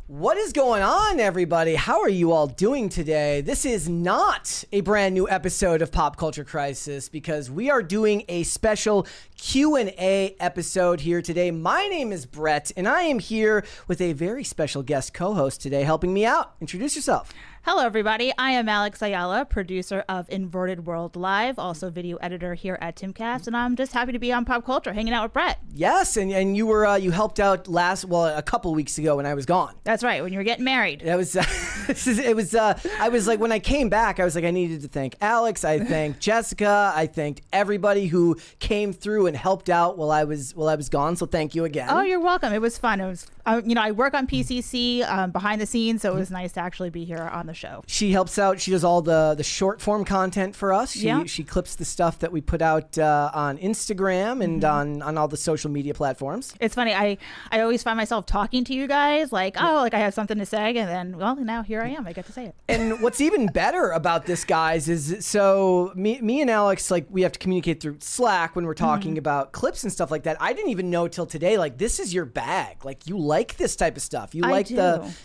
What is going on, everybody? How are you all doing today? This is not a brand new episode of Pop Culture Crisis because we are doing a special Q&A episode here today. My name is Brett, and I am here with a very special guest co-host today helping me out. Introduce yourself. Hello, everybody. I am Alex Ayala, producer of Inverted World Live, also video editor here at Timcast, and I'm just happy to be on Pop Culture, hanging out with Brett. Yes, and you were you helped out a couple weeks ago when I was gone. That's right, when you were getting married. That was I was like, when I came back, I was like, I needed to thank Alex. I thanked Jessica. I thanked everybody who came through and helped out while I was gone. So thank you again. Oh, you're welcome. It was fun. It was I work on PCC behind the scenes, so it was nice to actually be here on the show. She helps out. She does all the short form content for us. She clips the stuff that we put out on Instagram and on all the social media platforms. It's funny. I always find myself talking to you guys like I have something to say, and then now here I am. I get to say it. And what's even better about this, guys, is so me and Alex, like, we have to communicate through Slack when we're talking about clips and stuff like that. I didn't even know till today, like, this is your bag. Like, you like this type of stuff. You like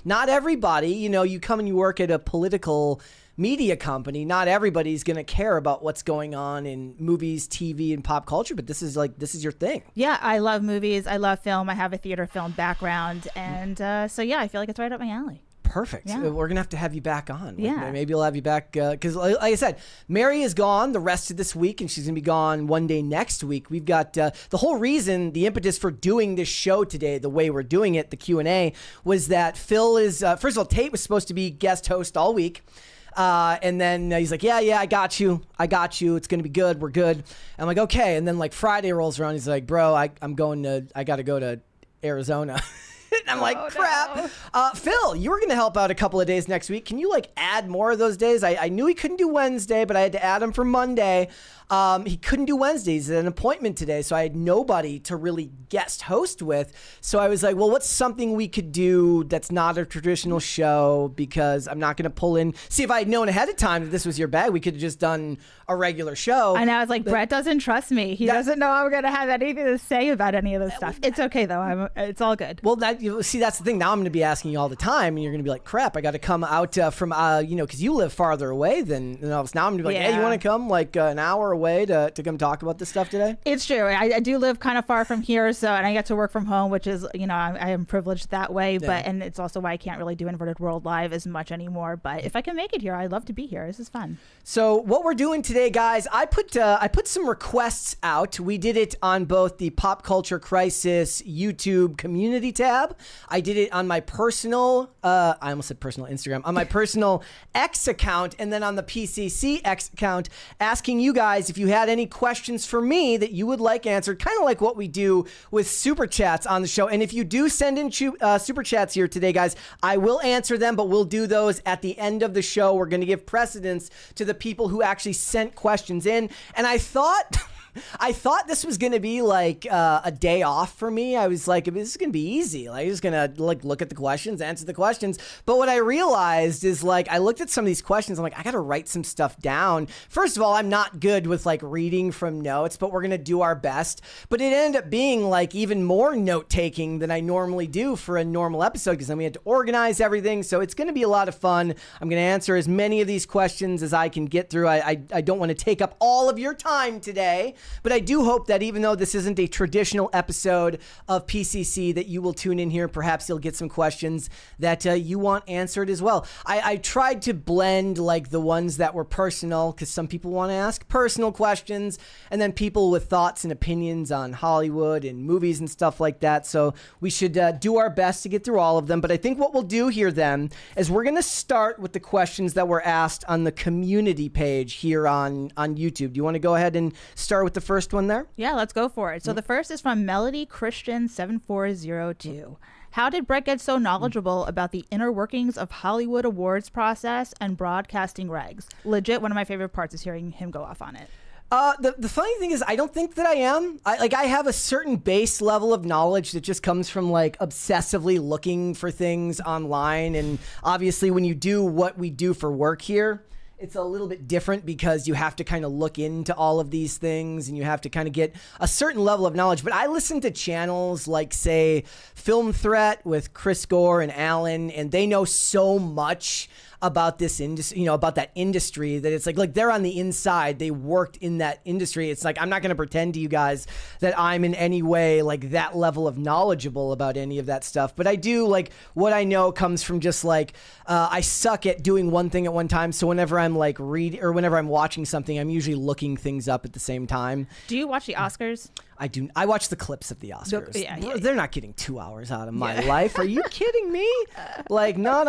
not everybody, you come and you work at a political media company. Not everybody's going to care about what's going on in movies, TV, and pop culture, but this is your thing. Yeah, I love movies. I love film. I have a theater film background. And I feel like it's right up my alley. Perfect. Yeah. We're going to have you back on. Yeah. Maybe we'll have you back because, like I said, Mary is gone the rest of this week, and she's going to be gone one day next week. We've got the whole reason, the impetus for doing this show today, the way we're doing it, the Q&A, was that Phil is, first of all, Tate was supposed to be guest host all week. And then he's like, yeah, I got you. It's going to be good. We're good. I'm like, okay. And then like Friday rolls around. He's like, bro, I got to go to Arizona. And I'm like, crap. No. Phil, you were going to help out a couple of days next week. Can you add more of those days? I knew he couldn't do Wednesday, but I had to add him for Monday. He couldn't do Wednesdays. He had an appointment today, so I had nobody to really guest host with. So I was like, well, what's something we could do that's not a traditional show, because I'm not going to pull in. See, if I had known ahead of time that this was your bag, we could have just done a regular show. And I was like, Brett doesn't trust me. He doesn't know I'm going to have anything to say about any of this stuff. It's okay, though. It's all good. Well, that's the thing. Now I'm going to be asking you all the time, and you're going to be like, crap, I got to come out from, because you live farther away than us. Now I'm going to be like, hey, you want to come an hour away to come talk about this stuff today? It's true. I do live kind of far from here, and I get to work from home, which is, I am privileged that way. Yeah. And it's also why I can't really do Inverted World Live as much anymore. But if I can make it here, I'd love to be here. This is fun. So what we're doing today, guys, I put some requests out. We did it on both the Pop Culture Crisis YouTube community tab. I did it on my personal, I almost said personal Instagram, on my personal X account, and then on the PCC X account, asking you guys if you had any questions for me that you would like answered, kind of like what we do with super chats on the show. And if you do send in super chats here today, guys, I will answer them, but we'll do those at the end of the show. We're going to give precedence to the people who actually sent questions in. And I thought this was going to be a day off for me. I was like, this is going to be easy. I'm just going to look at the questions, answer the questions. But what I realized is I looked at some of these questions. I'm like, I got to write some stuff down. First of all, I'm not good with reading from notes, but we're going to do our best. But it ended up being even more note taking than I normally do for a normal episode, because then we had to organize everything. So it's going to be a lot of fun. I'm going to answer as many of these questions as I can get through. I don't want to take up all of your time today. But I do hope that even though this isn't a traditional episode of PCC, that you will tune in here. Perhaps you'll get some questions that you want answered as well. I tried to blend the ones that were personal, because some people want to ask personal questions, and then people with thoughts and opinions on Hollywood and movies and stuff like that. So we should do our best to get through all of them. But I think what we'll do here then is we're going to start with the questions that were asked on the community page here on YouTube. Do you want to go ahead and start with the first one there? Yeah, let's go for it. So the first is from Melody Christian 7402. How did Brett get so knowledgeable about the inner workings of Hollywood awards process and broadcasting regs? Legit, one of my favorite parts is hearing him go off on it. The funny thing is, I don't think that I am. I have a certain base level of knowledge that just comes from obsessively looking for things online. And obviously when you do what we do for work here, it's a little bit different because you have to kind of look into all of these things and you have to kind of get a certain level of knowledge. But I listen to channels like, say, Film Threat with Chris Gore and Alan, and they know so much about this industry, about that industry, that it's like they're on the inside. They worked in that industry. It's like, I'm not going to pretend to you guys that I'm in any way like that level of knowledgeable about any of that stuff. But I do, like, what I know comes from just like, I suck at doing one thing at one time. So whenever I'm like whenever I'm watching something, I'm usually looking things up at the same time. Do you watch the Oscars? I do. I watch the clips of the Oscars. Yeah. They're not getting 2 hours out of my life. Are you kidding me? Like, not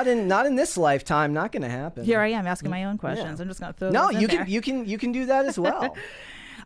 in this lifetime. Not going to happen. Here I am asking my own questions. Yeah. I'm just going to throw No, those in you there. can do that as well.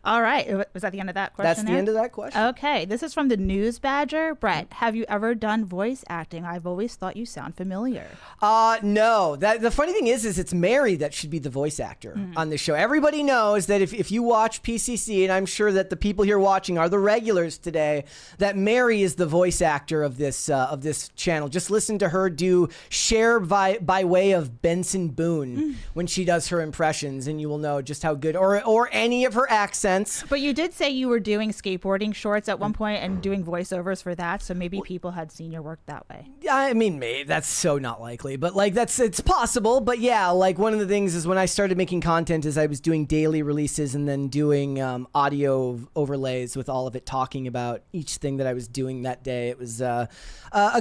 All right. Was that the end of that question? That's the end of that question. Okay. This is from the News Badger. Brett, have you ever done voice acting? I've always thought you sound familiar. No. The funny thing is it's Mary that should be the voice actor on this show. Everybody knows that if you watch PCC, and I'm sure that the people here watching are the regulars today, that Mary is the voice actor of this channel. Just listen to her do Cher by way of Benson Boone when she does her impressions, and you will know just how good, or any of her accents. But you did say you were doing skateboarding shorts at one point and doing voiceovers for that, so maybe people had seen your work that way. I mean, maybe that's so not likely, but like it's possible. But yeah, like one of the things is when I started making content is I was doing daily releases and then doing audio overlays with all of it, talking about each thing that I was doing that day. It was a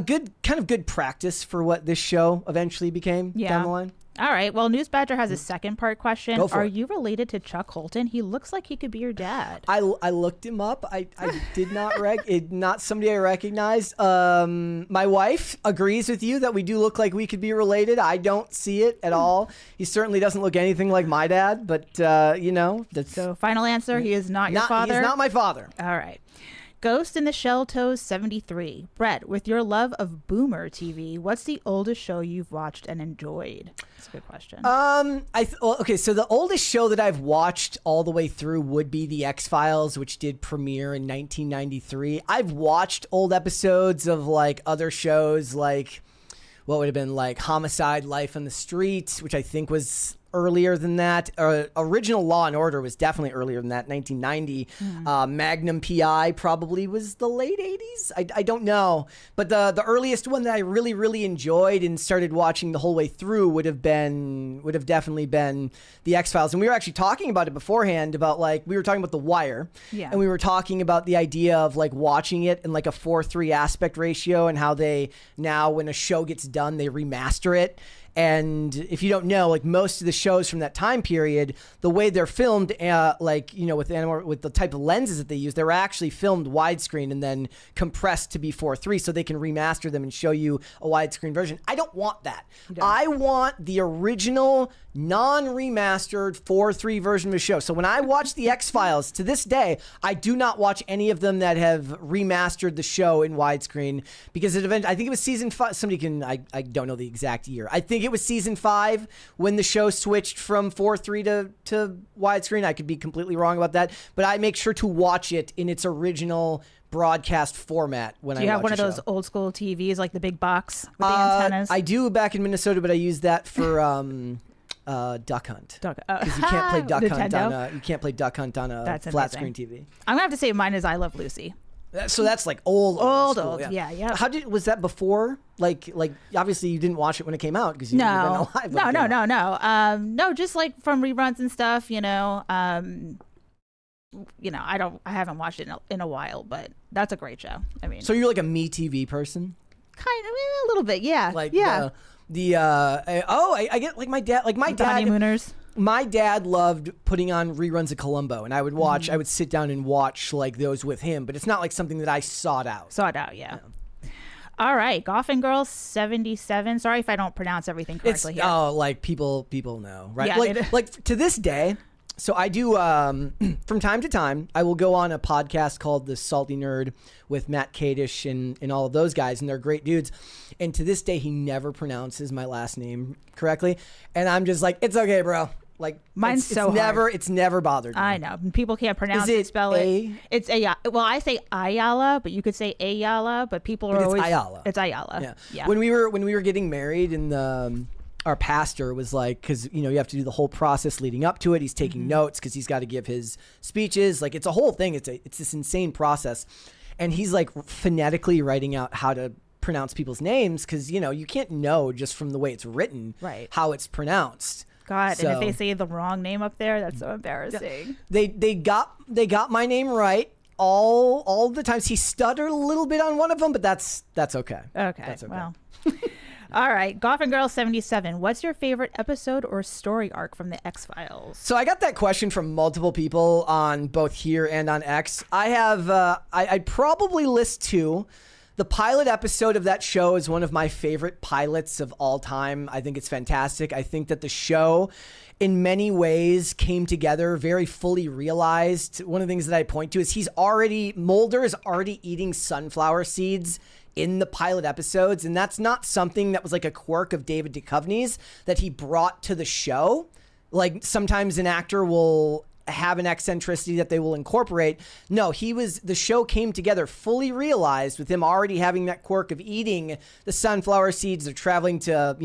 good practice for what this show eventually became down the line. All right. Well, News Badger has a second part question. Go for Are it. you related to Chuck Holton? He looks like he could be your dad. I looked him up. I did not not somebody I recognized. My wife agrees with you that we do look like we could be related. I don't see it at all. He certainly doesn't look anything like my dad, but that's So, final answer, he is not your father? He's not my father. All right. Ghost in the Shell Toes 73. Brett, with your love of Boomer TV, what's the oldest show you've watched and enjoyed? That's a good question. Okay, so the oldest show that I've watched all the way through would be The X-Files, which did premiere in 1993. I've watched old episodes of like other shows, like what would have been like Homicide: Life on the Street, which I think was earlier than that. Original Law and Order was definitely earlier than that, 1990. Magnum PI probably was the late 80s. I don't know. But the earliest one that I really, really enjoyed and started watching the whole way through would have definitely been The X-Files. And we were actually talking about it beforehand, about like, we were talking about The Wire. Yeah. And we were talking about the idea of like watching it in like a 4:3 aspect ratio, and how they now, when a show gets done, they remaster it. And if you don't know, like most of the shows from that time period, the way they're filmed, with the type of lenses that they use, they're actually filmed widescreen and then compressed to be 4:3, so they can remaster them and show you a widescreen version. I don't want that. I want the original, non-remastered 4:3 version of a show. So when I watch The X-Files, to this day, I do not watch any of them that have remastered the show in widescreen, because I think it was season 5. I don't know the exact year. I think it was season 5 when the show switched from 4:3 to widescreen. I could be completely wrong about that, but I make sure to watch it in its original broadcast format when I watch Do you have one a of those show. old school TVs, like the big box with the antennas? I do back in Minnesota, but I use that for Duck Hunt. Because you can't play Duck Hunt on a That's flat amazing. screen TV. I'm going to have to say mine is I Love Lucy. So that's like old. Old, yeah. Was that before? Like obviously you didn't watch it when it came out because you wouldn't have been alive. No. No, just like from reruns and stuff, I haven't watched it in a while, but that's a great show. I mean, So you're like a Me TV person? kind of, a little bit, yeah. Like yeah. I get like my dad. Like my The dad. Honeymooners. My dad loved putting on reruns of Columbo, and I would watch. I would sit down and watch like those with him. But it's not like something that I sought out. Saw it out, yeah. All right, Goffin Girl 77. Sorry if I don't pronounce everything correctly here. Like people know, right? Yeah, like to this day. So I do from time to time. I will go on a podcast called The Salty Nerd with Matt Kadish and all of those guys, and they're great dudes. And to this day, he never pronounces my last name correctly, and I'm just like, it's okay, bro. Like Mine's it's so hard. It's never bothered me. I know. People can't pronounce Is it, it spell A? it. It's Ayala. Well, I say Ayala, but you could say Ayala, but people are But it's always... Ayala. It's Ayala. Yeah. When we were getting married in the our pastor was like, because you have to do the whole process leading up to it. He's taking notes because he's got to give his speeches. Like it's a whole thing. It's this insane process, and he's like phonetically writing out how to pronounce people's names because you can't know just from the way it's written how it's pronounced. God, and if they say the wrong name up there, that's so embarrassing. They got my name right all the times. He stuttered a little bit on one of them, but that's okay. Okay. That's okay. Well. All right, Goffin Girl 77. What's your favorite episode or story arc from the X-Files? So I got that question from multiple people on both here and on X. I have I'd probably list two. The pilot episode of that show is one of my favorite pilots of all time. I think it's fantastic. I think that the show in many ways came together very fully realized. One of the things that I point to is Mulder is already eating sunflower seeds in the pilot episodes. And that's not something that was like a quirk of David Duchovny's that he brought to the show. Like sometimes an actor will have an eccentricity that they will incorporate. No, the show came together fully realized with him already having that quirk of eating the sunflower seeds. They're traveling to,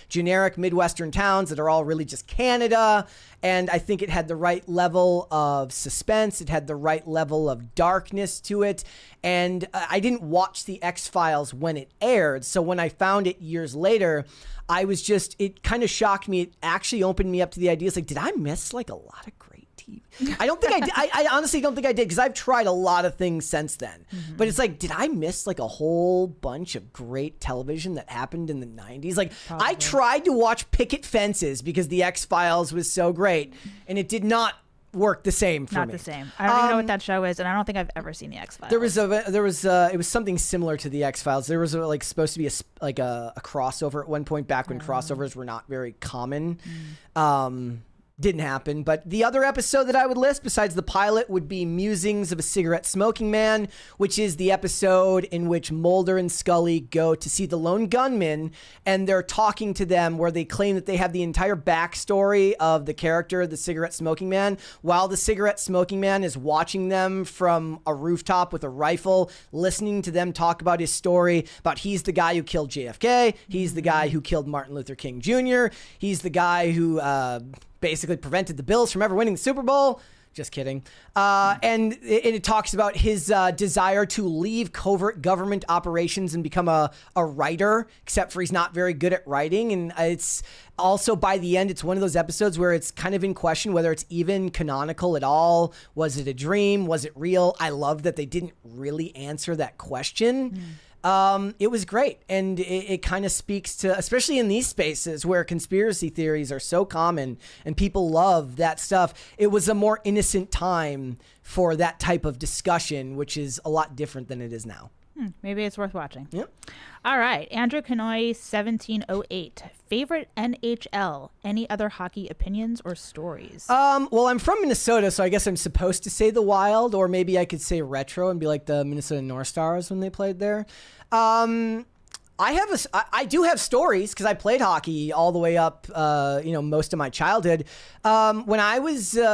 generic Midwestern towns that are all really just Canada. And I think it had the right level of suspense. It had the right level of darkness to it. And I didn't watch the X-Files when it aired. So when I found it years later, it kind of shocked me. It actually opened me up to the idea. It's like, did I miss like a lot of great TV? I don't think I did. I honestly don't think I did because I've tried a lot of things since then. Mm-hmm. But it's like, did I miss like a whole bunch of great television that happened in the 90s? Like probably. I tried to watch Picket Fences because the X-Files was so great and it did not work the same for me. Not the same. I don't even know what that show is, and I don't think I've ever seen the X-Files. It was something similar to the X-Files. There was like supposed to be a crossover at one point back when crossovers were not very common. Didn't happen. But the other episode that I would list besides the pilot would be Musings of a Cigarette Smoking Man, which is the episode in which Mulder and Scully go to see the lone gunman and they're talking to them where they claim that they have the entire backstory of the character, the cigarette smoking man, while the cigarette smoking man is watching them from a rooftop with a rifle, listening to them talk about his story about he's the guy who killed JFK. He's the guy who killed Martin Luther King Jr. He's the guy who basically prevented the Bills from ever winning the Super Bowl. Just kidding. And it talks about his desire to leave covert government operations and become a writer, except for he's not very good at writing. And it's also, by the end, it's one of those episodes where it's kind of in question whether it's even canonical at all. Was it a dream? Was it real? I love that they didn't really answer that question. It was great. And it kind of speaks to, especially in these spaces where conspiracy theories are so common and people love that stuff. It was a more innocent time for that type of discussion, which is a lot different than it is now. Maybe it's worth watching. Yep. All right. Andrew Canoy, 1708. Favorite NHL? Any other hockey opinions or stories? Well, I'm from Minnesota, so I guess I'm supposed to say the Wild, or maybe I could say retro and be like the Minnesota North Stars when they played there. I do have stories because I played hockey all the way up, most of my childhood. When I was, I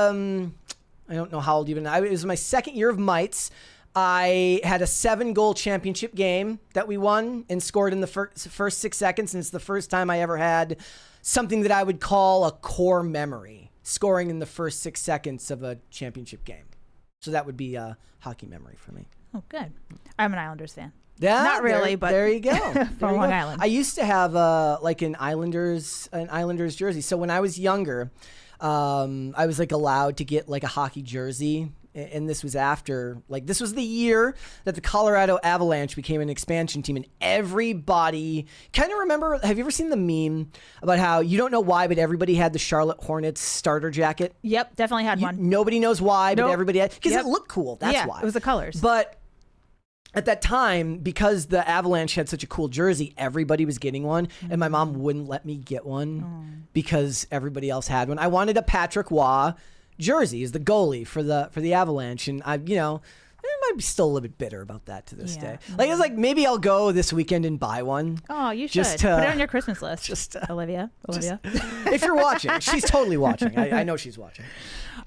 don't know how old even. It was my second year of mites. I had a 7-goal championship game that we won and scored in the first 6 seconds. And it's the first time I ever had something that I would call a core memory, scoring in the first 6 seconds of a championship game. So that would be a hockey memory for me. Oh, good. I'm an Islanders fan. Yeah, not really, but there you go. From Long Island. I used to have an Islanders jersey. So when I was younger, I was like allowed to get like a hockey jersey. And this was this was the year that the Colorado Avalanche became an expansion team, and everybody kind of remember. Have you ever seen the meme about how you don't know why, but everybody had the Charlotte Hornets starter jacket? Yep, definitely had one. Nobody knows why, but everybody had, because it looked cool. That's why. It was the colors. But at that time, because the Avalanche had such a cool jersey, everybody was getting one, and my mom wouldn't let me get one because everybody else had one. I wanted a Patrick Waugh jersey, is the goalie for the Avalanche, and my I'm still a little bit bitter about that to this Yeah. day. Like it's like maybe I'll go this weekend and buy one. Oh, you should Just, put it on your Christmas list. just, Olivia. If you're watching, she's totally watching. I know she's watching.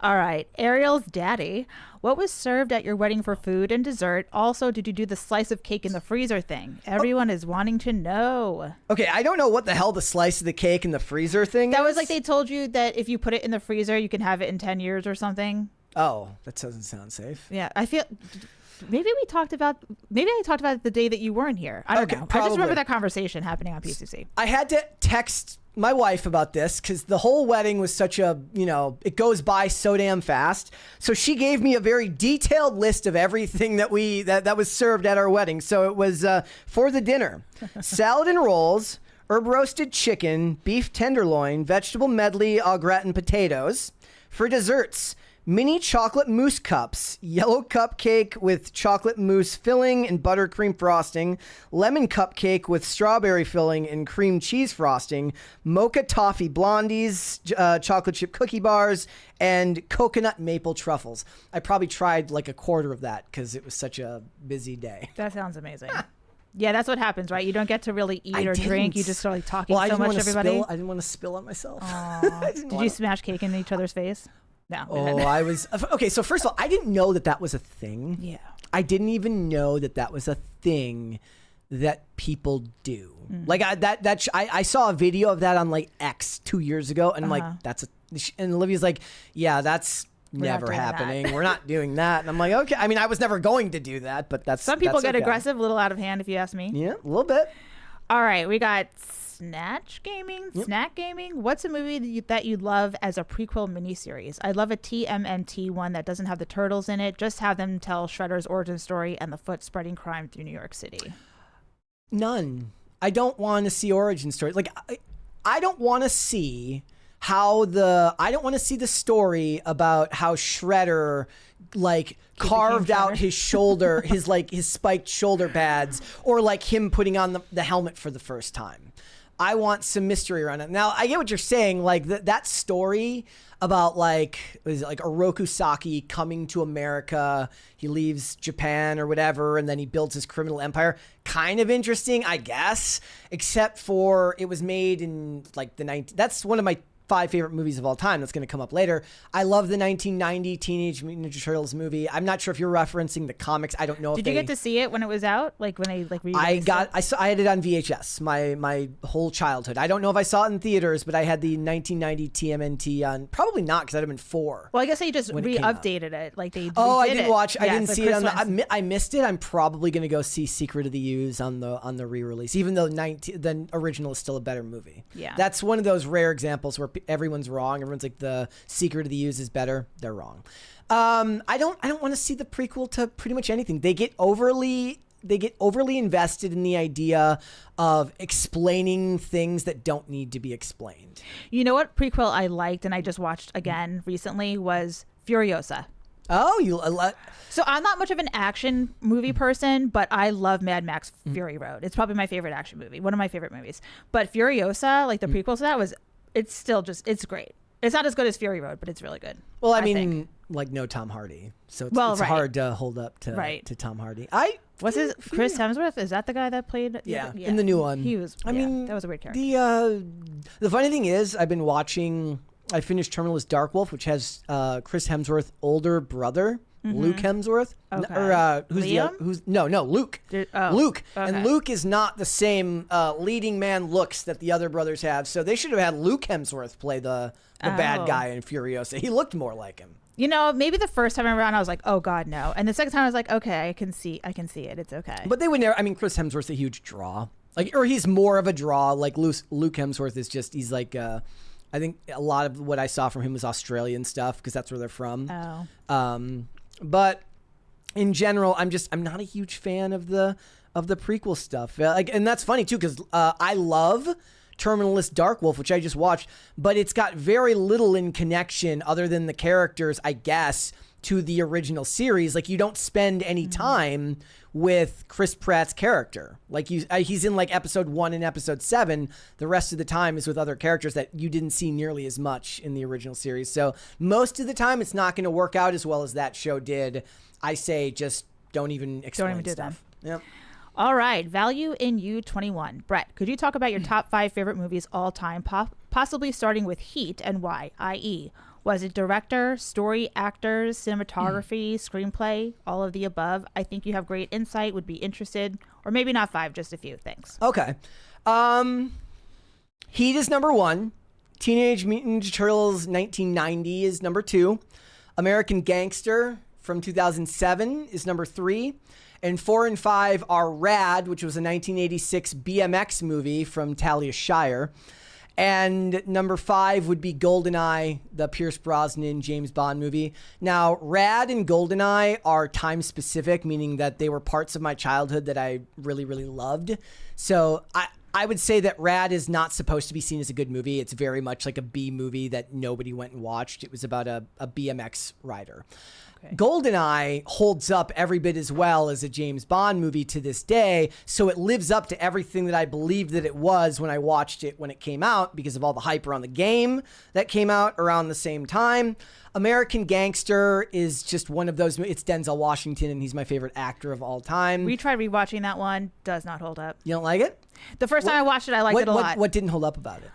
All right, Ariel's daddy. What was served at your wedding for food and dessert? Also, did you do the slice of cake in the freezer thing? Everyone is wanting to know. Okay, I don't know what the hell the slice of the cake in the freezer thing That is. was like they told you that if you put it in the freezer, you can have it in 10 years or something. Oh, that doesn't sound safe. Yeah, I feel maybe I talked about it the day that you weren't here. I don't Okay, know. I just probably. remember that conversation happening on PCC. I had to text my wife about this because the whole wedding was such a, it goes by so damn fast. So she gave me a very detailed list of everything that was served at our wedding. So it was for the dinner, salad and rolls, herb roasted chicken, beef tenderloin, vegetable medley, au gratin potatoes. For desserts, mini chocolate mousse cups, yellow cupcake with chocolate mousse filling and buttercream frosting, lemon cupcake with strawberry filling and cream cheese frosting, mocha toffee blondies, chocolate chip cookie bars, and coconut maple truffles. I probably tried like a quarter of that because it was such a busy day. That sounds amazing. Yeah, that's what happens, right? You don't get to really eat or drink. You just start like talking Well, so much to everybody. I didn't want to spill on myself. Did you smash cake in each other's face? No. Oh, I was okay. So first of all, I didn't know that was a thing. Yeah. I didn't even know that was a thing that people do. Like I saw a video of that on like X 2 years ago, and I'm like, and Olivia's like, yeah, that's never doing that. happening. We're not doing that. And I'm like, okay. I mean, I was never going to do that, but Some people get okay. aggressive, a little out of hand, if you ask me. Yeah, a little bit. All right, we got Snack Gaming. What's a movie that you'd love as a prequel miniseries? I'd love a TMNT one that doesn't have the turtles in it. Just have them tell Shredder's origin story and the foot spreading crime through New York City. None. I don't want to see origin stories. Like, I don't want to see I don't want to see the story about how Shredder like carved out his shoulder, his spiked shoulder pads, or like him putting on the helmet for the first time. I want some mystery around it. Now, I get what you're saying. Like that story about was it like Oroku Saki coming to America. He leaves Japan or whatever, and then he builds his criminal empire. Kind of interesting, I guess, except for it was made in like the 90s. That's one of my 5 favorite movies of all time. That's going to come up later. I love the 1990 Teenage Mutant Ninja Turtles movie. I'm not sure if you're referencing the comics. I don't know. Did you get to see it when it was out? Like when they re-released it? I had it on VHS. My whole childhood. I don't know if I saw it in theaters, but I had the 1990 TMNT on. Probably not because I'd have been 4. Well, I guess they just when it came out. re-updated it. Like they. Oh, I redid didn't it. watch. I Yeah, didn't it's see like it on Christmas. I missed it. I'm probably going to go see Secret of the Ooze on the re-release, even though the original is still a better movie. Yeah. That's one of those rare examples where everyone's wrong. Everyone's like the Secret of the Ooze is better. They're wrong. I don't want to see the prequel to pretty much anything. They get overly invested in the idea of explaining things that don't need to be explained. You know what prequel I liked and I just watched again recently was Furiosa. Oh, So I'm not much of an action movie person, but I love Mad Max Fury Road. It's probably my favorite action movie, one of my favorite movies. But Furiosa, like the prequel to that, it's great. It's not as good as Fury Road, but it's really good. Well, I think. mean, like no Tom Hardy, so it's Right. hard to hold up to Tom Hardy. What's his Chris Hemsworth? Is that the guy that played? Yeah, in the new one. He was. I mean, that was a weird character. The funny thing is, I've been watching. I finished Terminalist Dark Wolf, which has Chris Hemsworth's older brother, Luke Hemsworth. Okay. Luke. Luke. Okay. And Luke is not the same leading man looks that the other brothers have. So they should have had Luke Hemsworth play the bad guy in Furiosa. He looked more like him. You know, maybe the first time around I was like, oh God, no. And the second time I was like, okay, I can see it. It's okay. But they would never. I mean, Chris Hemsworth's a huge draw. Or he's more of a draw. Like Luke Hemsworth is just. He's like. I think a lot of what I saw from him was Australian stuff because that's where they're from. Oh. But in general, I'm not a huge fan of the prequel stuff. And that's funny too because I love Terminalist Dark Wolf, which I just watched, but it's got very little in connection other than the characters, I guess, to the original series. Like you don't spend any time with Chris Pratt's character. Like he's in like episode 1 and episode 7. The rest of the time is with other characters that you didn't see nearly as much in the original series. So most of the time it's not going to work out as well as that show did. I say just don't even explain do stuff. Yep. All right. Value in You 21. Brett, could you talk about your top 5 favorite movies all time, possibly starting with Heat and why, i.e., was it director, story, actors, cinematography, screenplay, all of the above? I think you have great insight, would be interested, or maybe not 5, just a few. Thanks. Okay. Heat is number 1. Teenage Mutant Ninja Turtles 1990 is number 2. American Gangster from 2007 is number 3. And 4 and 5 are Rad, which was a 1986 BMX movie from Talia Shire. And number 5 would be GoldenEye, the Pierce Brosnan James Bond movie. Now, Rad and GoldenEye are time specific, meaning that they were parts of my childhood that I really, really loved. So I would say that Rad is not supposed to be seen as a good movie. It's very much like a B movie that nobody went and watched. It was about a BMX rider. Okay. GoldenEye holds up every bit as well as a James Bond movie to this day, so it lives up to everything that I believed that it was when I watched it when it came out because of all the hype around the game that came out around the same time. American Gangster is just one of those. It's Denzel Washington, and he's my favorite actor of all time. We tried rewatching that one. Does not hold up. You don't like it? The first time I watched it, I liked it a lot. What didn't hold up about it?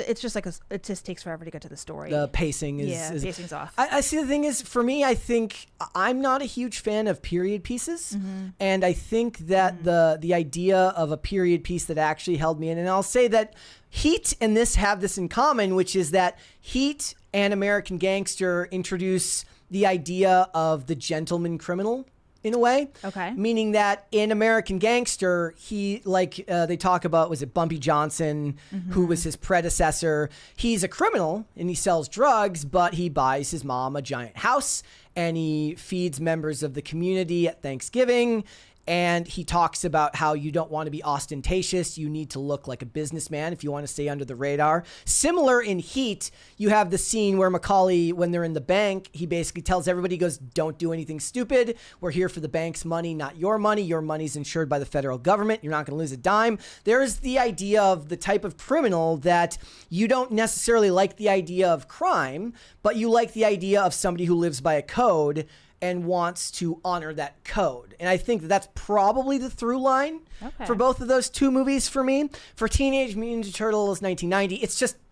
It's just like it just takes forever to get to the story. The pacing is pacing's off. I see. The thing is, for me, I think I'm not a huge fan of period pieces, and I think that the idea of a period piece that actually held me in, and I'll say that Heat and this have this in common, which is that Heat and American Gangster introduce the idea of the gentleman criminal. In a way. Okay. Meaning that in American Gangster, he, like they talk about, was it Bumpy Johnson, who was his predecessor? He's a criminal and he sells drugs, but he buys his mom a giant house and he feeds members of the community at Thanksgiving. And he talks about how you don't want to be ostentatious. You need to look like a businessman if you want to stay under the radar. Similar in Heat, you have the scene where Macaulay, when they're in the bank, he basically tells everybody, he goes, don't do anything stupid. We're here for the bank's money, not your money. Your money's insured by the federal government. You're not going to lose a dime. There's the idea of the type of criminal that you don't necessarily like the idea of crime, but you like the idea of somebody who lives by a code and wants to honor that code. And I think that's probably the through line for both of those two movies for me. For Teenage Mutant Ninja Turtles 1990,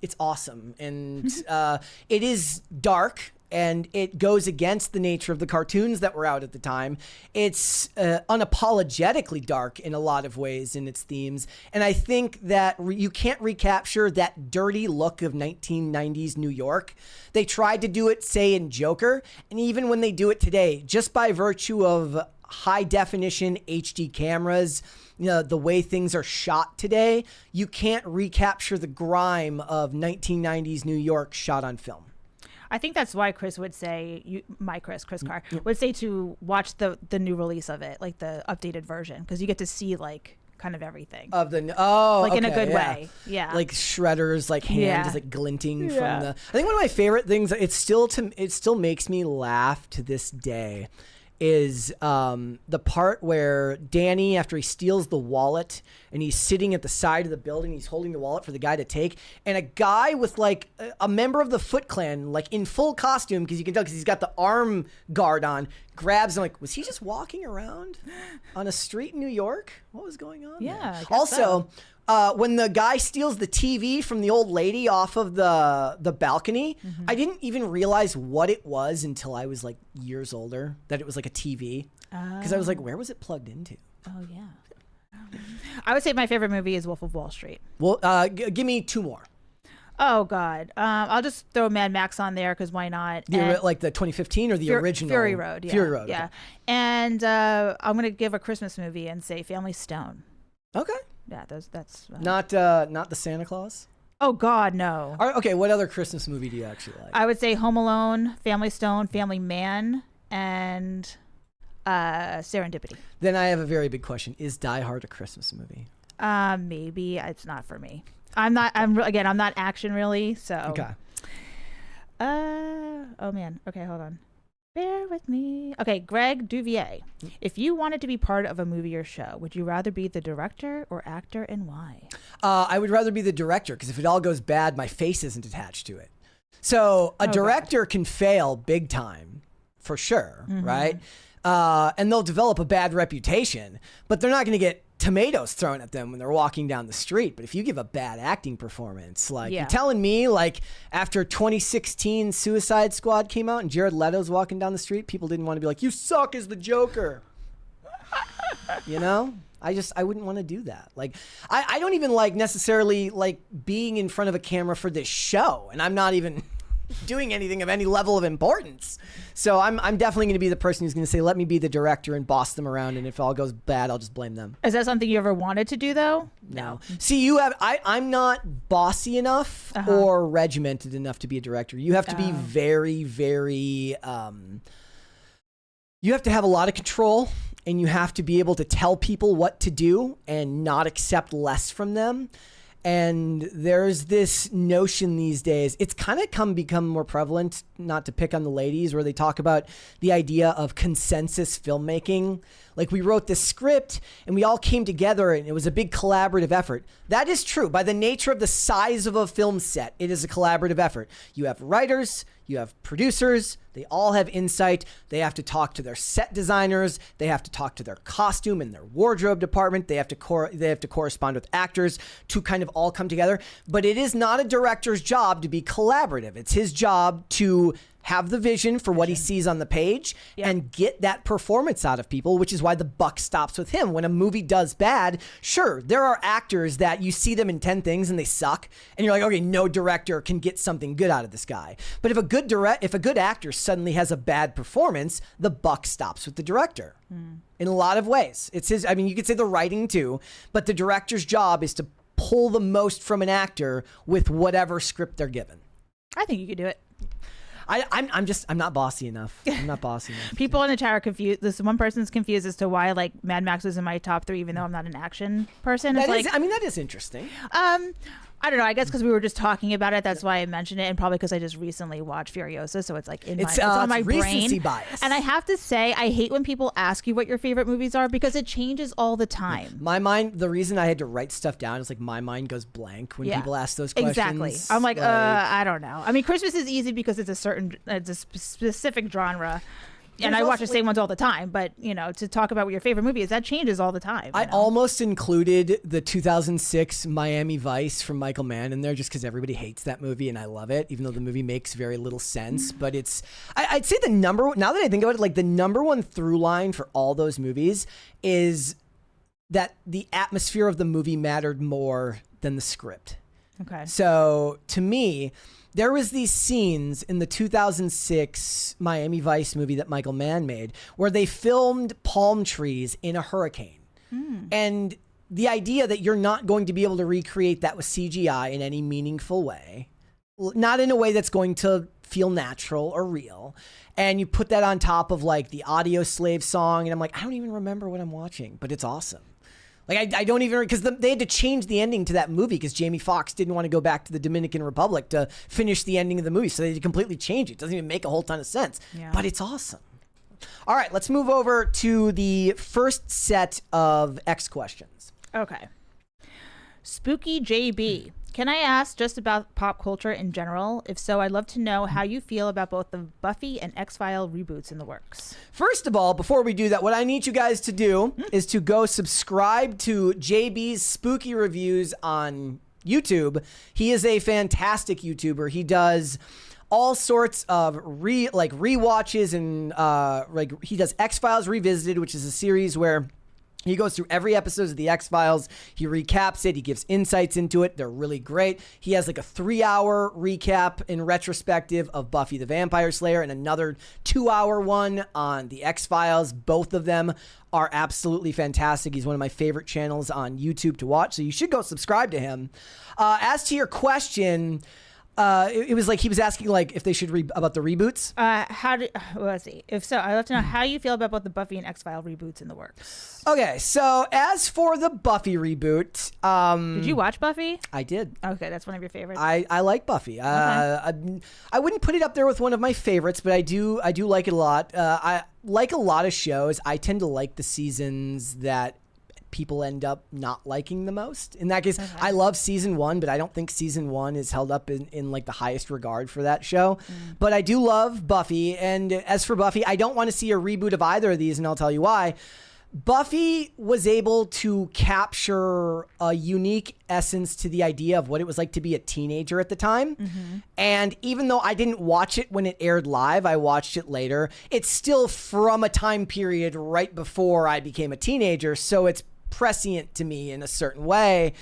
it's awesome. And it is dark and it goes against the nature of the cartoons that were out at the time. It's unapologetically dark in a lot of ways in its themes. And I think that you can't recapture that dirty look of 1990s New York. They tried to do it, say, in Joker. And even when they do it today, just by virtue of high definition HD cameras, you know, the way things are shot today, you can't recapture the grime of 1990s New York shot on film. I think that's why Chris would say, Chris Carr, would say to watch the new release of it, like the updated version, because you get to see like kind of everything of the in a good way. Yeah, like Shredder's like hand is like glinting from the. I think one of my favorite things. It still makes me laugh to this day. Is the part where Danny, after he steals the wallet and he's sitting at the side of the building, he's holding the wallet for the guy to take, and a guy with like a member of the Foot Clan, like in full costume, because you can tell because he's got the arm guard on, grabs him. Like, was he just walking around on a street in New York? What was going on? Yeah. Also, when the guy steals the TV from the old lady off of the balcony, I didn't even realize what it was until I was like years older, that it was like a TV. Because I was like, where was it plugged into? Oh, yeah. I would say my favorite movie is Wolf of Wall Street. Well, give me two more. Oh, God. I'll just throw Mad Max on there because why not? Like the 2015 or the original? Fury Road. Yeah. Fury Road. Yeah. Okay. And I'm going to give a Christmas movie and say Family Stone. Okay. Yeah, that's not the Santa Claus. Oh God, no. Okay, what other Christmas movie do you actually like? I would say Home Alone, Family Stone, Family Man, and Serendipity. Then I have a very big question: is Die Hard a Christmas movie? Maybe it's not for me. I'm not action really. So. Okay. Oh man. Okay, hold on. Bear with me. Okay, Greg Duvier. If you wanted to be part of a movie or show, would you rather be the director or actor, and why? I would rather be the director, because if it all goes bad, my face isn't attached to it. So a director can fail big time, for sure, right? and they'll develop a bad reputation, but they're not going to get tomatoes thrown at them when they're walking down the street. But if you give a bad acting performance, like you're telling me, like after 2016 Suicide Squad came out and Jared Leto's walking down the street, people didn't want to be like, you suck as the Joker. You know? I wouldn't want to do that. Like, I don't even like necessarily like being in front of a camera for this show, and I'm not even doing anything of any level of importance. So I'm definitely going to be the person who's going to say, let me be the director and boss them around, and if all goes bad, I'll just blame them. Is that something you ever wanted to do though? No. See, I'm not bossy enough or regimented enough to be a director. You have to be very, very, you have to have a lot of control, and you have to be able to tell people what to do and not accept less from them. And there's this notion these days, it's kind of become more prevalent, not to pick on the ladies, where they talk about the idea of consensus filmmaking. Like, we wrote this script and we all came together and it was a big collaborative effort. That is true. By the nature of the size of a film set, it is a collaborative effort. You have writers, you have producers, they all have insight. They have to talk to their set designers. They have to talk to their costume and their wardrobe department. They have to correspond with actors to kind of all come together. But it is not a director's job to be collaborative. It's his job to have the vision for what he sees on the page and get that performance out of people, which is why the buck stops with him. When a movie does bad, sure, there are actors that you see them in 10 things and they suck, and you're like, okay, no director can get something good out of this guy. But if a good actor suddenly has a bad performance, the buck stops with the director. In a lot of ways. It's his, I mean, you could say the writing too, but the director's job is to pull the most from an actor with whatever script they're given. I think you could do it. I'm not bossy enough. I'm not bossy enough. People in the chat are confused. This one person's confused as to why like Mad Max was in my top 3, even though I'm not an action person. It's that is interesting. I don't know. I guess because we were just talking about it, that's why I mentioned it, and probably because I just recently watched Furiosa, so it's like it's on my recency brain. bias. And I have to say, I hate when people ask you what your favorite movies are because it changes all the time. My mind, the reason I had to write stuff down is like my mind goes blank when people ask those questions. Exactly. I'm like, I don't know. I mean, Christmas is easy because it's a specific genre. And I watch the same ones all the time, but you know, to talk about what your favorite movie is, that changes all the time. I almost included the 2006 Miami Vice from Michael Mann in there just because everybody hates that movie and I love it, even though the movie makes very little sense. But I'd say now that I think about it, like the number one through line for all those movies is that the atmosphere of the movie mattered more than the script. Okay. So to me, there was these scenes in the 2006 Miami Vice movie that Michael Mann made where they filmed palm trees in a hurricane. And the idea that you're not going to be able to recreate that with CGI in any meaningful way, not in a way that's going to feel natural or real. And you put that on top of like the Audio Slave song. And I'm like, I don't even remember what I'm watching, but it's awesome. Like, I don't even, because they had to change the ending to that movie because Jamie Foxx didn't want to go back to the Dominican Republic to finish the ending of the movie. So they had to completely change it. It doesn't even make a whole ton of sense, but it's awesome. All right, let's move over to the first set of X questions. Okay. Spooky JB. Can I ask just about pop culture in general? If so, I'd love to know how you feel about both the Buffy and X-Files reboots in the works. First of all, before we do that, what I need you guys to do is to go subscribe to JB's Spooky Reviews on YouTube. He is a fantastic YouTuber. He does all sorts of rewatches and he does X-Files Revisited, which is a series where he goes through every episode of the X-Files. He recaps it. He gives insights into it. They're really great. He has like a 3-hour recap in retrospective of Buffy the Vampire Slayer and another 2-hour one on the X-Files. Both of them are absolutely fantastic. He's one of my favorite channels on YouTube to watch, so you should go subscribe to him. As to your question, it was like he was asking like if they should about the reboots. Let's see. If so, I'd love to know how you feel about both the Buffy and X-Files reboots in the works. Okay, so as for the Buffy reboot, did you watch Buffy? I did. Okay, that's one of your favorites. I like Buffy. Okay. I wouldn't put it up there with one of my favorites, but I do like it a lot. I like a lot of shows. I tend to like the seasons that people end up not liking the most. In that case, I love season 1, but I don't think season 1 is held up in like the highest regard for that show. But I do love Buffy. And as for Buffy, I don't want to see a reboot of either of these, and I'll tell you why. Buffy was able to capture a unique essence to the idea of what it was like to be a teenager at the time. And even though I didn't watch it when it aired live, I watched it later. It's still from a time period right before I became a teenager. So it's prescient to me in a certain way.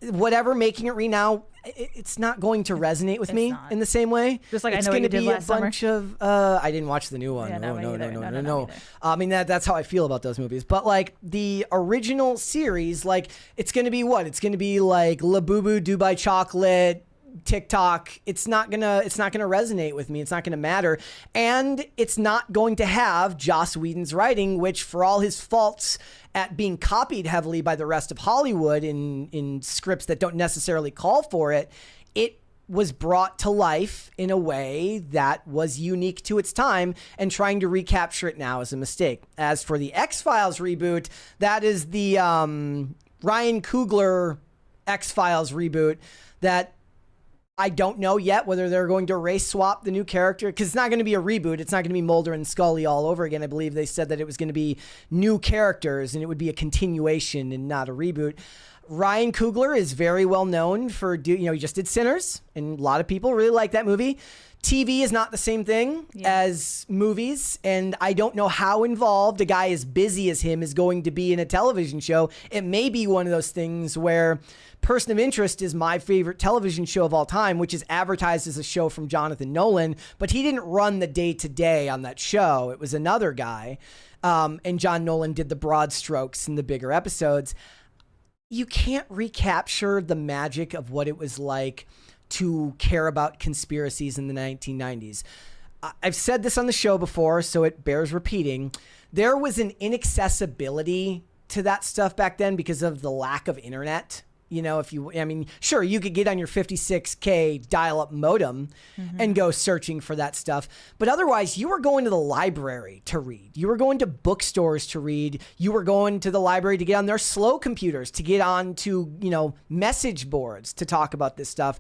Whatever making it now, it's not going to resonate with me in the same way. Just like it's I know what you did last summer. It's going to be a bunch of. I didn't watch the new one. Yeah, No. I mean that's how I feel about those movies. But like the original series, like it's going to be what? It's going to be like Labubu, Dubai Chocolate, TikTok. It's not gonna resonate with me. It's not gonna matter, and it's not going to have Joss Whedon's writing, which for all his faults at being copied heavily by the rest of Hollywood in scripts that don't necessarily call for it, it was brought to life in a way that was unique to its time, and trying to recapture it now is a mistake. As for the X-Files reboot, that is the Ryan Coogler X-Files reboot that I don't know yet whether they're going to race swap the new character, because it's not going to be a reboot. It's not going to be Mulder and Scully all over again. I believe they said that it was going to be new characters and it would be a continuation and not a reboot. Ryan Coogler is very well known for he just did Sinners, and a lot of people really like that movie. TV is not the same thing as movies, and I don't know how involved a guy as busy as him is going to be in a television show. It may be one of those things where Person of Interest is my favorite television show of all time, which is advertised as a show from Jonathan Nolan, but he didn't run the day-to-day on that show. It was another guy, and John Nolan did the broad strokes and the bigger episodes. You can't recapture the magic of what it was like to care about conspiracies in the 1990s. I've said this on the show before, so it bears repeating. There was an inaccessibility to that stuff back then because of the lack of internet. Sure, you could get on your 56K dial-up modem and go searching for that stuff. But otherwise, you were going to the library to read. You were going to bookstores to read. You were going to the library to get on their slow computers, to get on to, message boards to talk about this stuff.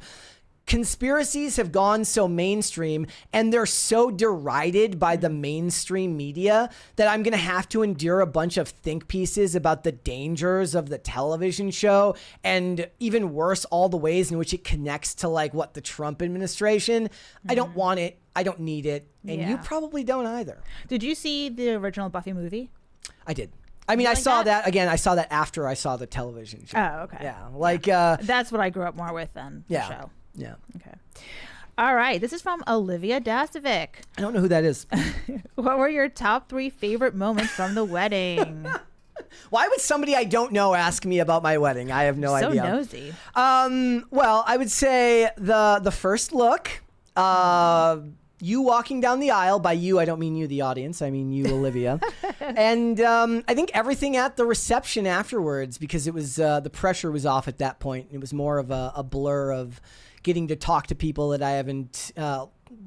Conspiracies have gone so mainstream, and they're so derided by the mainstream media that I'm going to have to endure a bunch of think pieces about the dangers of the television show, and even worse, all the ways in which it connects to the Trump administration. I don't want it. I don't need it. And you probably don't either. Did you see the original Buffy movie? I did. I mean, I saw that again. I saw that after I saw the television show. Oh, okay. Yeah. That's what I grew up more with than the show. Yeah. Okay. All right. This is from Olivia Dasovic. I don't know who that is. What were your top 3 favorite moments from the wedding? Why would somebody I don't know ask me about my wedding? I have no idea. So nosy. Well, I would say the first look, you walking down the aisle. By you, I don't mean you, the audience. I mean you, Olivia. And I think everything at the reception afterwards, because it was the pressure was off at that point. It was more of a blur of getting to talk to people that I haven't,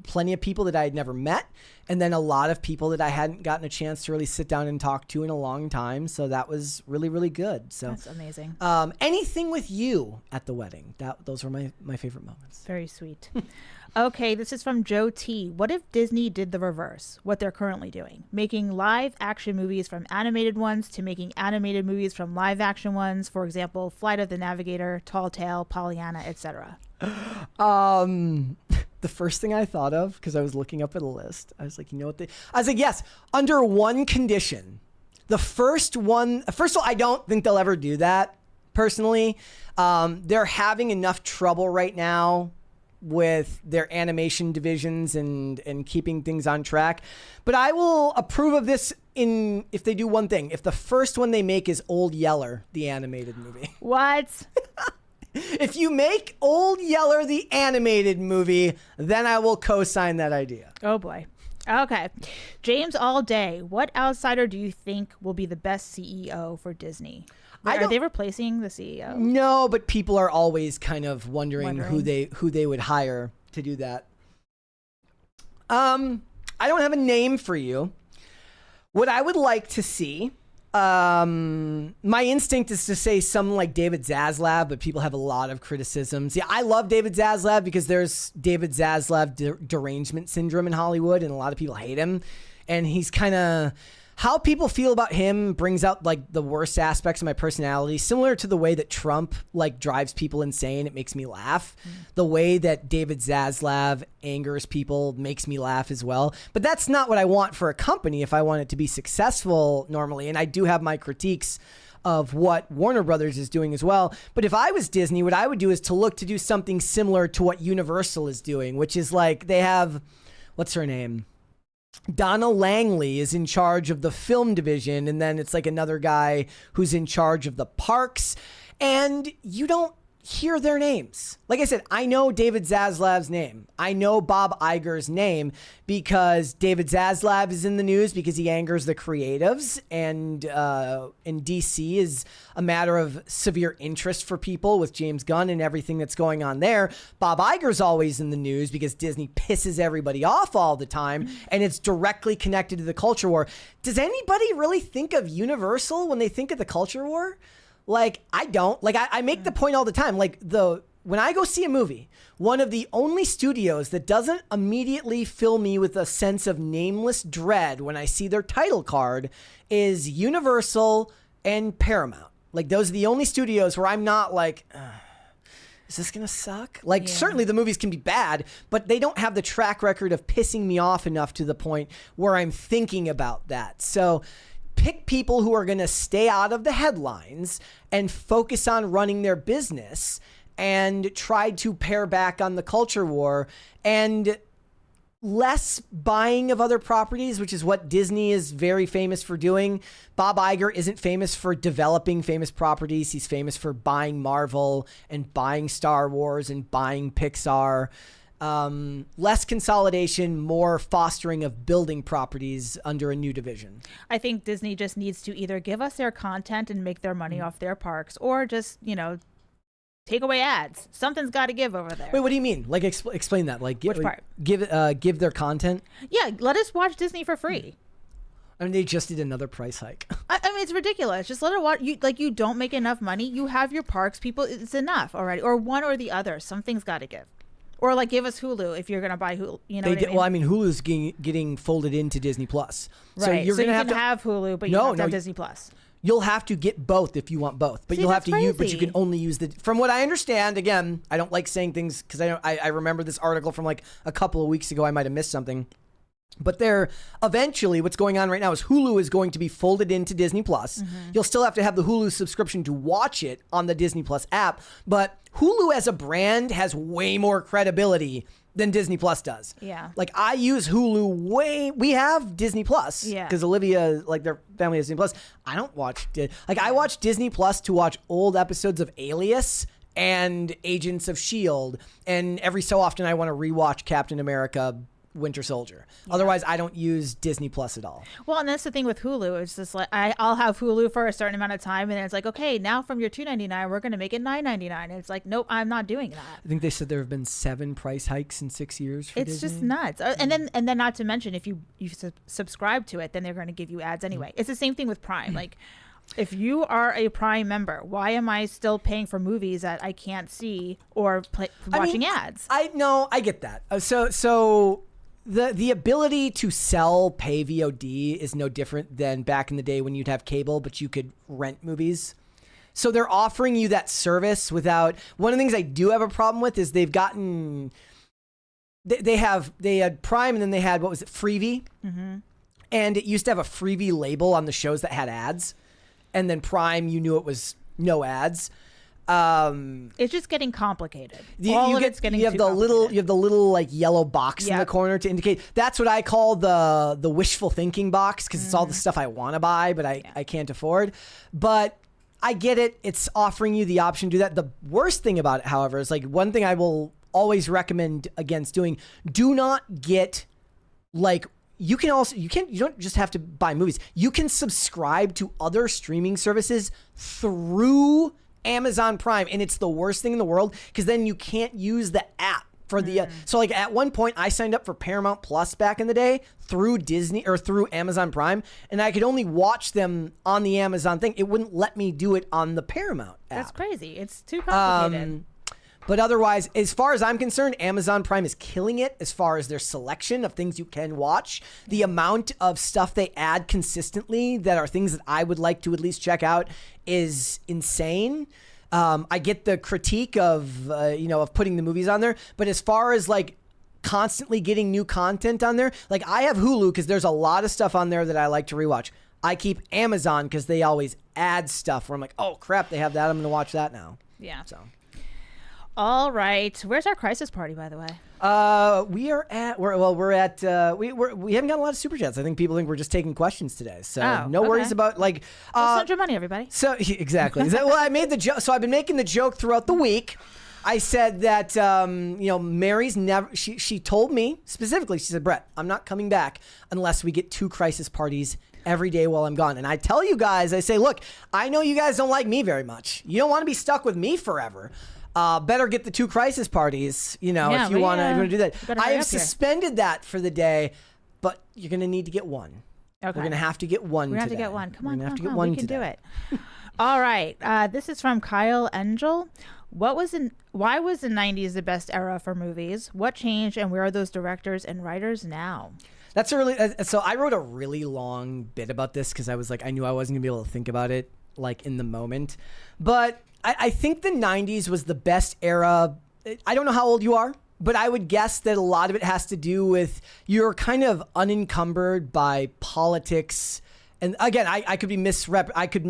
plenty of people that I had never met, and then a lot of people that I hadn't gotten a chance to really sit down and talk to in a long time. So that was really, really good. So that's amazing. Anything with you at the wedding, those were my favorite moments. Very sweet. Okay, this is from Joe T. What if Disney did the reverse, what they're currently doing? Making live action movies from animated ones to making animated movies from live action ones. For example, Flight of the Navigator, Tall Tale, Pollyanna, etc. The first thing I thought of, because I was looking up at a list, I was like, yes, under one condition. First of all, I don't think they'll ever do that, personally. They're having enough trouble right now with their animation divisions and keeping things on track. But I will approve of this if they do one thing. If the first one they make is Old Yeller, the animated movie. What? If you make Old Yeller the animated movie, then I will co-sign that idea. Oh boy. Okay. James All Day, what outsider do you think will be the best CEO for Disney? Are they replacing the CEO? No, but people are always kind of wondering who they would hire to do that. I don't have a name for you. What I would like to see My instinct is to say something like David Zaslav, but people have a lot of criticisms. Yeah, I love David Zaslav because there's David Zaslav derangement syndrome in Hollywood, and a lot of people hate him. And he's kind of... How people feel about him brings out like the worst aspects of my personality, similar to the way that Trump like drives people insane. It makes me laugh. The way that David Zaslav angers people makes me laugh as well. But that's not what I want for a company if I want it to be successful normally. And I do have my critiques of what Warner Brothers is doing as well. But if I was Disney, what I would do is to look to do something similar to what Universal is doing, which is like they have, what's her name? Donna Langley is in charge of the film division, and then it's like another guy who's in charge of the parks, and you don't hear their names. Like I said, I know David Zaslav's name. I know Bob Iger's name because David Zaslav is in the news because he angers the creatives, and in DC is a matter of severe interest for people with James Gunn and everything that's going on there. Bob Iger's always in the news because Disney pisses everybody off all the time, and it's directly connected to the culture war. Does anybody really think of Universal when they think of the culture war? Like, I don't. Like, I make the point all the time. Like, when I go see a movie, one of the only studios that doesn't immediately fill me with a sense of nameless dread when I see their title card is Universal and Paramount. Like, those are the only studios where I'm not like, is this going to suck? Like, certainly the movies can be bad, but they don't have the track record of pissing me off enough to the point where I'm thinking about that. So... pick people who are going to stay out of the headlines and focus on running their business and try to pare back on the culture war and less buying of other properties, which is what Disney is very famous for doing. Bob Iger isn't famous for developing famous properties. He's famous for buying Marvel and buying Star Wars and buying Pixar. Less consolidation, more fostering of building properties under a new division. I think Disney just needs to either give us their content and make their money off their parks, or just, take away ads. Something's got to give over there. Wait, what do you mean? Like, explain that. Like, which part? Give their content? Yeah, let us watch Disney for free. I mean, they just did another price hike. I mean, it's ridiculous. Just let it watch. You don't make enough money. You have your parks. People, it's enough already. Or one or the other. Something's got to give. Or like give us Hulu if you're going to buy Hulu. You know what I mean? Well, I mean, Hulu's getting folded into Disney Plus. Right. So you're going to have Hulu, but you have to have Disney Plus. You'll have to get both if you want both, but you'll have to use. But you can only use From what I understand, again, I don't like saying things because I remember this article from like a couple of weeks ago. I might have missed something. But eventually what's going on right now is Hulu is going to be folded into Disney Plus. You'll still have to have the Hulu subscription to watch it on the Disney Plus app, but Hulu as a brand has way more credibility than Disney Plus does. Yeah. Like I use Hulu we have Disney Plus because Olivia, like their family has Disney Plus. I don't watch, I watch Disney Plus to watch old episodes of Alias and Agents of S.H.I.E.L.D. And every so often I want to rewatch Captain America Winter Soldier. Otherwise, I don't use Disney Plus at all. Well, and that's the thing with Hulu. It's just like I'll have Hulu for a certain amount of time, and then it's like, okay, now from your $2.99, we're going to make it $9.99. And it's like, nope, I'm not doing that. I think they said there have been 7 price hikes in 6 years. For it's Disney. Just nuts. And then not to mention, if you subscribe to it, then they're going to give you ads anyway. It's the same thing with Prime. Like, if you are a Prime member, why am I still paying for movies that I can't see or watching ads? I get that. So. The ability to sell pay VOD is no different than back in the day when you'd have cable, but you could rent movies. So they're offering you that service without... One of the things I do have a problem with is they've gotten... They had Prime and then they had, what was it, Freevee? Mm-hmm. And it used to have a Freevee label on the shows that had ads. And then Prime, you knew it was no ads. It's just getting complicated. You have the little like yellow box in the corner to indicate. That's what I call the wishful thinking box because it's all the stuff I want to buy but I can't afford. But I get it. It's offering you the option to do that. The worst thing about it, however, is like one thing I will always recommend against doing. Do not get like. You don't just have to buy movies. You can subscribe to other streaming services through Amazon Prime, and it's the worst thing in the world because then you can't use the app for the so like at one point I signed up for Paramount Plus back in the day through Disney or through Amazon Prime, and I could only watch them on the Amazon thing. It wouldn't let me do it on the Paramount app. That's crazy. It's too complicated. But otherwise, as far as I'm concerned, Amazon Prime is killing it as far as their selection of things you can watch. The amount of stuff they add consistently that are things that I would like to at least check out is insane. I get the critique of, of putting the movies on there. But as far as like constantly getting new content on there, like I have Hulu because there's a lot of stuff on there that I like to rewatch. I keep Amazon because they always add stuff where I'm like, oh crap, they have that. I'm going to watch that now. Yeah. So. All right. Where's our crisis party, by the way? We haven't gotten a lot of super chats. I think people think we're just taking questions today. So no worries about like, send your money, everybody. So exactly. Well, I made the joke. So I've been making the joke throughout the week. I said that, Mary's never, she told me specifically, she said, Brett, I'm not coming back unless we get 2 crisis parties every day while I'm gone. And I tell you guys, I say, look, I know you guys don't like me very much. You don't want to be stuck with me forever. Better get the 2 crisis parties, if you want to do that. I have suspended that for the day, but you're going to need to get one. Okay. We're going to have to get one today. We're going to have to get one. Come on, one we can do it. All right. This is from Kyle Angel. Why was the 90s the best era for movies? What changed, and where are those directors and writers now? That's a really so I wrote a really long bit about this because I was like, I knew I wasn't gonna be able to think about it like in the moment, but I think the 90s was the best era. I don't know how old you are, but I would guess that a lot of it has to do with you're kind of unencumbered by politics. And again, I could be I could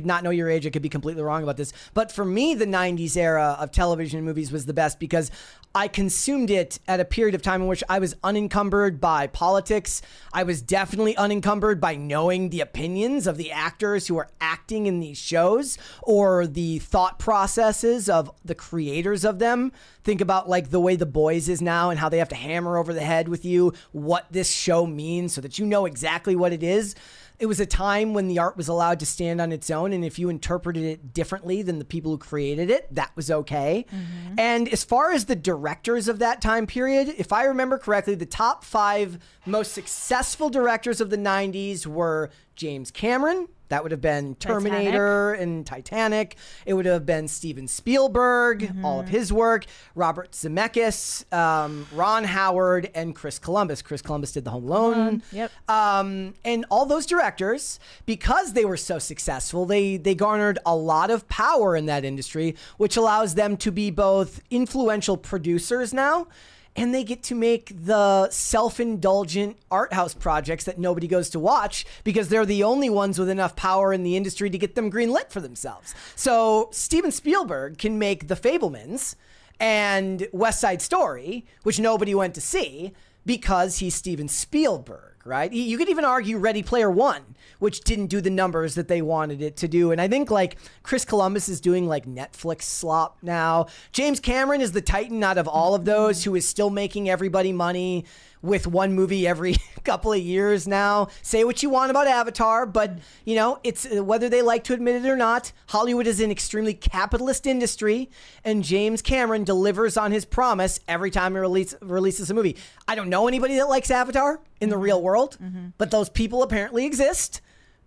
not know your age. I could be completely wrong about this. But for me, the 90s era of television and movies was the best because I consumed it at a period of time in which I was unencumbered by politics. I was definitely unencumbered by knowing the opinions of the actors who are acting in these shows or the thought processes of the creators of them. Think about like the way The Boys is now and how they have to hammer over the head with you what this show means so that you know exactly what it is. It was a time when the art was allowed to stand on its own, and if you interpreted it differently than the people who created it, that was okay. Mm-hmm. And as far as the directors of that time period, if I remember correctly, the top 5 most successful directors of the 90s were James Cameron. That would have been Terminator and Titanic. It would have been Steven Spielberg, all of his work, Robert Zemeckis, Ron Howard, and Chris Columbus. Chris Columbus did The Home Alone. Yep. And all those directors, because they were so successful, they garnered a lot of power in that industry, which allows them to be both influential producers now, and they get to make the self-indulgent art house projects that nobody goes to watch because they're the only ones with enough power in the industry to get them greenlit for themselves. So Steven Spielberg can make The Fabelmans and West Side Story, which nobody went to see because he's Steven Spielberg. Right? You could even argue Ready Player One, which didn't do the numbers that they wanted it to do. And I think like Chris Columbus is doing like Netflix slop now. James Cameron is the titan out of all of those who is still making everybody money with one movie every couple of years now. Say what you want about Avatar, but it's whether they like to admit it or not, Hollywood is an extremely capitalist industry, and James Cameron delivers on his promise every time he releases a movie. I don't know anybody that likes Avatar in the real world, but those people apparently exist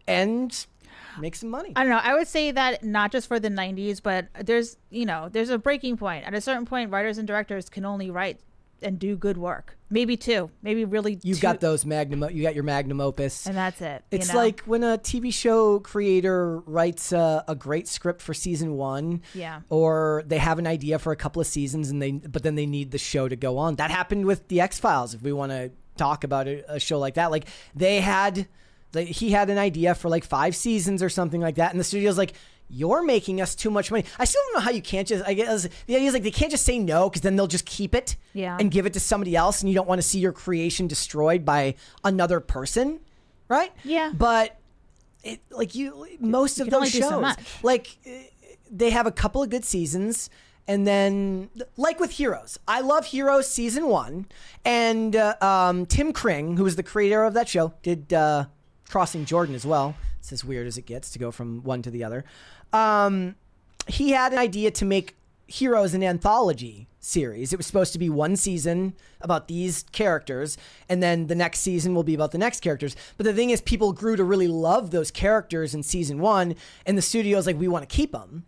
and make some money. I don't know. I would say that not just for the 90s, but there's a breaking point. At a certain point, writers and directors can only write and do good work. Maybe 2, maybe really you 2. got your magnum opus, and that's it. It's like when a TV show creator writes a great script for season 1, or they have an idea for a couple of seasons, but then they need the show to go on. That happened with the X-Files. If we want to talk about a show like that, like he had an idea for like 5 seasons or something like that, and the studio's like, you're making us too much money. I still don't know how you can't just, I guess the idea is like they can't just say no because then they'll just keep it and give it to somebody else, and you don't want to see your creation destroyed by another person, right? Yeah. But most of those shows, so like they have a couple of good seasons, and then like with Heroes, I love Heroes season 1, and Tim Kring, who was the creator of that show, did Crossing Jordan as well. It's as weird as it gets to go from one to the other. He had an idea to make Hero is an anthology series. It was supposed to be one season about these characters, and then the next season will be about the next characters. But the thing is, people grew to really love those characters in season 1, and the studio's like, we want to keep them.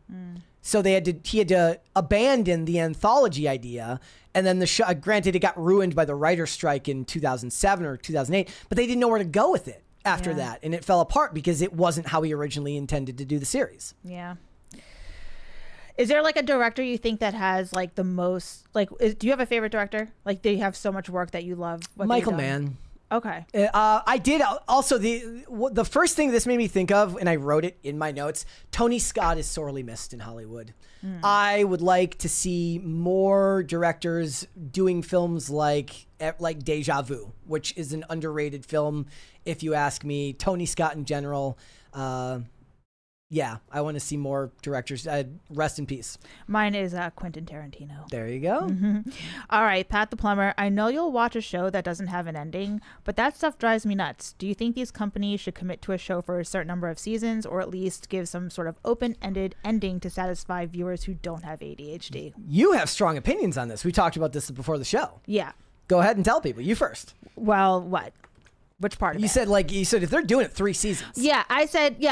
So he had to abandon the anthology idea. And then the show, granted, it got ruined by the writer's strike in 2007 or 2008, but they didn't know where to go with it after that. And it fell apart because it wasn't how he originally intended to do the series. Yeah. Is there like a director you think that has like the most, like, do you have a favorite director? Like they have so much work that you love? Michael Mann. Okay. I did also the first thing this made me think of, and I wrote it in my notes. Tony Scott is sorely missed in Hollywood. I would like to see more directors doing films like Deja Vu, which is an underrated film, if you ask me. Tony Scott in general. Yeah, I want to see more directors. Rest in peace. Mine is Quentin Tarantino. There you go. All right, Pat the Plumber. I know you'll watch a show that doesn't have an ending, but that stuff drives me nuts. Do you think these companies should commit to a show for a certain number of seasons, or at least give some sort of open-ended ending to satisfy viewers who don't have ADHD? You have strong opinions on this. We talked about this before the show. Yeah. Go ahead and tell people. You first. Well, what? Which part of it? You said if they're doing it 3 seasons. Yeah, I said,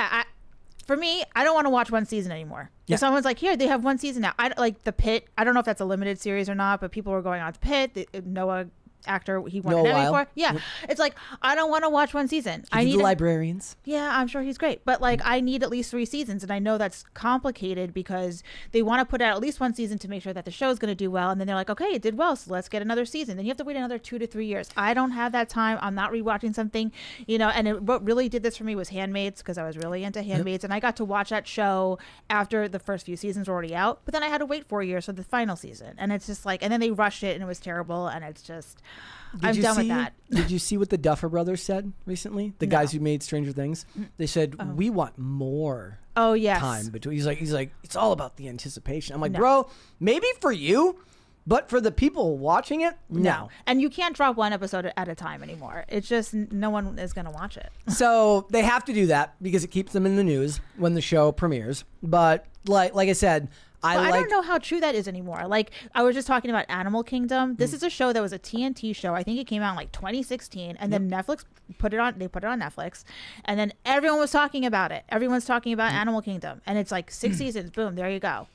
for me, I don't want to watch one season anymore. Yeah. If someone's like, here, they have one season now. I like The Pit. I don't know if that's a limited series or not, but people were going on to Pit. Noah actor, he won an Emmy for. Yeah, it's like I don't want to watch one season. I need the Librarians. Yeah, I'm sure he's great, but like I need at least 3 seasons, and I know that's complicated because they want to put out at least one season to make sure that the show's going to do well, and then they're like, okay, it did well, so let's get another season. Then you have to wait another 2 to 3 years. I don't have that time. I'm not rewatching something, And what really did this for me was Handmaids, because I was really into Handmaids, and I got to watch that show after the first few seasons were already out, but then I had to wait 4 years for the final season, and it's just like, and then they rushed it, and it was terrible, and it's just. I'm done with that. Did you see what the Duffer Brothers said recently? The guys who made Stranger Things. They said we want more. Oh yes. Time between. He's like it's all about the anticipation. I'm like, bro, maybe for you, but for the people watching it, no. And you can't drop one episode at a time anymore. It's just no one is going to watch it. So they have to do that because it keeps them in the news when the show premieres. But like I said. I don't know how true that is anymore. Like I was just talking about Animal Kingdom. This is a show that was a TNT show. I think it came out in like 2016, and then Netflix put it on. They put it on Netflix, and then everyone was talking about it. Everyone's talking about Animal Kingdom, and it's like 6 seasons. Boom, there you go.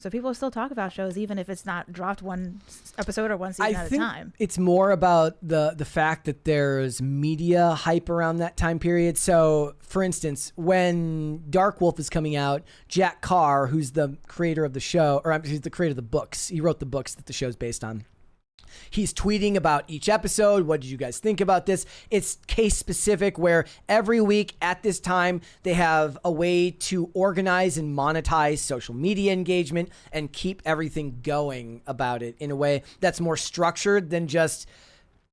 So people still talk about shows even if it's not dropped one episode or one season at a time. It's more about the fact that there's media hype around that time period. So, for instance, when Dark Wolf is coming out, Jack Carr, who's the creator of the show, or he's the creator of the books, he wrote the books that the show's based on. He's tweeting about each episode. What did you guys think about this? It's case specific where every week at this time, they have a way to organize and monetize social media engagement and keep everything going about it in a way that's more structured than just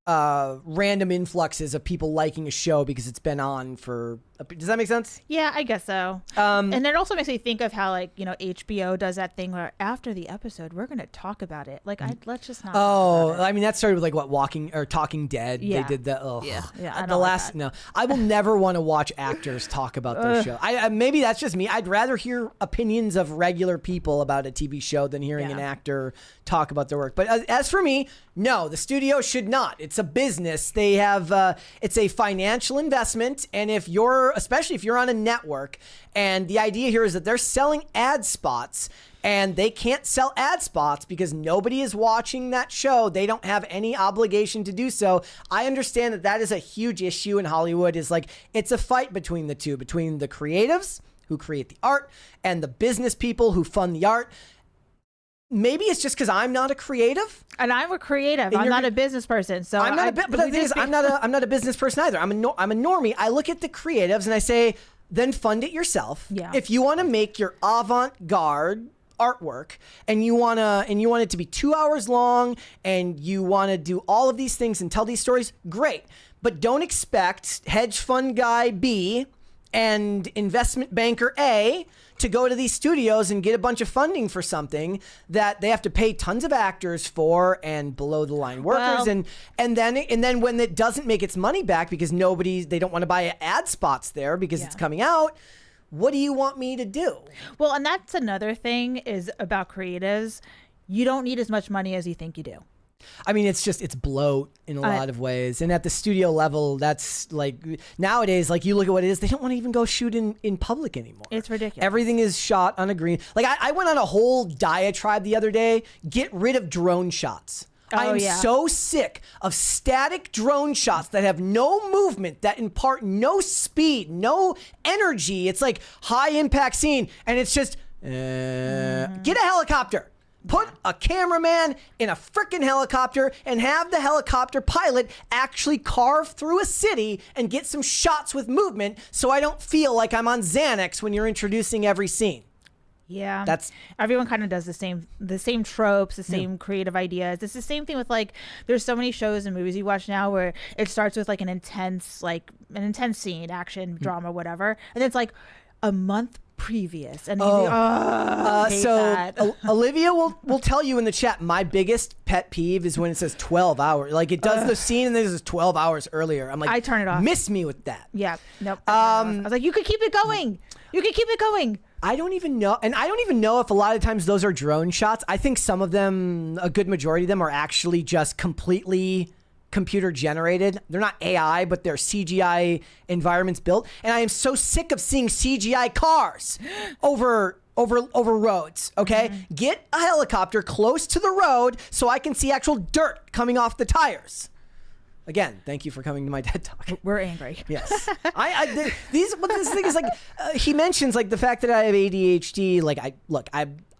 random influxes of people liking a show because it's been on for. Does that make sense? Yeah, I guess so. And it also makes me think of how HBO does that thing where after the episode we're going to talk about it. Like let's just not. Oh, I mean that started with Talking Dead. Yeah. They did that. Yeah. No, I will never want to watch actors talk about their show. Maybe that's just me. I'd rather hear opinions of regular people about a TV show than hearing an actor talk about their work. But as for me, no, the studio should not. It's a business. They have it's a financial investment, and especially if you're on a network, and the idea here is that they're selling ad spots, and they can't sell ad spots because nobody is watching that show. They don't have any obligation to do so. I understand that is a huge issue in Hollywood. Is like it's a fight between the two, between the creatives who create the art and the business people who fund the art. Maybe it's just because I'm not a creative, and I'm a creative. I'm not a business person, so I'm not. But the thing is, I'm not a business person either. I'm a normie. I look at the creatives and I say, then fund it yourself. Yeah. If you want to make your avant-garde artwork and you want it to be 2 hours long and you want to do all of these things and tell these stories, great. But don't expect hedge fund guy B and investment banker A to go to these studios and get a bunch of funding for something that they have to pay tons of actors for and below the line workers. And then when it doesn't make its money back because they don't want to buy ad spots there because it's coming out. what do you want me to do? Well, and that's another thing is about creatives. You don't need as much money as you think you do. I mean, it's bloat in a lot of ways. And at the studio level, that's like nowadays, like you look at what it is, they don't want to even go shoot in public anymore. It's ridiculous. Everything is shot on a green. Like I went on a whole diatribe the other day, get rid of drone shots. I am so sick of static drone shots that have no movement, that impart no speed, no energy. It's like high impact scene, and it's just get a helicopter. Put a cameraman in a freaking helicopter and have the helicopter pilot actually carve through a city and get some shots with movement so I don't feel like I'm on Xanax when you're introducing every scene. Yeah, that's everyone kind of does the same tropes, the same creative ideas. It's the same thing with like there's so many shows and movies you watch now where it starts with like an intense scene, action, drama, whatever, and it's like a month previous and Olivia will tell you in the chat, my biggest pet peeve is when it says 12 hours, like it does the scene and then it says 12 hours earlier. I'm like, I turn it off. Miss me with that. Yeah, nope. I was like, you could keep it going. I don't even know, and I don't even know if a lot of times those are drone shots. I think some of them, a good majority of them, are actually just completely computer generated. They're not AI, but they're CGI environments built. And I am so sick of seeing CGI cars over roads. Okay, get a helicopter close to the road so I can see actual dirt coming off the tires. Again, thank you for coming to my TED Talk. We're angry. Yes. But this thing is like, he mentions like the fact that I have ADHD. Like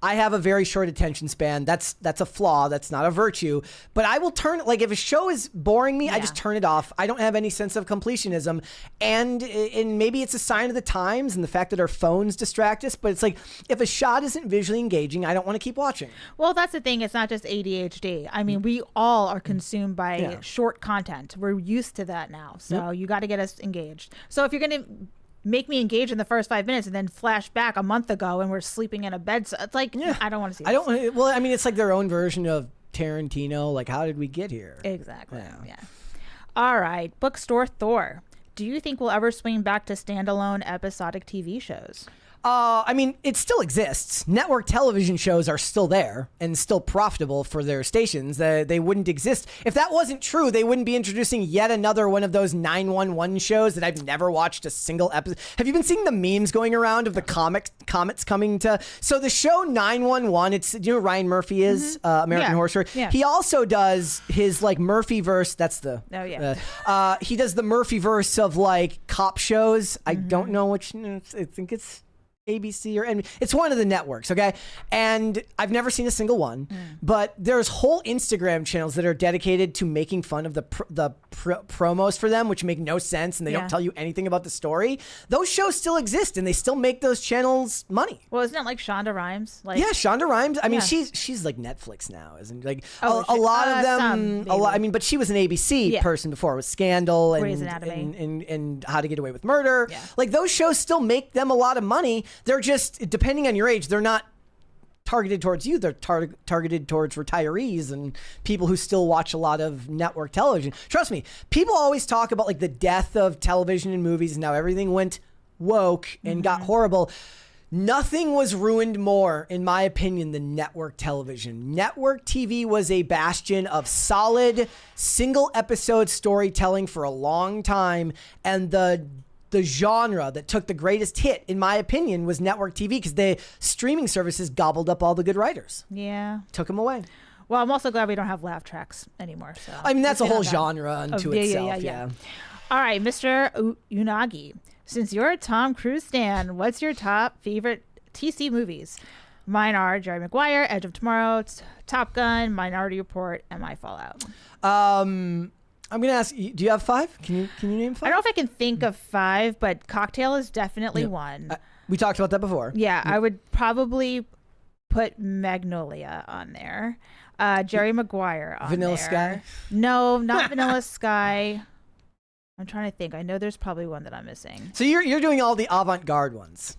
I have a very short attention span. That's a flaw. That's not a virtue. But I will turn, like if a show is boring me, I just turn it off. I don't have any sense of completionism. And maybe it's a sign of the times and the fact that our phones distract us. But it's like, if a shot isn't visually engaging, I don't want to keep watching. Well, that's the thing. It's not just ADHD. I mean, we all are consumed by short content. We're used to that now. So you got to get us engaged. So if you're going to make me engage in the first 5 minutes and then flash back a month ago and we're sleeping in a bed, so it's like, I don't want to see this. Well, I mean, it's like their own version of Tarantino. Like, how did we get here? Exactly. Yeah. All right. Bookstore Thor. Do you think we'll ever swing back to standalone episodic TV shows? I mean, it still exists. Network television shows are still there and still profitable for their stations. They wouldn't exist. If that wasn't true, they wouldn't be introducing yet another one of those 911 shows that I've never watched a single episode. Have you been seeing the memes going around of the comets coming to... So the show 911, it's, you know who Ryan Murphy is? American Horror Story. Yeah. He also does his like Murphyverse. That's the... Oh, yeah. He does the Murphyverse of like cop shows. I don't know which... I think it's... ABC or and it's one of the networks, okay? And I've never seen a single one, but there's whole Instagram channels that are dedicated to making fun of the promos for them, which make no sense and they don't tell you anything about the story. Those shows still exist and they still make those channels money. Well, isn't it like Shonda Rhimes? Like, yeah, Shonda Rhimes. I mean, she's like Netflix now, isn't like a lot of them. I mean, but she was an ABC person before with Scandal and How to Get Away with Murder. Yeah. Like those shows still make them a lot of money. They're just, depending on your age, they're not targeted towards you. They're targeted towards retirees and people who still watch a lot of network television. Trust me, people always talk about like the death of television and movies and how everything went woke and got horrible. Nothing was ruined more, in my opinion, than network television. Network TV was a bastion of solid single episode storytelling for a long time, and the genre that took the greatest hit, in my opinion, was network TV because the streaming services gobbled up all the good writers. Yeah. Took them away. Well, I'm also glad we don't have laugh tracks anymore. So I mean, that's a whole genre unto itself. Yeah. All right, Mr. Unagi, since you're a Tom Cruise stan, what's your top favorite TC movies? Mine are Jerry Maguire, Edge of Tomorrow, Top Gun, Minority Report, and My Fallout. I'm going to ask you, do you have 5? Can you name 5? I don't know if I can think of 5, but Cocktail is definitely one. We talked about that before. Yeah, I would probably put Magnolia on there. Jerry Maguire on Vanilla there. Sky? No, not Vanilla Sky. I'm trying to think. I know there's probably one that I'm missing. So you're doing all the avant-garde ones.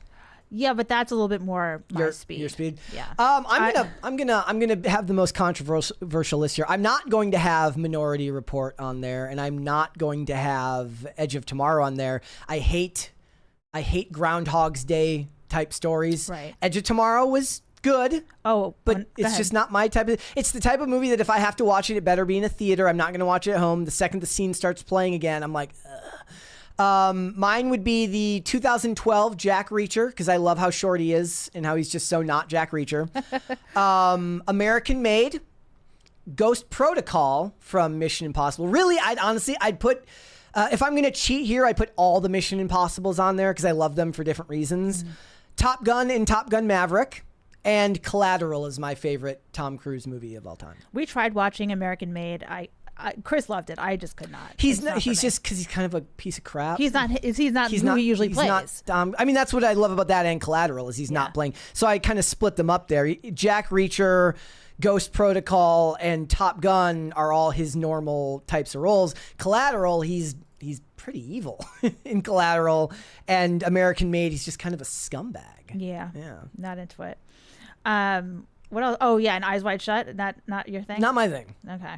Yeah, but that's a little bit more my speed. Your speed. Yeah. I'm gonna have the most controversial list here. I'm not going to have Minority Report on there, and I'm not going to have Edge of Tomorrow on there. I hate I hate Groundhog's Day type stories. Right. Edge of Tomorrow was good. Oh, But it's just not my type of. It's the type of movie that if I have to watch it, it better be in a theater. I'm not going to watch it at home. The second the scene starts playing again, I'm like, ugh. Mine would be the 2012 Jack Reacher, because I love how short he is and how he's just so not Jack Reacher. American Made, Ghost Protocol from Mission Impossible. Really, I'd put. If I'm going to cheat here, I'd put all the Mission Impossibles on there because I love them for different reasons. Top Gun and Top Gun Maverick. And Collateral is my favorite Tom Cruise movie of all time. We tried watching American Made. Chris loved it. I just could not. He's just because he's kind of a piece of crap. He's not who he usually plays. I mean, that's what I love about that and Collateral is he's not playing. So I kind of split them up there. Jack Reacher, Ghost Protocol, and Top Gun are all his normal types of roles. Collateral, he's pretty evil in Collateral, and American Made, he's just kind of a scumbag. Yeah. Not into it. What else? Oh yeah, and Eyes Wide Shut. Not your thing. Not my thing. Okay.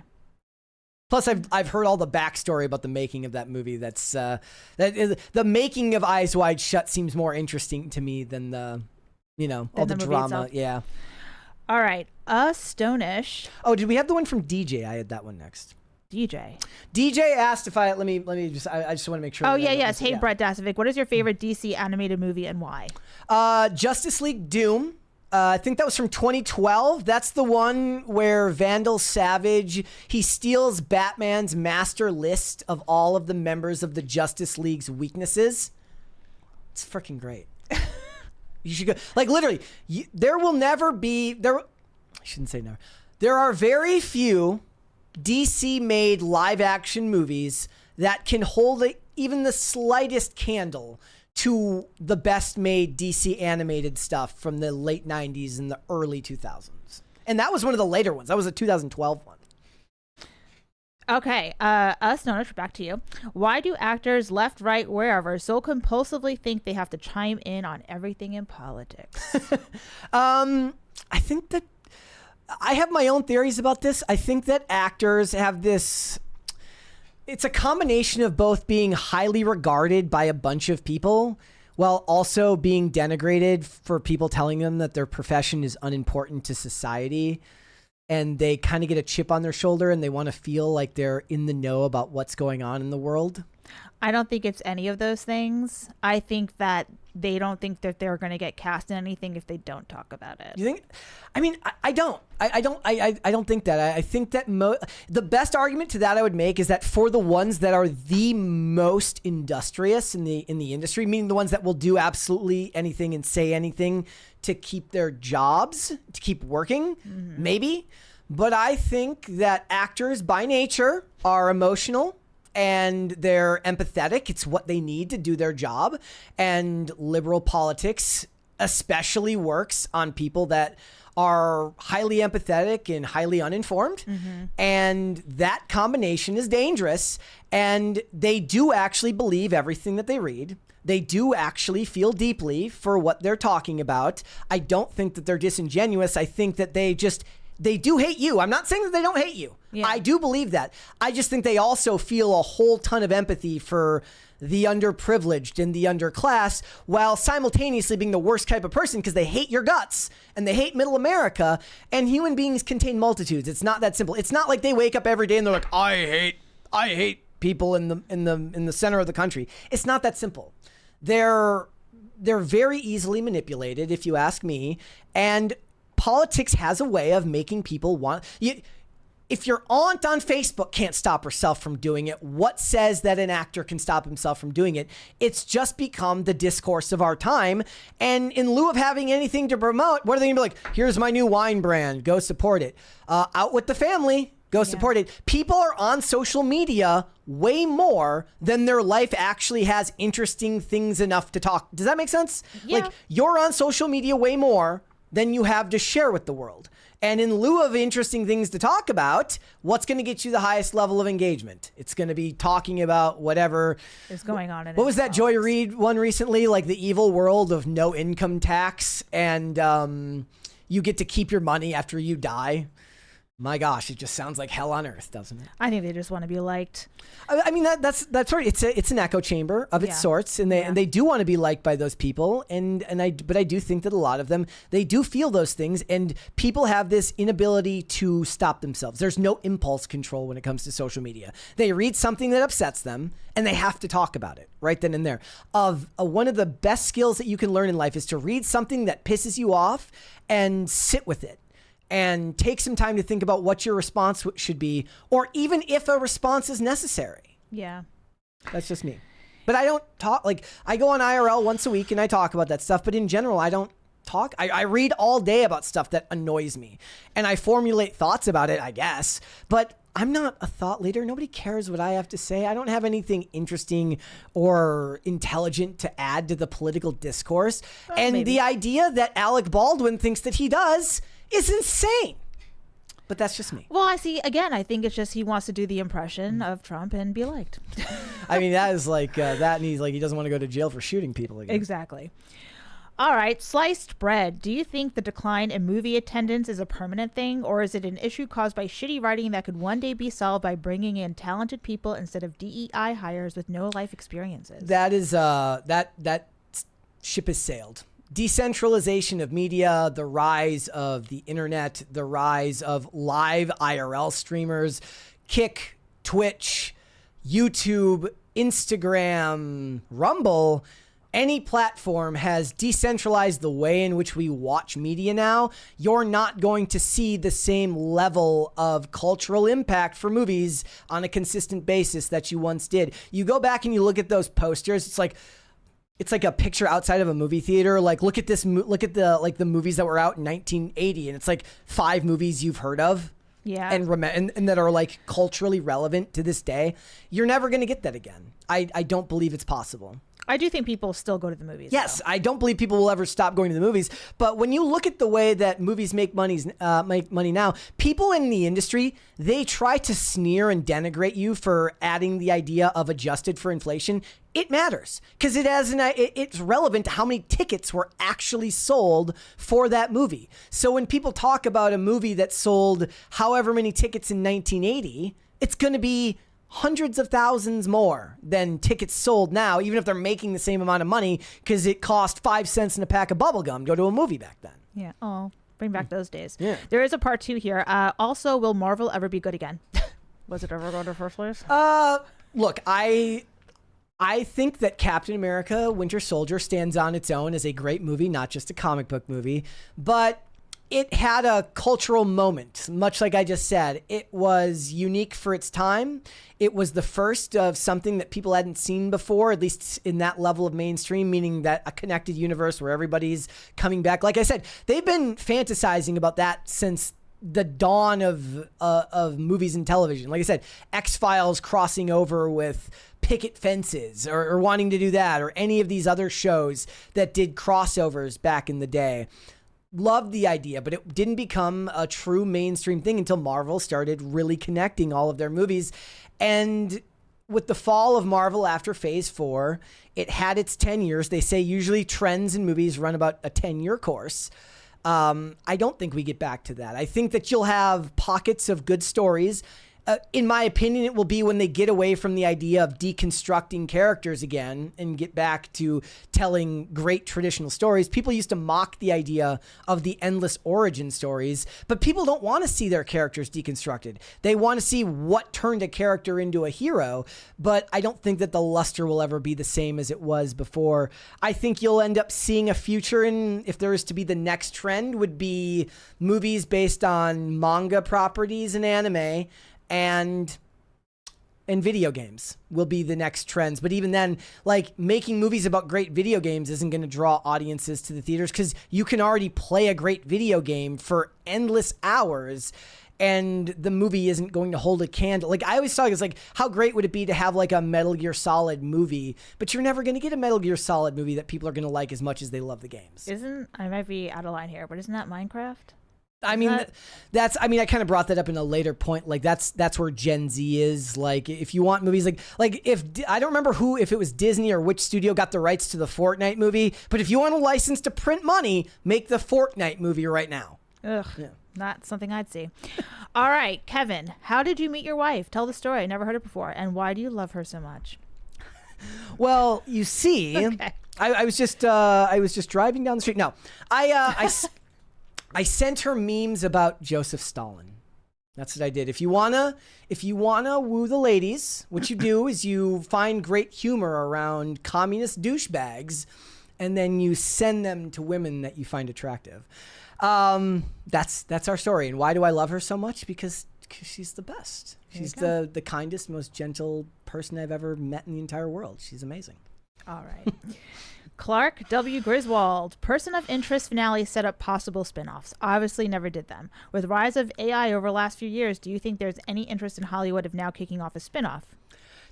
Plus, I've heard all the backstory about the making of that movie. The making of Eyes Wide Shut seems more interesting to me than all the drama. Itself. Yeah. All right, Stonish. Oh, did we have the one from DJ? I had that one next. DJ asked if I let me just I just want to make sure. Oh yeah, yes. Hey, Brett Dasovic, what is your favorite DC animated movie and why? Justice League Doom. I think that was from 2012. That's the one where Vandal Savage, he steals Batman's master list of all of the members of the Justice League's weaknesses. It's freaking great. You should go. Like literally, there will never be there. I shouldn't say never. There are very few DC-made live-action movies that can hold even the slightest candle to the best-made DC animated stuff from the late 90s and the early 2000s. And that was one of the later ones. That was a 2012 one. Okay, Stonish, back to you. Why do actors left, right, wherever so compulsively think they have to chime in on everything in politics? I think that I have my own theories about this. I think that actors have this. It's a combination of both being highly regarded by a bunch of people while also being denigrated for people telling them that their profession is unimportant to society. And they kind of get a chip on their shoulder and they want to feel like they're in the know about what's going on in the world. I don't think it's any of those things. I think that they don't think that they're going to get cast in anything if they don't talk about it. You think? I mean, I don't. I don't think that. I think that the best argument to that I would make is that for the ones that are the most industrious in the industry, meaning the ones that will do absolutely anything and say anything to keep their jobs, to keep working, maybe. But I think that actors by nature are emotional. And they're empathetic. It's what they need to do their job. And liberal politics especially works on people that are highly empathetic and highly uninformed. And that combination is dangerous. And they do actually believe everything that they read. They do actually feel deeply for what they're talking about. I don't think that they're disingenuous. I think that they do hate you. I'm not saying that they don't hate you. Yeah. I do believe that. I just think they also feel a whole ton of empathy for the underprivileged and the underclass while simultaneously being the worst type of person because they hate your guts and they hate middle America, and human beings contain multitudes. It's not that simple. It's not like they wake up every day and they're like, I hate people in the center of the country. It's not that simple. They're very easily manipulated, if you ask me, and politics has a way of making people want you. If your aunt on Facebook can't stop herself from doing it, what says that an actor can stop himself from doing it? It's just become the discourse of our time. And in lieu of having anything to promote, what are they going to be like? Here's my new wine brand. Go support it. Out with the family. Go support it. People are on social media way more than their life actually has interesting things enough to talk. Does that make sense? Yeah. Like, you're on social media way more than you have to share with the world. And in lieu of interesting things to talk about, what's going to get you the highest level of engagement? It's going to be talking about whatever is going on. What was that Joy Reid one recently? Like the evil world of no income tax and you get to keep your money after you die. My gosh, it just sounds like hell on earth, doesn't it? I think they just want to be liked. I mean that's right. It's an echo chamber of its sorts, and they do want to be liked by those people. But I do think that a lot of them, they do feel those things, and people have this inability to stop themselves. There's no impulse control when it comes to social media. They read something that upsets them, and they have to talk about it right then and there. One of the best skills that you can learn in life is to read something that pisses you off and sit with it. And take some time to think about what your response should be, or even if a response is necessary. Yeah. That's just me. But I don't talk, like, I go on IRL once a week and I talk about that stuff, but in general, I don't talk. I read all day about stuff that annoys me, and I formulate thoughts about it, I guess, but I'm not a thought leader. Nobody cares what I have to say. I don't have anything interesting or intelligent to add to the political discourse. The idea that Alec Baldwin thinks that he does is insane. But that's just me. Well, I think it's just he wants to do the impression of Trump and be liked. I mean, that is like that, and he's like, he doesn't want to go to jail for shooting people again. Exactly. All right, sliced bread. Do you think the decline in movie attendance is a permanent thing, or is it an issue caused by shitty writing that could one day be solved by bringing in talented people instead of DEI hires with no life experiences? That is that ship has sailed. Decentralization of media, the rise of the internet, the rise of live IRL streamers, Kick, Twitch, YouTube, Instagram, Rumble, any platform has decentralized the way in which we watch media now. You're not going to see the same level of cultural impact for movies on a consistent basis that you once did. You go back and you look at those posters, it's like a picture outside of a movie theater. Like, look at the movies that were out in 1980, and it's like 5 movies you've heard of. Yeah. And that are like culturally relevant to this day. You're never going to get that again. I don't believe it's possible. I do think people still go to the movies. Yes, though. I don't believe people will ever stop going to the movies. But when you look at the way that movies make money now, people in the industry, they try to sneer and denigrate you for adding the idea of adjusted for inflation. It matters because it's relevant to how many tickets were actually sold for that movie. So when people talk about a movie that sold however many tickets in 1980, it's going to be hundreds of thousands more than tickets sold now, even if they're making the same amount of money, because it cost 5 cents in a pack of bubble gum to go to a movie back then. Yeah. Oh, bring back those days. Yeah. There is a part 2 here. Also, will Marvel ever be good again? Was it ever going to first place? Look, I think that Captain America Winter Soldier stands on its own as a great movie, not just a comic book movie, but it had a cultural moment, much like I just said. It was unique for its time. It was the first of something that people hadn't seen before, at least in that level of mainstream, meaning that a connected universe where everybody's coming back. Like I said, they've been fantasizing about that since the dawn of movies and television. Like I said, X-Files crossing over with picket fences or wanting to do that, or any of these other shows that did crossovers back in the day. Loved the idea, but it didn't become a true mainstream thing until Marvel started really connecting all of their movies. And with the fall of Marvel after Phase 4, it had its 10 years. They say usually trends in movies run about a 10-year course. I don't think we get back to that. I think that you'll have pockets of good stories. In my opinion, it will be when they get away from the idea of deconstructing characters again and get back to telling great traditional stories. People used to mock the idea of the endless origin stories, but people don't want to see their characters deconstructed. They want to see what turned a character into a hero, but I don't think that the luster will ever be the same as it was before. I think you'll end up seeing a future in, if there is to be the next trend, would be movies based on manga properties and anime, and video games will be the next trends. But even then, like, making movies about great video games isn't going to draw audiences to the theaters because you can already play a great video game for endless hours and the movie isn't going to hold a candle. Like, I always thought, it's like, how great would it be to have like a Metal Gear Solid movie? But you're never going to get a Metal Gear Solid movie that people are going to like as much as they love the games. I might be out of line here, but isn't that Minecraft? I mean, I kind of brought that up in a later point. Like, that's where Gen Z is. Like, if you want movies, like if I don't remember if it was Disney or which studio got the rights to the Fortnite movie, but if you want a license to print money, make the Fortnite movie right now. Ugh. Yeah. Not something I'd see. All right, Kevin, how did you meet your wife? Tell the story. I never heard it before. And why do you love her so much? Well, you see, Okay. I was just driving down the street. No, I sent her memes about Joseph Stalin. That's what I did. If you wanna woo the ladies, what you do is you find great humor around communist douchebags, and then you send them to women that you find attractive. That's our story. And why do I love her so much? Because she's the best. She's the kindest, most gentle person I've ever met in the entire world. She's amazing. All right. Clark W. Griswold, Person of Interest finale set up possible spin-offs. Obviously never did them. With rise of AI over the last few years, do you think there's any interest in Hollywood of now kicking off a spin-off?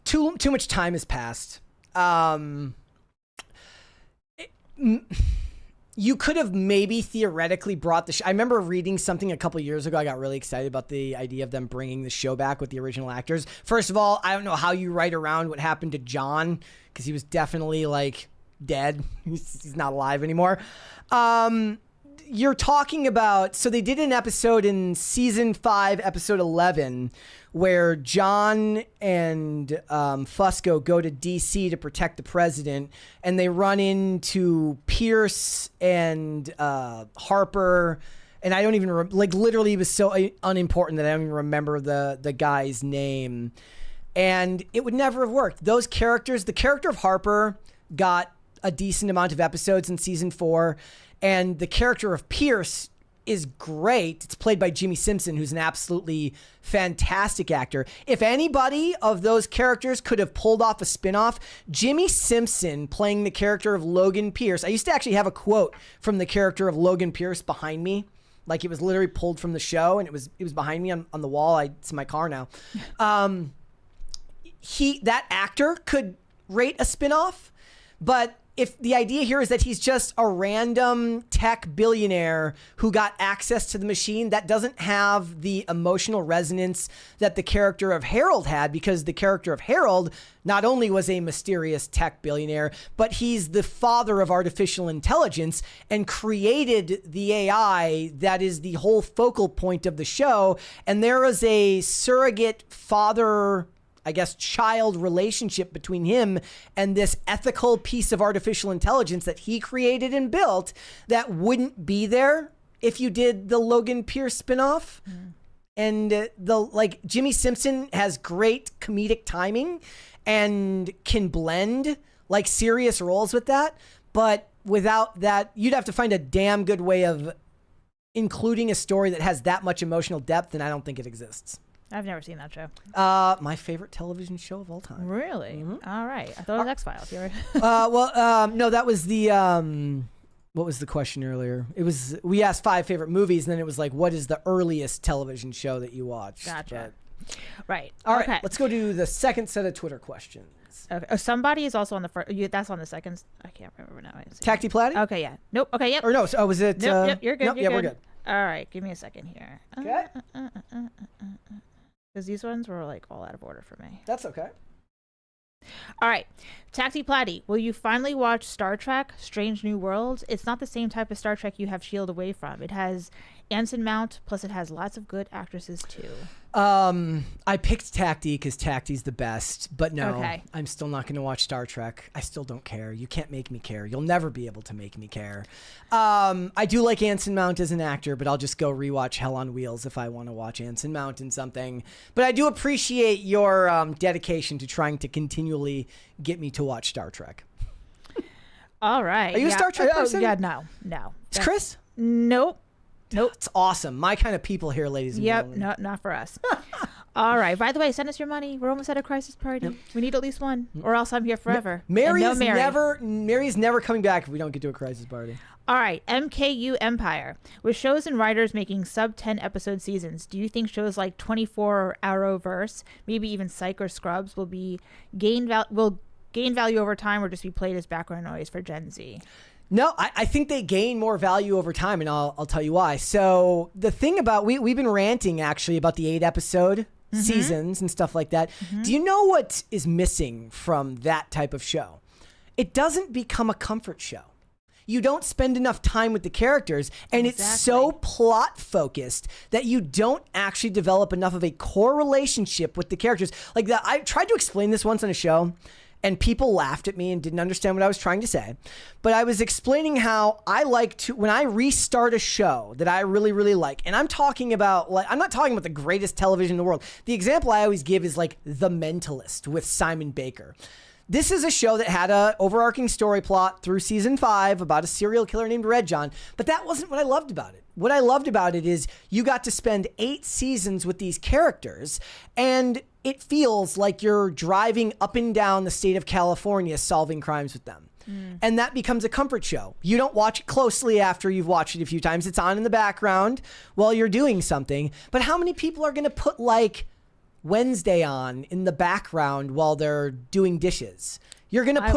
Too much time has passed. You could have maybe theoretically brought the show. I remember reading something a couple years ago. I got really excited about the idea of them bringing the show back with the original actors. First of all, I don't know how you write around what happened to John, because he was definitely like dead. He's not alive anymore. You're talking about, so they did an episode in season 5, episode 11, where John and Fusco go to DC to protect the president, and they run into Pierce and Harper, and I don't even literally it was so unimportant that I don't even remember the guy's name, and it would never have worked. Those characters, the character of Harper got a decent amount of episodes in season 4, and the character of Pierce is great. It's played by Jimmy Simpson, who's an absolutely fantastic actor. If anybody of those characters could have pulled off a spinoff, Jimmy Simpson playing the character of Logan Pierce. I used to actually have a quote from the character of Logan Pierce behind me. Like it was literally pulled from the show, and it was behind me on the wall. It's in my car now. That actor could rate a spinoff, but if the idea here is that he's just a random tech billionaire who got access to the machine, that doesn't have the emotional resonance that the character of Harold had, because the character of Harold not only was a mysterious tech billionaire, but he's the father of artificial intelligence and created the AI that is the whole focal point of the show. And there is a surrogate father, I guess, child relationship between him and this ethical piece of artificial intelligence that he created and built that wouldn't be there if you did the Logan Pierce spinoff. And Jimmy Simpson has great comedic timing and can blend like serious roles with that. But without that, you'd have to find a damn good way of including a story that has that much emotional depth, and I don't think it exists. I've never seen that show. My favorite television show of all time. Really? All right. I thought it was X-Files. No, that was the, what was the question earlier? It was, we asked 5 favorite movies, and then it was like, what is the earliest television show that you watched? Gotcha. Right. All right. Let's go to the second set of Twitter questions. Okay. Oh, somebody is also on the first. That's on the second. I can't remember now. Tacti Platty? Okay. Yeah. Nope. Okay. Yep. Or no. So, was it? Nope, yep. You're good. Nope, You're we're good. good. All right. Give me a second here. Okay. Because these ones were like all out of order for me. That's okay. All right. Tacti Platty, will you finally watch Star Trek Strange New Worlds? It's not the same type of Star Trek you have S.H.I.E.L.D. away from. It has Anson Mount, plus it has lots of good actresses too. I picked Tacti because Tacti's the best, but no, Okay. I'm still not going to watch Star Trek. I still don't care. You can't make me care. You'll never be able to make me care. I do like Anson Mount as an actor, but I'll just go rewatch Hell on Wheels if I want to watch Anson Mount in something. But I do appreciate your dedication to trying to continually get me to watch Star Trek. All right. Are you a Star Trek person? Yeah, no. Is Chris? Nope. It's awesome. My kind of people here, ladies and gentlemen. Yep, not for us. All right. By the way, send us your money. We're almost at a crisis party. Yep. We need at least one, or else I'm here forever. Mary's never coming back if we don't get to a crisis party. All right. MKU Empire. With shows and writers making sub-10 episode seasons, do you think shows like 24 or Arrowverse, maybe even Psych or Scrubs, will gain value over time, or just be played as background noise for Gen Z? No, I think they gain more value over time, and I'll tell you why. So the thing about, we've been ranting actually about the 8-episode seasons and stuff like that. Do you know what is missing from that type of show? It doesn't become a comfort show. you don't spend enough time with the characters, and it's so plot focused that you don't actually develop enough of a core relationship with the characters. Like that, I tried to explain this once on a show, and people laughed at me and didn't understand what I was trying to say. But I was explaining how I like to, when I restart a show that I really, really like, and I'm talking about, like, I'm not talking about the greatest television in the world. The example I always give is like The Mentalist with Simon Baker. This is a show that had a overarching story plot through season 5 about a serial killer named Red John, but that wasn't what I loved about it. What I loved about it is you got to spend 8 seasons with these characters, and it feels like you're driving up and down the state of California solving crimes with them. And that becomes a comfort show. You don't watch it closely after you've watched it a few times. It's on in the background while you're doing something. But how many people are going to put like Wednesday on in the background while they're doing dishes? You're going to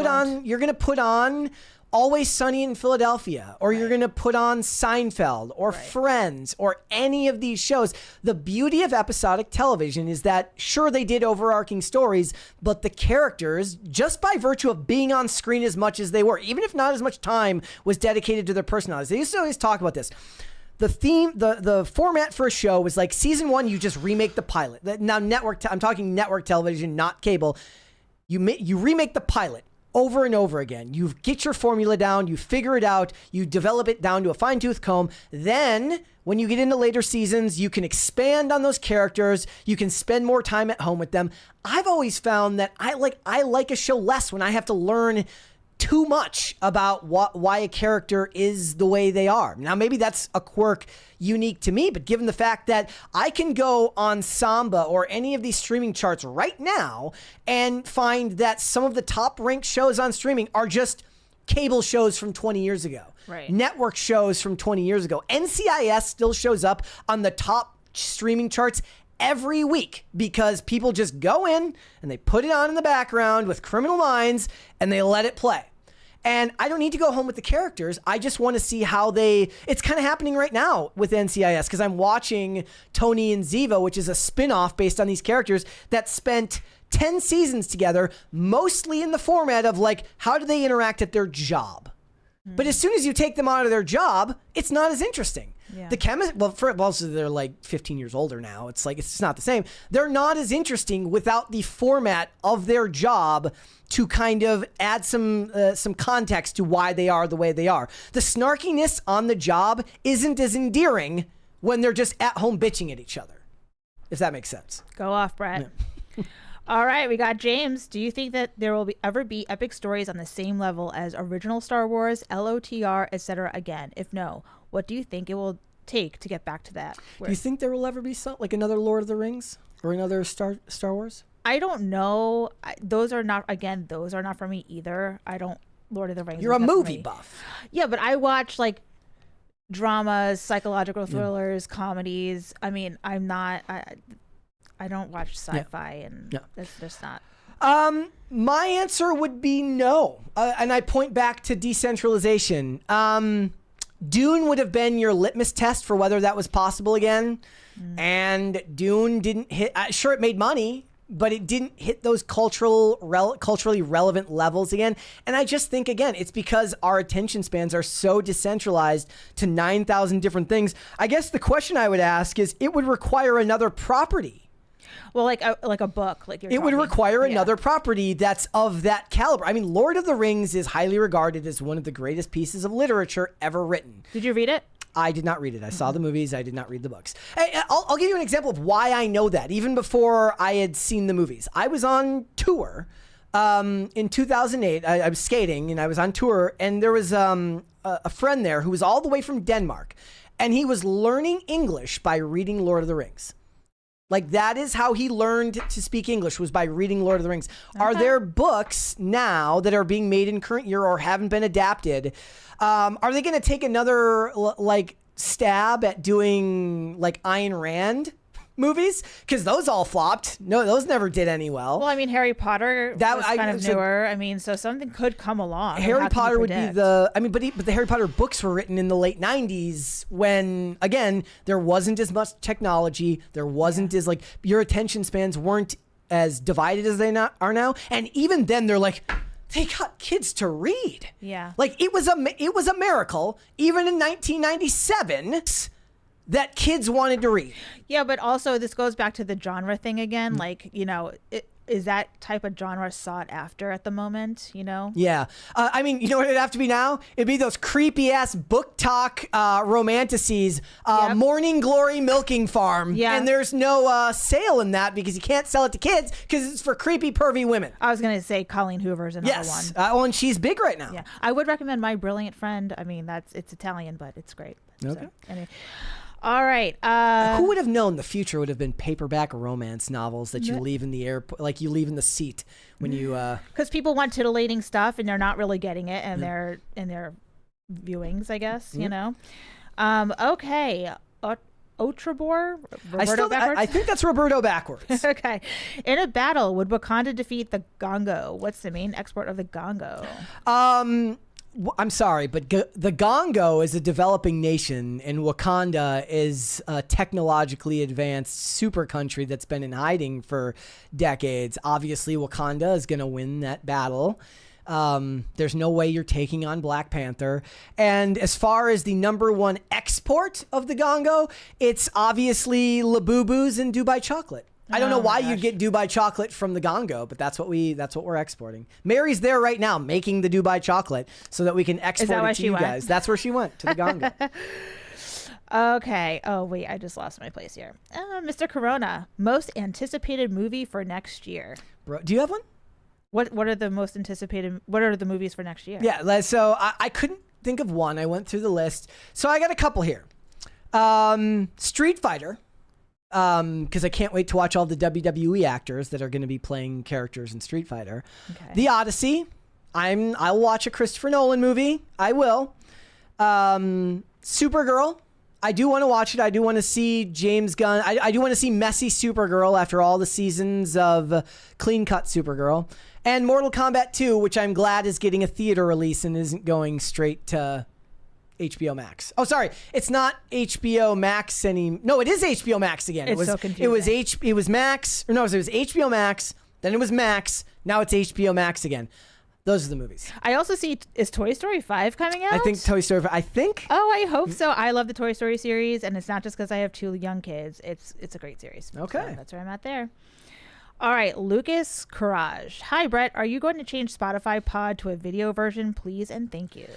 put on Always Sunny in Philadelphia, or you're going to put on Seinfeld or Friends or any of these shows. The beauty of episodic television is that, sure, they did overarching stories, but the characters, just by virtue of being on screen as much as they were, even if not as much time was dedicated to their personalities. They used to always talk about this. The theme, the format for a show was like season 1, you just remake the pilot. Now I'm talking network television, not cable. You remake the pilot over and over again. You get your formula down, you figure it out, you develop it down to a fine-tooth comb. Then when you get into later seasons, you can expand on those characters. You can spend more time at home with them. I've always found that I like a show less when I have to learn too much about why a character is the way they are. Now, maybe that's a quirk unique to me, but given the fact that I can go on Samba or any of these streaming charts right now and find that some of the top ranked shows on streaming are just cable shows from 20 years ago, network shows from 20 years ago. NCIS still shows up on the top streaming charts every week because people just go in and they put it on in the background with Criminal Minds and they let it play. And I don't need to go home with the characters. I just want to see how it's kind of happening right now with NCIS because I'm watching Tony and Ziva, which is a spin-off based on these characters that spent 10 seasons together, mostly in the format of like, how do they interact at their job? But as soon as you take them out of their job, it's not as interesting. Yeah. The chemist, they're like 15 years older now. It's like, it's just not the same. They're not as interesting without the format of their job to kind of add some context to why they are the way they are. The snarkiness on the job isn't as endearing when they're just at home bitching at each other, if that makes sense. Go off, Brett. Yeah. All right, we got James. Do you think that there will ever be epic stories on the same level as original Star Wars, LOTR, etc. again? If no, what do you think it will take to get back to that? Do you think there will ever be like another Lord of the Rings or another Star Wars? I don't know. Those are not for me either. I don't. Lord of the Rings. You're a movie buff. Yeah, but I watch like dramas, psychological thrillers, comedies. I mean, I'm not. I don't watch sci-fi, and it's just not. My answer would be no, and I point back to decentralization. Dune would have been your litmus test for whether that was possible again, and Dune didn't hit. Sure, it made money, but it didn't hit those culturally relevant levels again. And I just think, again, it's because our attention spans are so decentralized to 9,000 different things. I guess the question I would ask is, it would require another property. Well, like a book, like you're it would require another property that's of that caliber. I mean, Lord of the Rings is highly regarded as one of the greatest pieces of literature ever written. Did you read it? I did not read it. I saw the movies. I did not read the books. Hey, I'll give you an example of why I know that, even before I had seen the movies. I was on tour in 2008. I was skating, and I was on tour, and there was a friend there who was all the way from Denmark, and he was learning English by reading Lord of the Rings. Like, that is how he learned to speak English, was by reading Lord of the Rings. Okay. Are there books now that are being made in current year or haven't been adapted? Are they going to take another stab at doing like Ayn Rand movies? Because those all flopped. No, those never did any well. Well, I mean, Harry Potter was kind of newer. I mean, so something could come along. Harry Potter would be but the Harry Potter books were written in the late 90s when, again, there wasn't as much technology. There wasn't as your attention spans weren't as divided as they are now. And even then, they're like, they got kids to read. Yeah. Like it was a miracle, even in 1997, that kids wanted to read. Yeah, but also this goes back to the genre thing again. Mm. Like, is that type of genre sought after at the moment, Yeah. I mean, you know what it'd have to be now? It'd be those creepy ass book talk romanticises, Yep. Morning Glory Milking Farm. Yeah. And there's no sale in that because you can't sell it to kids because it's for creepy, pervy women. I was going to say Colleen Hoover's another Yes. one. Oh, and she's big right now. Yeah. I would recommend My Brilliant Friend. I mean, it's Italian, but it's great. Okay. So, anyway. All right. Who would have known the future would have been paperback romance novels that you leave in the airport, like you leave in the seat when you. Because people want titillating stuff and they're not really getting it in their viewings, I guess. Okay. Otrabor. I think that's Roberto backwards. Okay. In a battle, would Wakanda defeat the Gongo? What's the main export of the Gongo? I'm sorry, but the Congo is a developing nation, and Wakanda is a technologically advanced super country that's been in hiding for decades. Obviously, Wakanda is going to win that battle. There's no way you're taking on Black Panther. And as far as the number one export of the Congo, it's obviously Labubus and Dubai chocolate. I don't know why you'd get Dubai chocolate from the Congo, but that's what we're exporting. Mary's there right now making the Dubai chocolate so that we can export it to you guys. That's where she went, to the Congo. Okay. Oh, wait. I just lost my place here. Mr. Corona, most anticipated movie for next year. Bro, do you have one? What are the most anticipated? What are the movies for next year? Yeah. So I couldn't think of one. I went through the list. So I got a couple here. Street Fighter. Because I can't wait to watch all the WWE actors that are going to be playing characters in Street Fighter. Okay. The Odyssey. I'll watch a Christopher Nolan movie. I will. Supergirl. I do want to watch it. I do want to see James Gunn. I do want to see messy Supergirl after all the seasons of clean cut Supergirl. And Mortal Kombat 2, which I'm glad is getting a theater release and isn't going straight to HBO Max. Oh, sorry. It's not HBO Max anymore. No, it is HBO Max again. It's so confusing. It was Max. Or no, it was HBO Max. Then it was Max. Now it's HBO Max again. Those are the movies. I also see, is Toy Story 5 coming out? I think Toy Story 5. I think. Oh, I hope so. I love the Toy Story series, and it's not just because I have two young kids. It's a great series. Okay. So that's where I'm at there. All right, Lucas Courage. Hi, Brett. Are you going to change Spotify Pod to a video version, please, and thank you?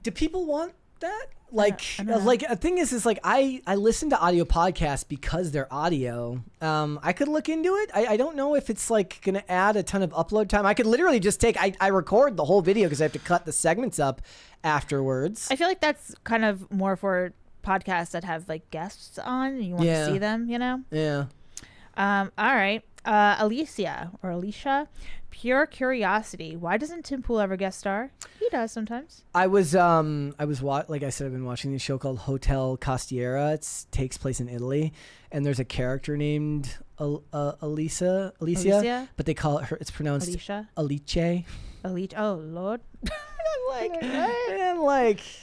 Do people want that? I don't know. Like a thing is like I listen to audio podcasts because they're audio. I could look into it. I don't know if it's like gonna add a ton of upload time. I could literally just I record the whole video because I have to cut the segments up afterwards. I feel like that's kind of more for podcasts that have like guests on and you want to see them, Yeah. All right. Alicia, pure curiosity. Why doesn't Tim Pool ever guest star? He does sometimes. Like I said, I've been watching this show called Hotel Costiera. It takes place in Italy, and there's a character named Alicia, but they call it it's pronounced Alicia. Alice. Oh Lord.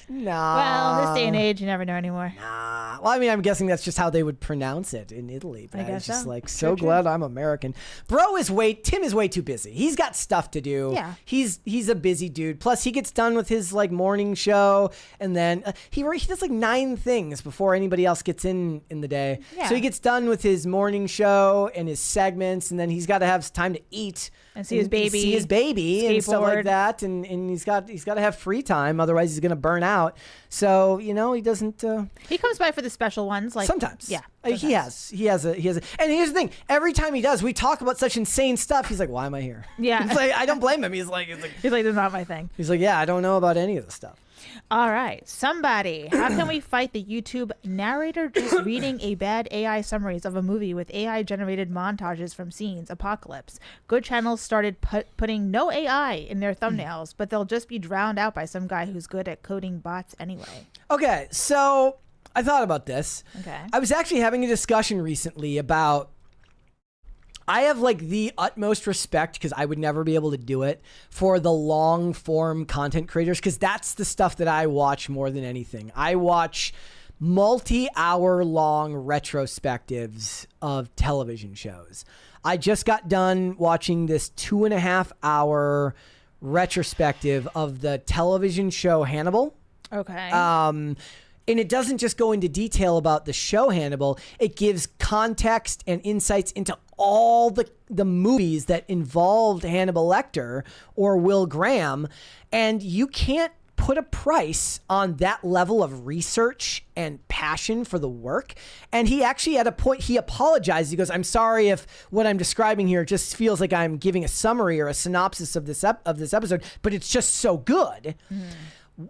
Nah. Well, this day and age, you never know anymore. Nah. Well, I mean, I'm guessing that's just how they would pronounce it in Italy. But I I was guess just so. so glad I'm American. Tim is way too busy. He's got stuff to do. Yeah. He's a busy dude. Plus, he gets done with his morning show, and then he does 9 things before anybody else gets in the day. Yeah. So he gets done with his morning show and his segments, and then he's got to have time to eat And see his baby. And stuff like skateboard. that, and he's got to have free time, otherwise he's gonna burn out. So he doesn't. He comes by for the special ones, like Sometimes, Yeah, he has a. And here's the thing: every time he does, we talk about such insane stuff. He's like, "Why am I here?" Yeah. It's like, I don't blame him. He's like, He's like, "That's not my thing." "Yeah, I don't know about any of this stuff." All right, somebody. How can we fight the YouTube narrator just reading a bad AI summaries of a movie with AI generated montages from scenes? Apocalypse. Good channels started putting no AI in their thumbnails, but they'll just be drowned out by some guy who's good at coding bots anyway. Okay, so I thought about this. Okay. I was actually having a discussion recently about. I have the utmost respect, because I would never be able to do it, for the long form content creators, because that's the stuff that I watch more than anything. I watch multi-hour long retrospectives of television shows. I just got done watching this 2.5 hour retrospective of the television show Hannibal. Okay. And it doesn't just go into detail about the show Hannibal. It gives context and insights into all the movies that involved Hannibal Lecter or Will Graham. And you can't put a price on that level of research and passion for the work. And he actually, at a point, he apologized. He goes, "I'm sorry if what I'm describing here just feels like I'm giving a summary or a synopsis of this episode, but it's just so good."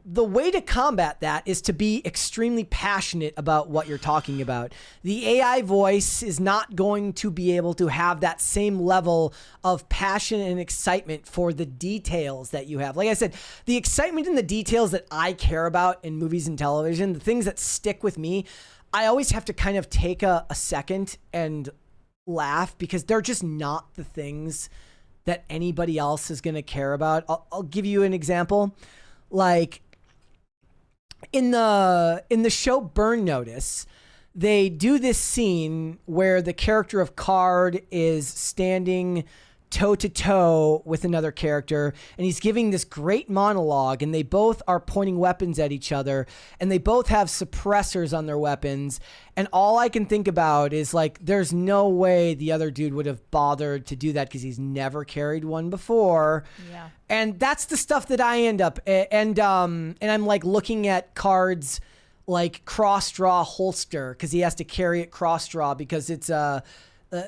The way to combat that is to be extremely passionate about what you're talking about. The AI voice is not going to be able to have that same level of passion and excitement for the details that you have. Like I said, the excitement and the details that I care about in movies and television, the things that stick with me, I always have to kind of take a second and laugh because they're just not the things that anybody else is going to care about. I'll give you an example. Like in the show Burn Notice, they do this scene where the character of Card is standing toe to toe with another character, and he's giving this great monologue, and they both are pointing weapons at each other, and they both have suppressors on their weapons. And all I can think about is like, there's no way the other dude would have bothered to do that because he's never carried one before. Yeah. And that's the stuff that I end up, and I'm like looking at Card's like cross draw holster because he has to carry it cross draw because it's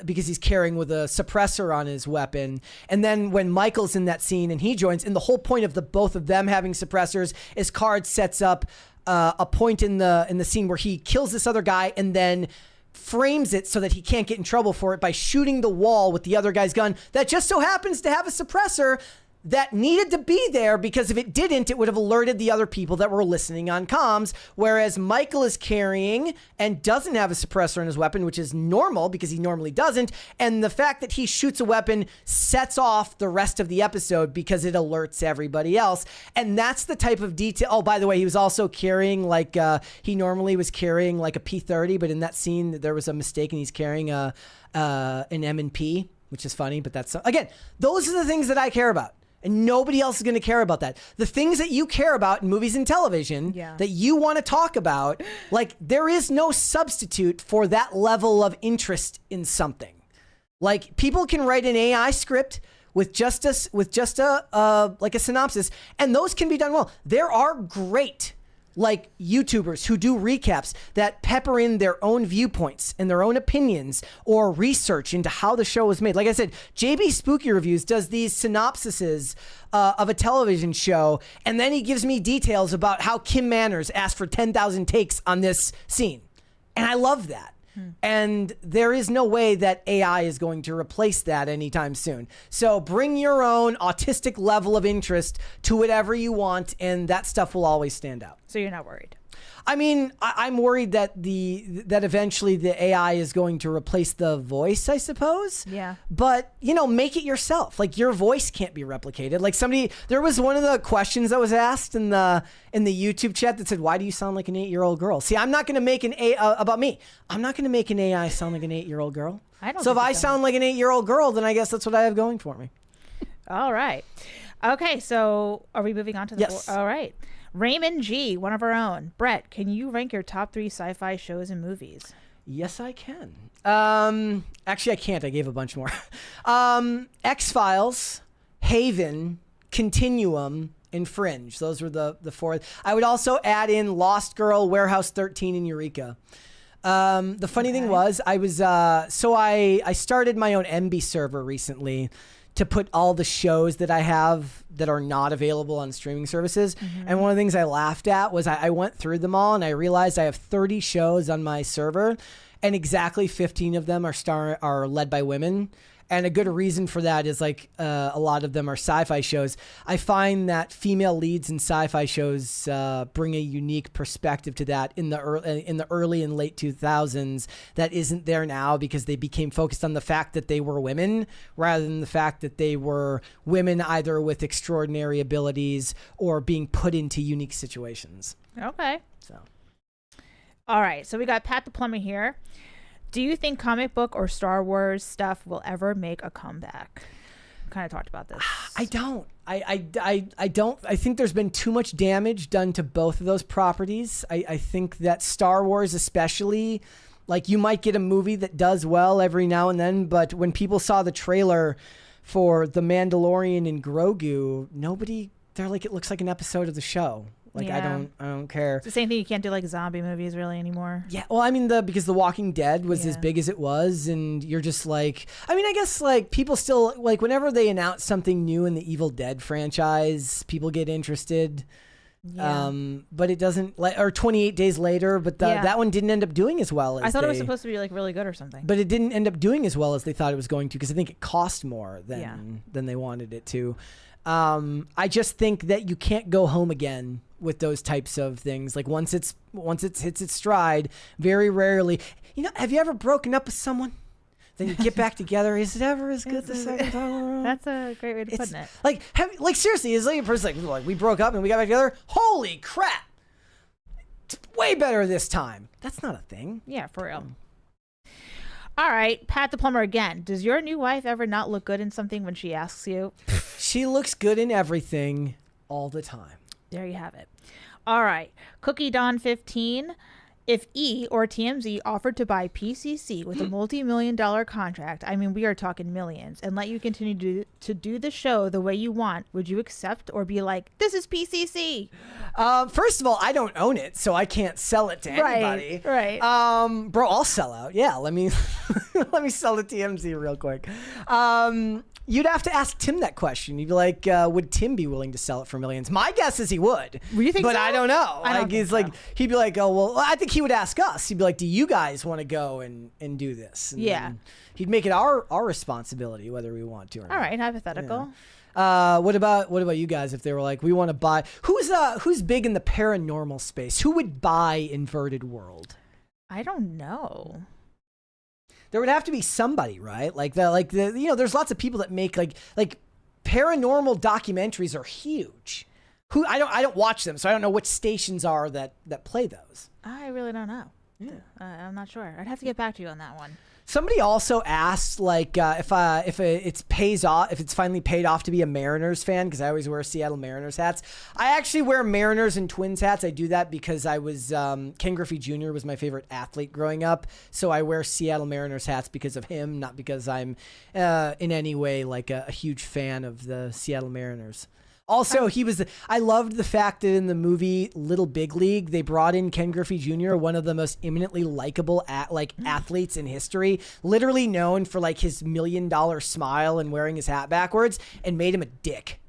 because he's carrying with a suppressor on his weapon. And then when Michael's in that scene and he joins, and the whole point of the both of them having suppressors is Card sets up a point in the scene where he kills this other guy and then frames it so that he can't get in trouble for it by shooting the wall with the other guy's gun that just so happens to have a suppressor that needed to be there, because if it didn't, it would have alerted the other people that were listening on comms, whereas Michael is carrying and doesn't have a suppressor in his weapon, which is normal because he normally doesn't, and the fact that he shoots a weapon sets off the rest of the episode because it alerts everybody else. And that's the type of detail. Oh, by the way, he was also carrying like he normally was carrying like a P30, but in that scene there was a mistake and he's carrying an M&P, which is funny, but that's, again, those are the things that I care about. And nobody else is going to care about that. The things that you care about in movies and television that you want to talk about, like there is no substitute for that level of interest in something. Like people can write an AI script with just a like a synopsis, and those can be done well. There are great like YouTubers who do recaps that pepper in their own viewpoints and their own opinions or research into how the show was made. Like I said, JB Spooky Reviews does these synopsises of a television show, and then he gives me details about how Kim Manners asked for 10,000 takes on this scene. And I love that. And there is no way that AI is going to replace that anytime soon. So bring your own autistic level of interest to whatever you want, and that stuff will always stand out. So you're not worried? I mean, I'm worried that eventually the AI is going to replace the voice, I suppose. Yeah. But, you know, make it yourself. Like your voice can't be replicated. Like there was one of the questions that was asked in the YouTube chat that said, "Why do you sound like an 8-year-old girl?" See, I'm not going to make about me. I'm not going to make an AI sound like an 8-year-old girl. So if I sound like an 8-year-old girl, then I guess that's what I have going for me. All right. Okay. So are we moving on to the Yes. All right. Raymond G, one of our own. Brett, can you rank your top 3 sci-fi shows and movies? Yes, I can. Actually, I can't. I gave a bunch more. X-Files, Haven, Continuum, and Fringe. Those were the 4. I would also add in Lost Girl, Warehouse 13, and Eureka. The funny thing was, I started my own MB server recently to put all the shows that I have that are not available on streaming services. And one of the things I laughed at was I went through them all and I realized I have 30 shows on my server and exactly 15 of them are led by women. And a good reason for that is like a lot of them are sci-fi shows. I find that female leads in sci-fi shows bring a unique perspective to that in the early and late 2000s that isn't there now because they became focused on the fact that they were women rather than the fact that they were women either with extraordinary abilities or being put into unique situations. Okay. So, all right. So we got Pat the Plumber here. Do you think comic book or Star Wars stuff will ever make a comeback? Kind of talked about this. I don't. I don't. I think there's been too much damage done to both of those properties. I think that Star Wars, especially, like, you might get a movie that does well every now and then, but when people saw the trailer for The Mandalorian and Grogu, they're like, it looks like an episode of the show. Like, Yeah. I don't care. It's the same thing. You can't do like zombie movies really anymore. Yeah, well, I mean, because The Walking Dead was as Yeah. big as it was, and you're just like, I mean, I guess, like, people still, like, whenever they announce something new in the Evil Dead franchise, people get interested. Yeah. But it doesn't, like, or 28 Days Later, but Yeah. that one didn't end up doing as well as I thought it was they- supposed to be like really good or something. but it didn't end up doing as well as they thought it was going to, because I think it cost more Yeah. than they wanted it to. I just think that you can't go home again with those types of things. Like, once it's hits its stride, very rarely. Have you ever broken up with someone? Then you get back together. Is it ever as good the second time around? That's a great way to It's put it. like seriously, is like a person like we broke up and we got back together. Holy crap! It's way better this time. That's not a thing. Yeah, for real. All right, Pat the plumber again. Does your new wife ever not look good in something when she asks you? She looks good in everything all the time. There you have it. All right, Cookie Don 15. If E or TMZ offered to buy PCC with a multi-million-dollar contract, I mean, we are talking millions, and let you continue to do the show the way you want, would you accept or be like, this is PCC? First of all, I don't own it, so I can't sell it to anybody. Right. Bro, I'll sell out. Yeah, let me let me sell to TMZ real quick. You'd have to ask Tim that question. You'd be like, would Tim be willing to sell it for millions? My guess is he would. You think but so? I don't know. I don't Like, he's think like, so. he'd be like, oh well. I think he would ask us. He'd be like, do you guys want to go and do this? And Yeah. then he'd make it our responsibility whether we want to or not. All right, hypothetical. What about you guys? If they were like, we want to buy, who's big in the paranormal space? Who would buy Inverted World? I don't know. There would have to be somebody, right? There's lots of people that make like paranormal documentaries are huge. I don't watch them, so I don't know which stations are that play those. I really don't know. Yeah. I'm not sure. I'd have to get back to you on that one. Somebody also asked if it's finally paid off to be a Mariners fan, because I always wear Seattle Mariners hats. I actually wear Mariners and Twins hats. I do that because I was Ken Griffey Jr. was my favorite athlete growing up, so I wear Seattle Mariners hats because of him, not because I'm in any way like a huge fan of the Seattle Mariners. Also, I loved the fact that in the movie Little Big League, they brought in Ken Griffey Jr., one of the most eminently likable athletes in history, literally known for like his $1 million smile and wearing his hat backwards, and made him a dick.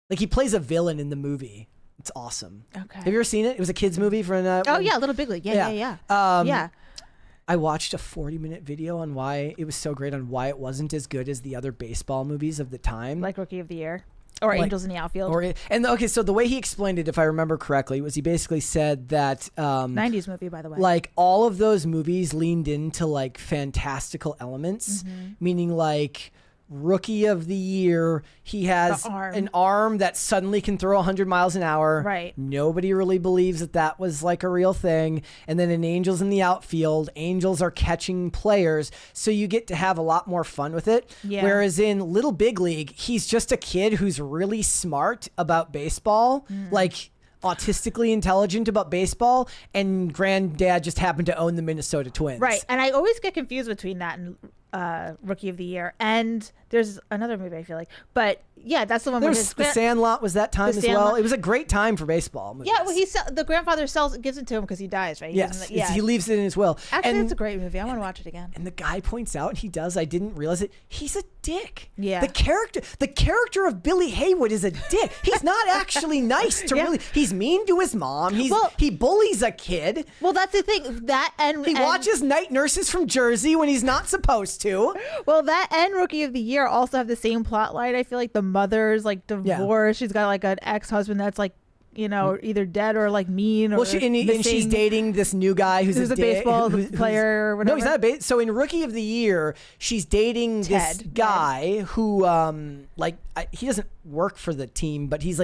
Like, he plays a villain in the movie. It's awesome. Okay. Have you ever seen it? It was a kids movie for Oh yeah, Little Big League. Yeah. Yeah. I watched a 40-minute video on why it was so great, on why it wasn't as good as the other baseball movies of the time. Like Rookie of the Year. Or Like- Angels in the Outfield. So the way he explained it, if I remember correctly, was he basically said that 90s movie, by the way. like all of those movies leaned into like fantastical elements, meaning like Rookie of the Year, he has The arm. an arm that suddenly can throw 100 miles an hour. Right. Nobody really believes that was like a real thing. And then in Angels in the Outfield, Angels are catching players, so you get to have a lot more fun with it. Yeah. Whereas in Little Big League, he's just a kid who's really smart about baseball, like autistically intelligent about baseball, and granddad just happened to own the Minnesota Twins. Right. And I always get confused between that and Rookie of the Year. And there's another movie I feel like. But yeah, that's the one where There's The Sandlot was that time The as well. Sandlot. It was a great time for baseball movies. Yeah, well, the grandfather gives it to him because he dies, right? He gives Yes, him the- he leaves it in his will. Actually, and, it's a great movie. I want to watch it again. and the guy points out, I didn't realize it, he's a dick. Yeah. The character of Billy Haywood is a dick. He's not actually nice to Yeah. he's mean to his mom. Well- He bullies a kid. Well, that's the thing. That and He watches Night Nurses from Jersey when he's not supposed to. Well, that and Rookie of the Year also have the same plot line. I feel like the mother's like divorced. She's got like an ex-husband that's like, either dead or like mean or Well, and she's missing. dating this new guy who's a baseball player or whatever. No, he's not a so in Rookie of the Year, she's dating this Ted. guy who he doesn't work for the team, but he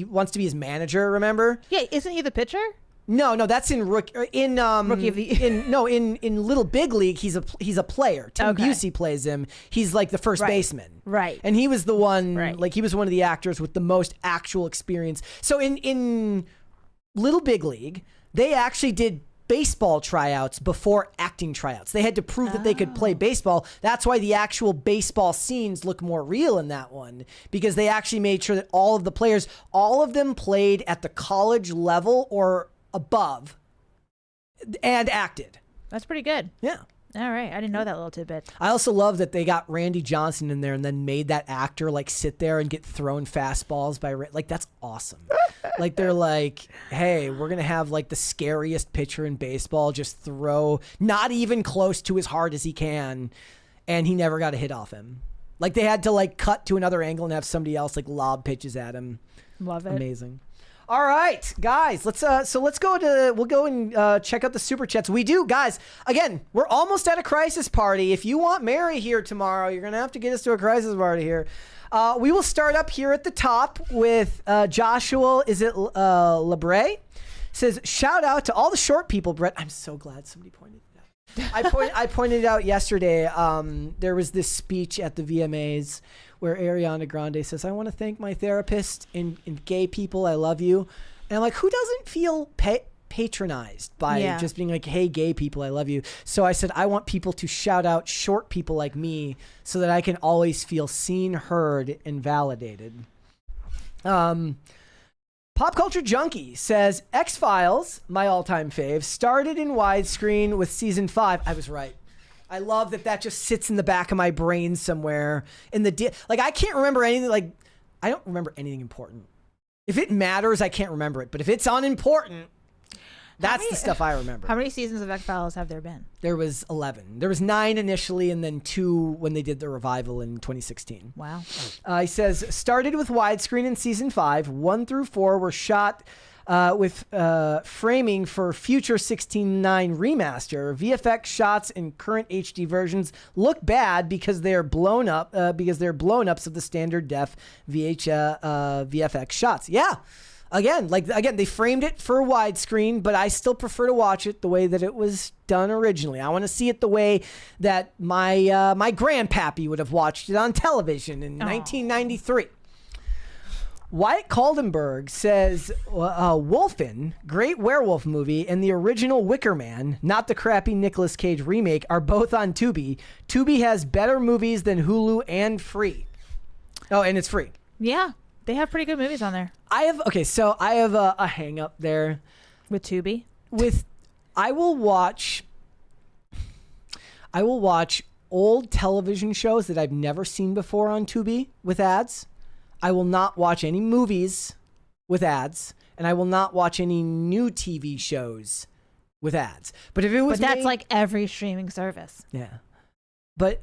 wants to be his manager, remember? Yeah, isn't he the pitcher? No, that's in Rookie Rookie of the in Little Big League. He's a player. Tim Okay. Busey plays him. He's like the first baseman, Right. And he was the one, Right. like he was one of the actors with the most actual experience. So in Little Big League, they actually did baseball tryouts before acting tryouts. They had to prove that they could play baseball. That's why the actual baseball scenes look more real in that one, because they actually made sure that all of the players, all of them played at the college level or above and acted. That's pretty good. Yeah. All right. I didn't know that little tidbit. I also love that they got Randy Johnson in there and then made that actor like sit there and get thrown fastballs by like that's awesome. Like they're like, hey, we're gonna have like the scariest pitcher in baseball just throw not even close to as hard as he can, and he never got a hit off him. Like they had to like cut to another angle and have somebody else like lob pitches at him. Love it. Amazing. All right, guys, let's go and check out the super chats. We do, guys. Again, we're almost at a crisis party. If you want Mary here tomorrow, you're gonna have to get us to a crisis party here. We will start up here at the top with Joshua. Is it Lebre? Says shout out to all the short people, Brett. I'm so glad somebody pointed it out. I pointed it out yesterday. There was this speech at the VMAs where Ariana Grande says, I want to thank my therapist and gay people. I love you. And I'm like, who doesn't feel patronized by just being like, hey, gay people, I love you. So I said, I want people to shout out short people like me so that I can always feel seen, heard, and validated. Pop Culture Junkie says, X-Files, my all-time fave, started in widescreen with season 5. I was right. I love that just sits in the back of my brain somewhere. Like, I can't remember anything. Like, I don't remember anything important. If it matters, I can't remember it. But if it's unimportant, that's the stuff I remember. How many seasons of X-Files have there been? There was 11. There was 9 initially, and then 2 when they did the revival in 2016. Wow. He says, started with widescreen in season 5. 1 through 4 were shot with framing for future 16:9 remaster. VFX shots in current HD versions look bad because they're blown up because they're blown ups of the standard def VFX shots. Yeah. Again, they framed it for widescreen, but I still prefer to watch it the way that it was done originally. I want to see it the way that my my grandpappy would have watched it on television in 1993. Wyatt Kaldenberg says, Wolfen, great werewolf movie, and the original Wicker Man, not the crappy Nicolas Cage remake, are both on Tubi. Tubi has better movies than Hulu and free. Oh, and it's free. Yeah, they have pretty good movies on there. I have a hang up there. With Tubi? I will watch old television shows that I've never seen before on Tubi with ads. I will not watch any movies with ads, and I will not watch any new TV shows with ads. But if it was, that's like every streaming service. Yeah. But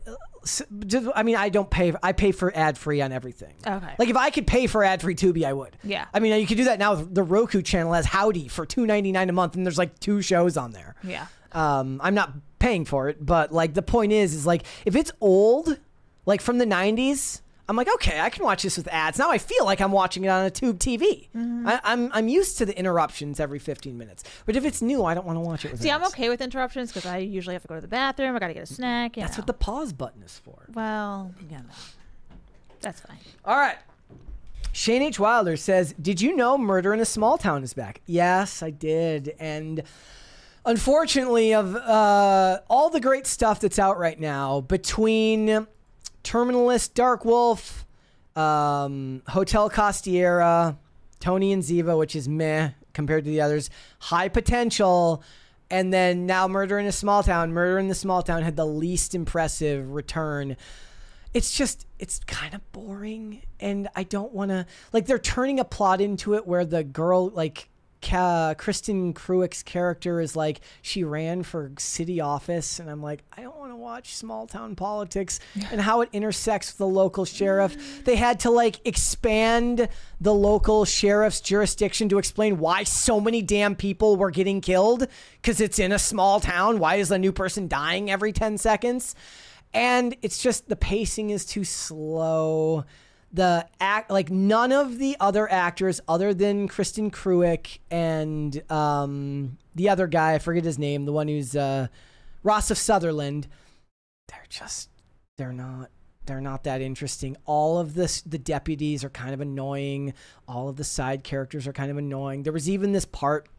I don't pay. I pay for ad free on everything. Okay. Like if I could pay for ad free Tubi, I would. Yeah. I mean, you could do that now. The Roku channel has Howdy for $2.99 a month, and there's like 2 shows on there. Yeah. I'm not paying for it, but like the point is like if it's old, like from the 90s. I'm like, okay, I can watch this with ads. Now I feel like I'm watching it on a tube TV. Mm-hmm. I'm used to the interruptions every 15 minutes. But if it's new, I don't want to watch it with ads. I'm okay with interruptions because I usually have to go to the bathroom. I got to get a snack. That's what the pause button is for. Well, that's fine. All right. Shane H. Wilder says, did you know Murder in a Small Town is back? Yes, I did. And unfortunately, of all the great stuff that's out right now, between Terminalist, Dark Wolf, Hotel Costiera, Tony and Ziva, which is meh compared to the others, High Potential, and then now Murder in a Small Town. Murder in the Small Town had the least impressive return. It's kind of boring, and I don't want to, like, they're turning a plot into it where the girl, like, Kristen Cruick's character is like, she ran for city office, and I'm like, I don't want to watch small town politics and how it intersects with the local sheriff. They had to like expand the local sheriff's jurisdiction to explain why so many damn people were getting killed because it's in a small town. Why is a new person dying every 10 seconds? And it's just the pacing is too slow. the act, like none of the other actors other than Kristen Cruick and the other guy, I forget his name, the one who's Ross of Sutherland, they're not that interesting. All of the deputies are kind of annoying. All of the side characters are kind of annoying. There was even this part,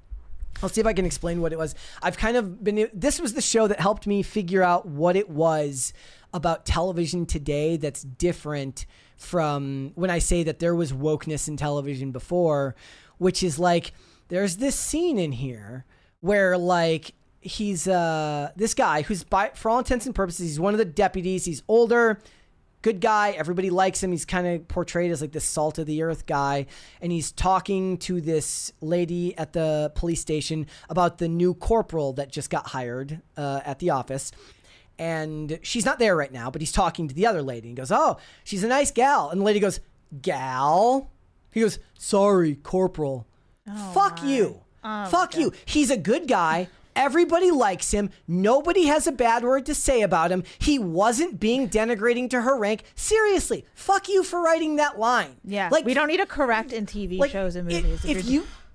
I'll see if I can explain what it was. This was the show that helped me figure out what it was about television today that's different from when I say that there was wokeness in television before, which is like, there's this scene in here where like he's this guy who's for all intents and purposes, he's one of the deputies. He's older, good guy. Everybody likes him. He's kind of portrayed as like this salt of the earth guy. And he's talking to this lady at the police station about the new corporal that just got hired at the office. And she's not there right now, but he's talking to the other lady. He goes, oh, she's a nice gal. And the lady goes, gal? He goes, sorry, corporal. Oh, Fuck my. you. Oh, Fuck you. He's a good guy. Everybody likes him. Nobody has a bad word to say about him. He wasn't being denigrating to her rank. Seriously, fuck you for writing that line. Yeah, like, we don't need to correct in TV shows and movies.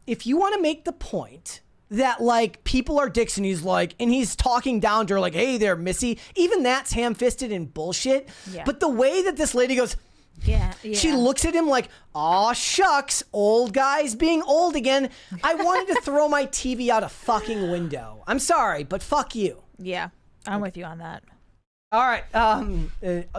If you want to make the point that like people are dicks and he's talking down to her like, hey there, Missy, even that's ham-fisted and bullshit. Yeah. But the way that this lady goes, yeah. she looks at him like, aw shucks, old guy's being old again. I wanted to throw my TV out a fucking window. I'm sorry, but fuck you. Yeah, I'm with you on that. All right.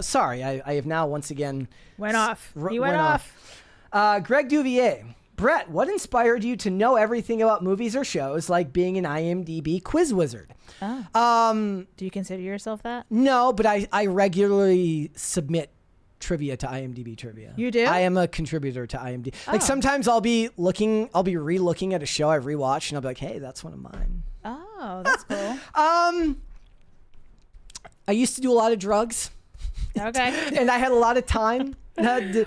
Sorry, I have now once again Went off. You went off. Greg Duvier. Brett, what inspired you to know everything about movies or shows, like being an IMDb quiz wizard? Oh. Do you consider yourself that? No, but I regularly submit trivia to IMDb trivia. You do? I am a contributor to IMDb. Like sometimes I'll be re-looking at a show I've rewatched and I'll be like, hey, that's one of mine. Oh, that's cool. I used to do a lot of drugs. Okay. And I had a lot of time to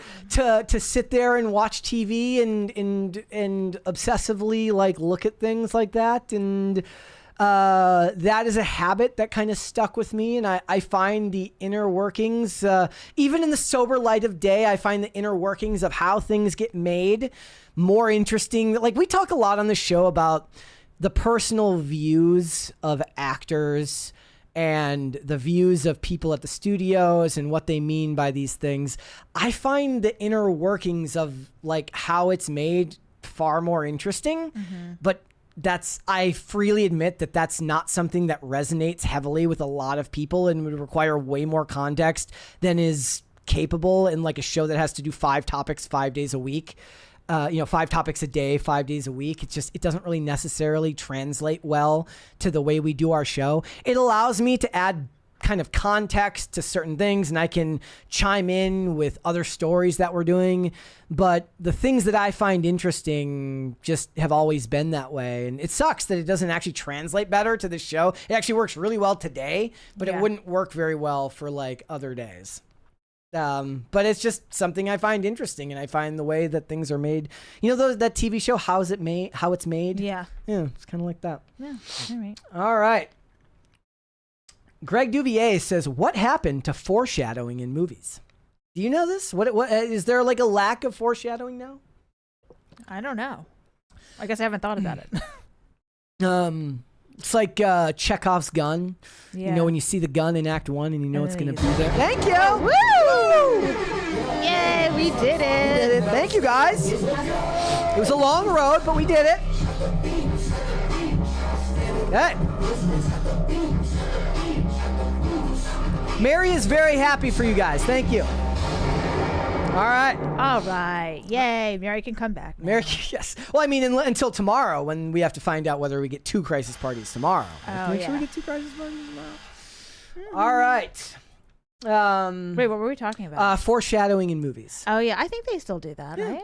sit there and watch TV and obsessively like look at things like that. And that is a habit that kind of stuck with me. And I find the inner workings, even in the sober light of day, I find the inner workings of how things get made more interesting. Like we talk a lot on the show about the personal views of actors and the views of people at the studios and what they mean by these things. I find the inner workings of like how it's made far more interesting, but I freely admit that that's not something that resonates heavily with a lot of people and would require way more context than is capable in like a show that has to do 5 topics 5 days a week. 5 topics a day, 5 days a week. It doesn't really necessarily translate well to the way we do our show. It allows me to add kind of context to certain things and I can chime in with other stories that we're doing. But the things that I find interesting just have always been that way. And it sucks that it doesn't actually translate better to the show. It actually works really well today, but it wouldn't work very well for like other days. But it's just something I find interesting, and I find the way that things are made. You know, that TV show, How It's Made? Yeah. Yeah, it's kind of like that. Yeah. All right. All right. Greg Duvier says, what happened to foreshadowing in movies? Do you know this? What is there like a lack of foreshadowing now? I don't know. I guess I haven't thought about it. It's like Chekhov's gun. Yeah. You know, when you see the gun in Act 1 and you know it's going to be there. Thank you. Woo! Yay, we did it. Thank you, guys. It was a long road, but we did it. Okay. Mary is very happy for you guys. Thank you. All right. All right. Yay. Mary can come back now. Mary, yes. Well, I mean, until tomorrow when we have to find out whether we get 2 crisis parties tomorrow. Make sure we get 2 crisis parties tomorrow. All right. Wait, what were we talking about? Foreshadowing in movies. Oh, yeah. I think they still do that, right?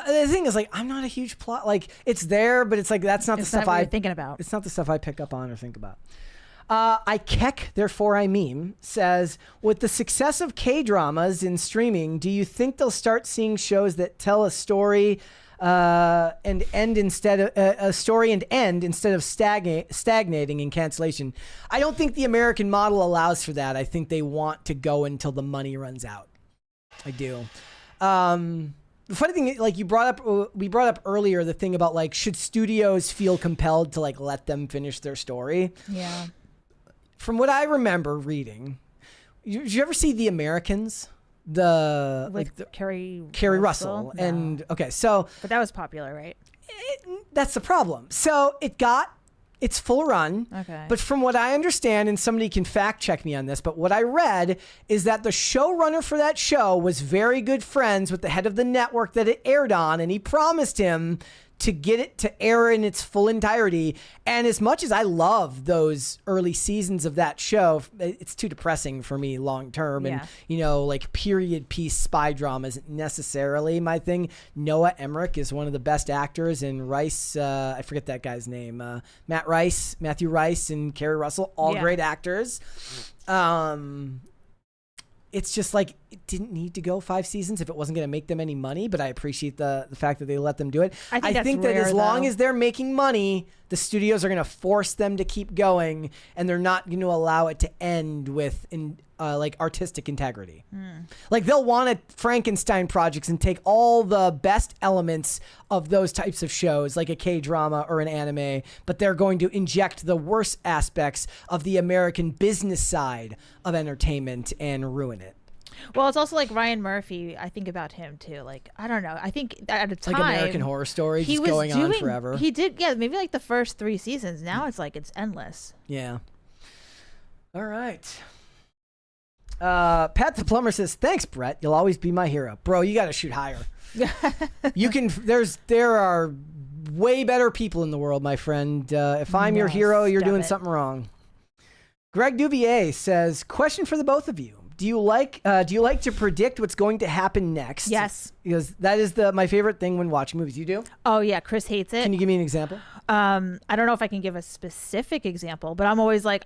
The thing is, like, I'm not a huge plot. Like, it's there, but it's like that's not the stuff I'm thinking about. It's not the stuff I pick up on or think about. I keck, therefore I meme, says, with the success of K-dramas in streaming, do you think they'll start seeing shows that tell a story and end instead of stagnating in cancellation? I don't think the American model allows for that. I think they want to go until the money runs out. I do. The funny thing, like we brought up earlier the thing about like, should studios feel compelled to like let them finish their story? Yeah. From what I remember reading, did you ever see The Americans? The With Carrie Russell. No. And okay, so But that was popular, right? that's the problem. So it got its full run. Okay. But from what I understand, and somebody can fact check me on this, but what I read is that the showrunner for that show was very good friends with the head of the network that it aired on, and he promised him to get it to air in its full entirety. And as much as I love those early seasons of that show, it's too depressing for me long term. Yeah. And, you know, like period piece spy drama isn't necessarily my thing. Noah Emmerich is one of the best actors, and Rice, I forget that guy's name, Matthew Rice and Carrie Russell, all great actors. It's just like, it didn't need to go 5 seasons if it wasn't going to make them any money, but I appreciate the fact that they let them do it. I think that as long though. as they're making money, the studios are going to force them to keep going, and they're not going to allow it to end with like artistic integrity. Like they'll want to Frankenstein projects and take all the best elements of those types of shows, like a K-drama or an anime, but they're going to inject the worst aspects of the American business side of entertainment and ruin it. Well, it's also like Ryan Murphy. I think about him too. Like, I don't know. I think at a time, Like American Horror Story, he just was going doing, on forever. He did, yeah, maybe like the first 3 seasons. Now it's like it's endless. Yeah. All right. Pat the Plumber says, "Thanks, Brett. You'll always be my hero, bro. You got to shoot higher. You can. There are way better people in the world, my friend. If I'm your No, hero, you're stop doing it. something wrong." Greg Duvier says, "Question for the both of you. Do you like to predict what's going to happen next?" Yes. Because that is my favorite thing when watching movies. You do? Oh yeah, Chris hates it. Can you give me an example? I don't know if I can give a specific example, but I'm always like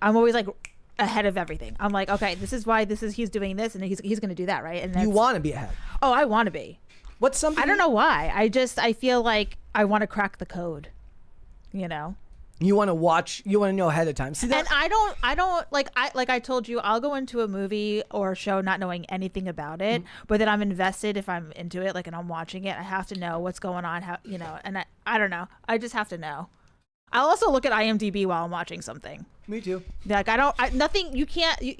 ahead of everything. I'm like, okay, this is why he's doing this, and he's going to do that, right? And You want to be ahead. Oh, I want to be. What's something? I don't know why. I feel like I want to crack the code. You know. You want to watch. You want to know ahead of time. See that? And I don't like I told you, I'll go into a movie or a show not knowing anything about it, but then I'm invested if I'm into it, like, and I'm watching it. I have to know what's going on, how, you know, and I don't know. I just have to know. I'll also look at IMDb while I'm watching something. Me too. Like nothing. You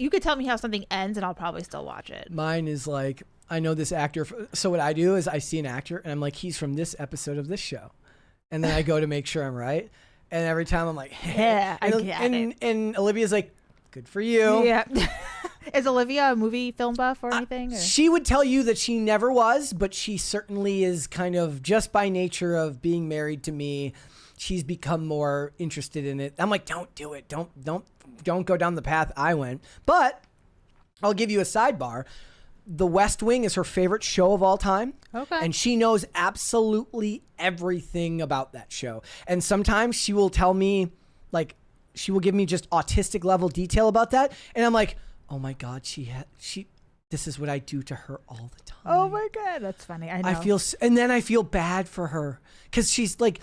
could tell me how something ends, and I'll probably still watch it. Mine is like, I know this actor. So what I do is I see an actor and I'm like, he's from this episode of this show, and then I go to make sure I'm right. And every time I'm like, Yeah, I get it. And Olivia's like, good for you. Yeah. Is Olivia a movie film buff or anything? Or? She would tell you that she never was, but she certainly is kind of, just by nature of being married to me, she's become more interested in it. I'm like, don't do it. Don't go down the path I went. But I'll give you a sidebar. The West Wing is her favorite show of all time. Okay. And she knows absolutely everything about that show. And sometimes she will tell me, like, she will give me just autistic level detail about that. And I'm like, oh my God, this is what I do to her all the time. Oh my God, that's funny. I know. And then I feel bad for her because she's like,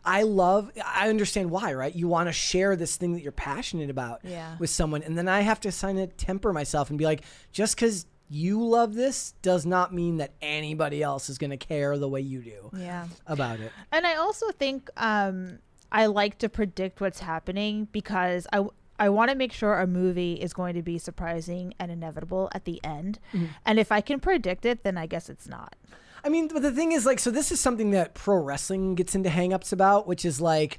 I understand why, right? You want to share this thing that you're passionate about with someone. And then I have to kind of temper myself and be like, just because you love this does not mean that anybody else is going to care the way you do about it. And I also think I like to predict what's happening because I want to make sure a movie is going to be surprising and inevitable at the end. Mm-hmm. And if I can predict it, then I guess it's not. I mean, but the thing is, like, so this is something that pro wrestling gets into hangups about, which is like,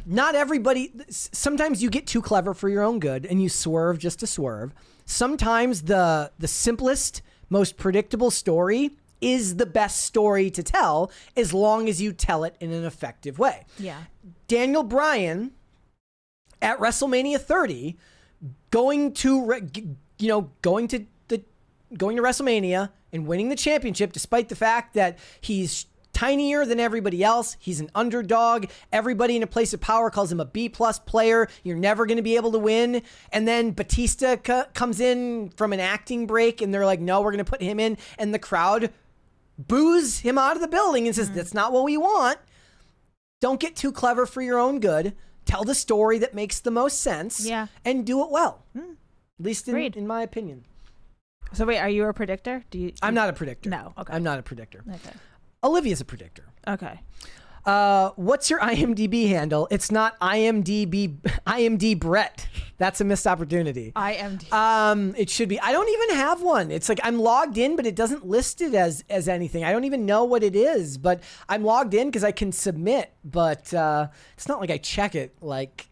not everybody, sometimes you get too clever for your own good and you swerve just to swerve. Sometimes the simplest, most predictable story is the best story to tell as long as you tell it in an effective way. Yeah. Daniel Bryan at WrestleMania 30 going to WrestleMania and winning the championship, despite the fact that he's tinier than everybody else. He's an underdog. Everybody in a place of power calls him a B+ player. You're never going to be able to win. And then Batista comes in from an acting break and they're like, no, we're going to put him in. And the crowd boos him out of the building and says, that's not what we want. Don't get too clever for your own good. Tell the story that makes the most sense and do it well. At least in my opinion. So wait, are you a predictor? I'm not a predictor. No. Okay. I'm not a predictor. Okay. Olivia's a predictor. Okay. What's your IMDb handle? It's not IMD Brett. That's a missed opportunity. IMD. It should be. I don't even have one. It's like I'm logged in, but it doesn't list it as anything. I don't even know what it is, but I'm logged in because I can submit. But it's not like I check it like.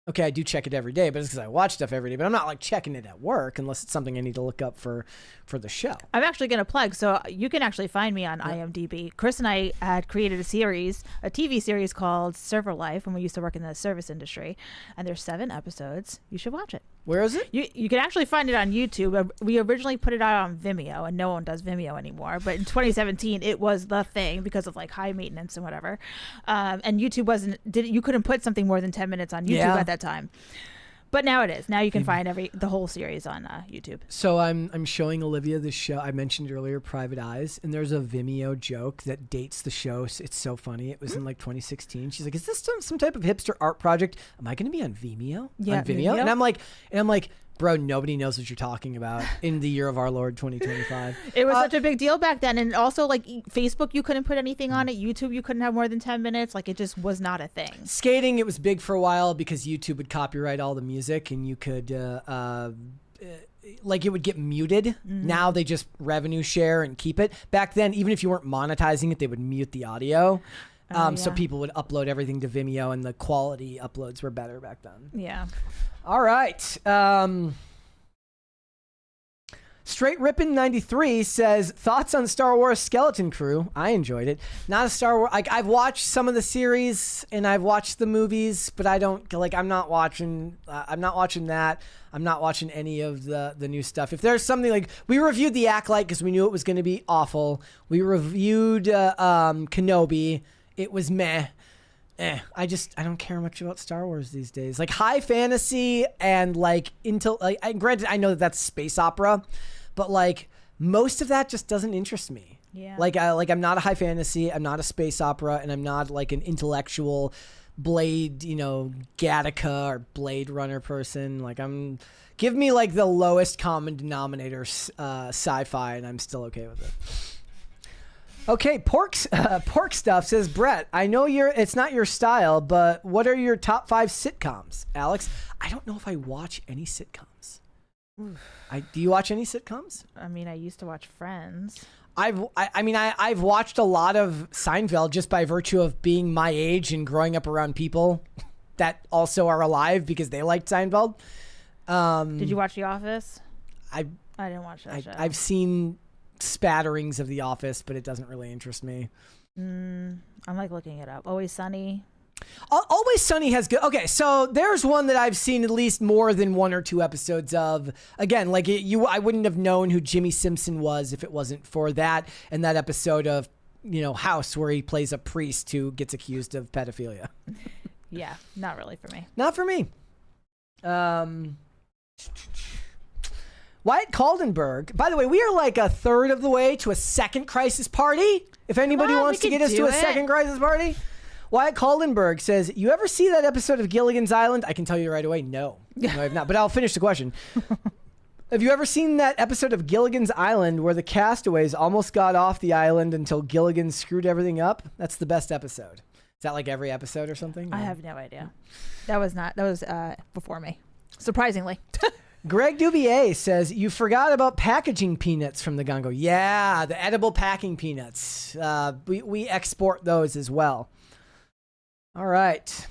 Okay, I do check it every day, but it's because I watch stuff every day. But I'm not like checking it at work unless it's something I need to look up for the show. I'm actually going to plug, so you can actually find me on IMDb. Chris and I had created a TV series called Server Life when we used to work in the service industry, and there's 7 episodes. You should watch it. Where is it? You can actually find it on YouTube. We originally put it out on Vimeo, and no one does Vimeo anymore. But in 2017, it was the thing because of like high maintenance and whatever. And YouTube you couldn't put something more than 10 minutes on YouTube at that time. But now it is. Now you can find the whole series on YouTube. So I'm showing Olivia this show. I mentioned earlier, Private Eyes, and there's a Vimeo joke that dates the show. It's so funny. It was in like 2016. She's like, "Is this some type of hipster art project? Am I going to be on Vimeo? Yeah, on Vimeo?" And I'm like, bro, nobody knows what you're talking about in the year of our Lord 2025. It was such a big deal back then. And also, like, Facebook, you couldn't put anything on it. YouTube, you couldn't have more than 10 minutes. Like, it just was not a thing. Skating, it was big for a while because YouTube would copyright all the music and you could, like, it would get muted. Mm-hmm. Now they just revenue share and keep it. Back then, even if you weren't monetizing it, they would mute the audio. So people would upload everything to Vimeo, and the quality uploads were better back then. Yeah. All right. Straight Rippin' 93 says, thoughts on Star Wars Skeleton Crew? I enjoyed it. Not a Star Wars. I've watched some of the series and I've watched the movies, but I don't like. I'm not watching that. I'm not watching any of the new stuff. If there's something like, we reviewed The Acolyte because we knew it was going to be awful. We reviewed Kenobi. It was meh. I don't care much about Star Wars these days. Like high fantasy and like granted, I know that that's space opera, but like most of that just doesn't interest me. Yeah. I'm not a high fantasy. I'm not a space opera, and I'm not like an intellectual Blade, Gattaca or Blade Runner person. Like give me like the lowest common denominator sci-fi, and I'm still okay with it. Okay, Pork Stuff says, Brett, I know it's not your style, but what are your top 5 sitcoms? Alex, I don't know if I watch any sitcoms. Do you watch any sitcoms? I mean, I used to watch Friends. I've watched a lot of Seinfeld just by virtue of being my age and growing up around people that also are alive because they liked Seinfeld. Did you watch The Office? I didn't watch that show. I've seen spatterings of The Office, but it doesn't really interest me. I'm like looking it up. Always Sunny. Always Sunny has good. Okay, so there's one that I've seen at least more than 1 or 2 episodes of. Again, like I wouldn't have known who Jimmy Simpson was if it wasn't for that and that episode of House where he plays a priest who gets accused of pedophilia. Yeah, not really for me. Not for me. Wyatt Kaldenberg. By the way, we are like a third of the way to a second crisis party. If anybody wants to get us to a second crisis party. Wyatt Kaldenberg says, you ever see that episode of Gilligan's Island? I can tell you right away, no. No, I have not. But I'll finish the question. Have you ever seen that episode of Gilligan's Island where the castaways almost got off the island until Gilligan screwed everything up? That's the best episode. Is that like every episode or something? I have no idea. That was before me. Surprisingly. Greg Dubier says, you forgot about packaging peanuts from the Gongo. Yeah, the edible packing peanuts. We export those as well. All right.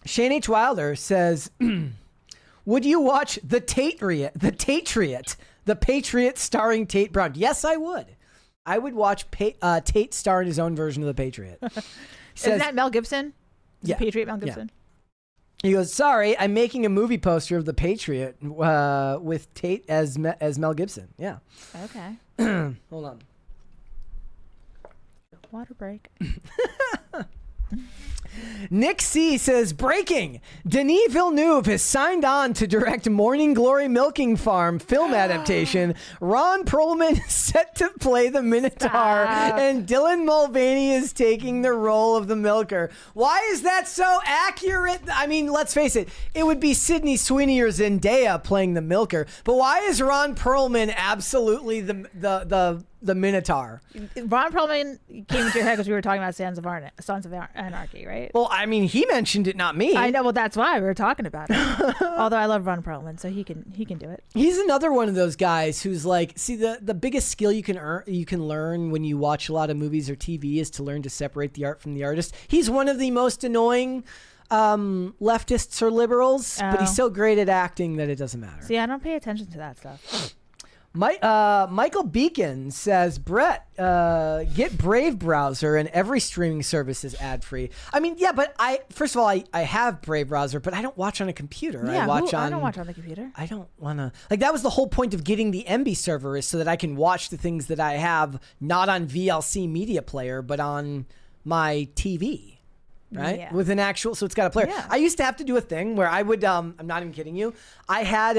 Shane H. Wilder says, would you watch The Patriot starring Tate Brown? Yes, I would. I would watch Tate star in his own version of The Patriot. Isn't that Mel Gibson? Yeah. The Patriot Mel Gibson? Yeah. He goes, sorry, I'm making a movie poster of The Patriot with Tate as Mel Gibson. Yeah. Okay. Hold on. Water break. Nick C says, breaking. Denis Villeneuve has signed on to direct Morning Glory Milking Farm film adaptation. Ron Perlman is set to play the Minotaur, Stop. and Dylan Mulvaney is taking the role of the milker. Why is that so accurate? I mean, let's face it, it would be Sydney Sweeney or Zendaya playing the milker. But why is Ron Perlman absolutely the Minotaur? Ron Perlman came into your head because we were talking about Sons of Anarchy, right? Well, I mean, he mentioned it, not me. I know. Well, that's why we were talking about it. Although I love Ron Perlman, so he can do it. He's another one of those guys who's like, see, the biggest skill you can learn when you watch a lot of movies or TV is to learn to separate the art from the artist. He's one of the most annoying leftists or liberals, but he's so great at acting that it doesn't matter. See, I don't pay attention to that stuff. Michael Beacon says, Brett, get Brave browser and every streaming service is ad free. I mean, yeah, but first of all, I have Brave browser, but I don't watch on a computer. Yeah, I don't watch on the computer. I don't want to, like, that was the whole point of getting the MB server, is so that I can watch the things that I have not on VLC media player, but on my TV. Right? Yeah. With an actual, so it's got a player. Yeah. I used to have to do a thing where I would, I'm not even kidding you. I had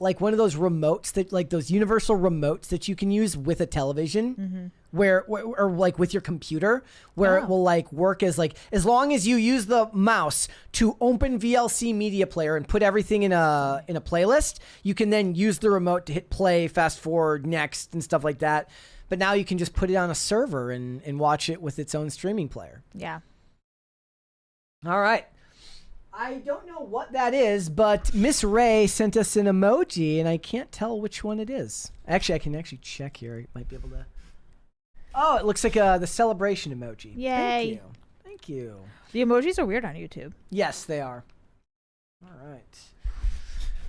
like one of those remotes that, like those universal remotes that you can use with a television, or like with your computer, where it will like work as like, as long as you use the mouse to open VLC media player and put everything in a playlist, you can then use the remote to hit play, fast forward, next, and stuff like that. But now you can just put it on a server and watch it with its own streaming player. Yeah. All right. I don't know what that is, but Miss Ray sent us an emoji, and I can't tell which one it is. Actually, I can check here. I might be able to. Oh, it looks like the celebration emoji. Yay. Thank you. The emojis are weird on YouTube. Yes, they are. All right.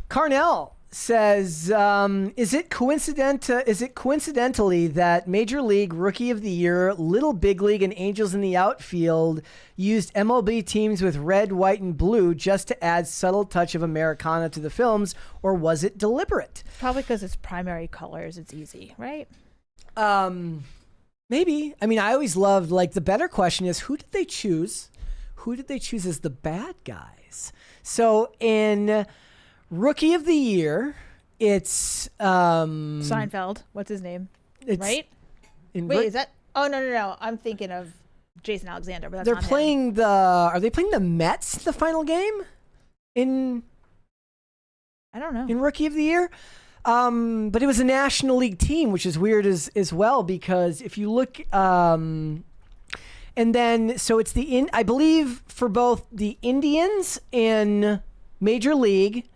Carnell says, is it coincidentally that Major League Rookie of the Year, Little Big League, and Angels in the Outfield used MLB teams with red, white, and blue just to add subtle touch of Americana to the films, or was it deliberate? Probably because it's primary colors. It's easy, right? Maybe. I mean, I always loved, like, the better question is, who did they choose? Who did they choose as the bad guys? So in Rookie of the Year, it's Seinfeld. What's his name? Right? Wait, is that? Oh no! I'm thinking of Jason Alexander, but that's they're not playing him. Are they playing the Mets the final game in I don't know. in Rookie of the Year? But it was a National League team, which is weird as well, because if you look, and then so it's I believe for both the Indians in Major League,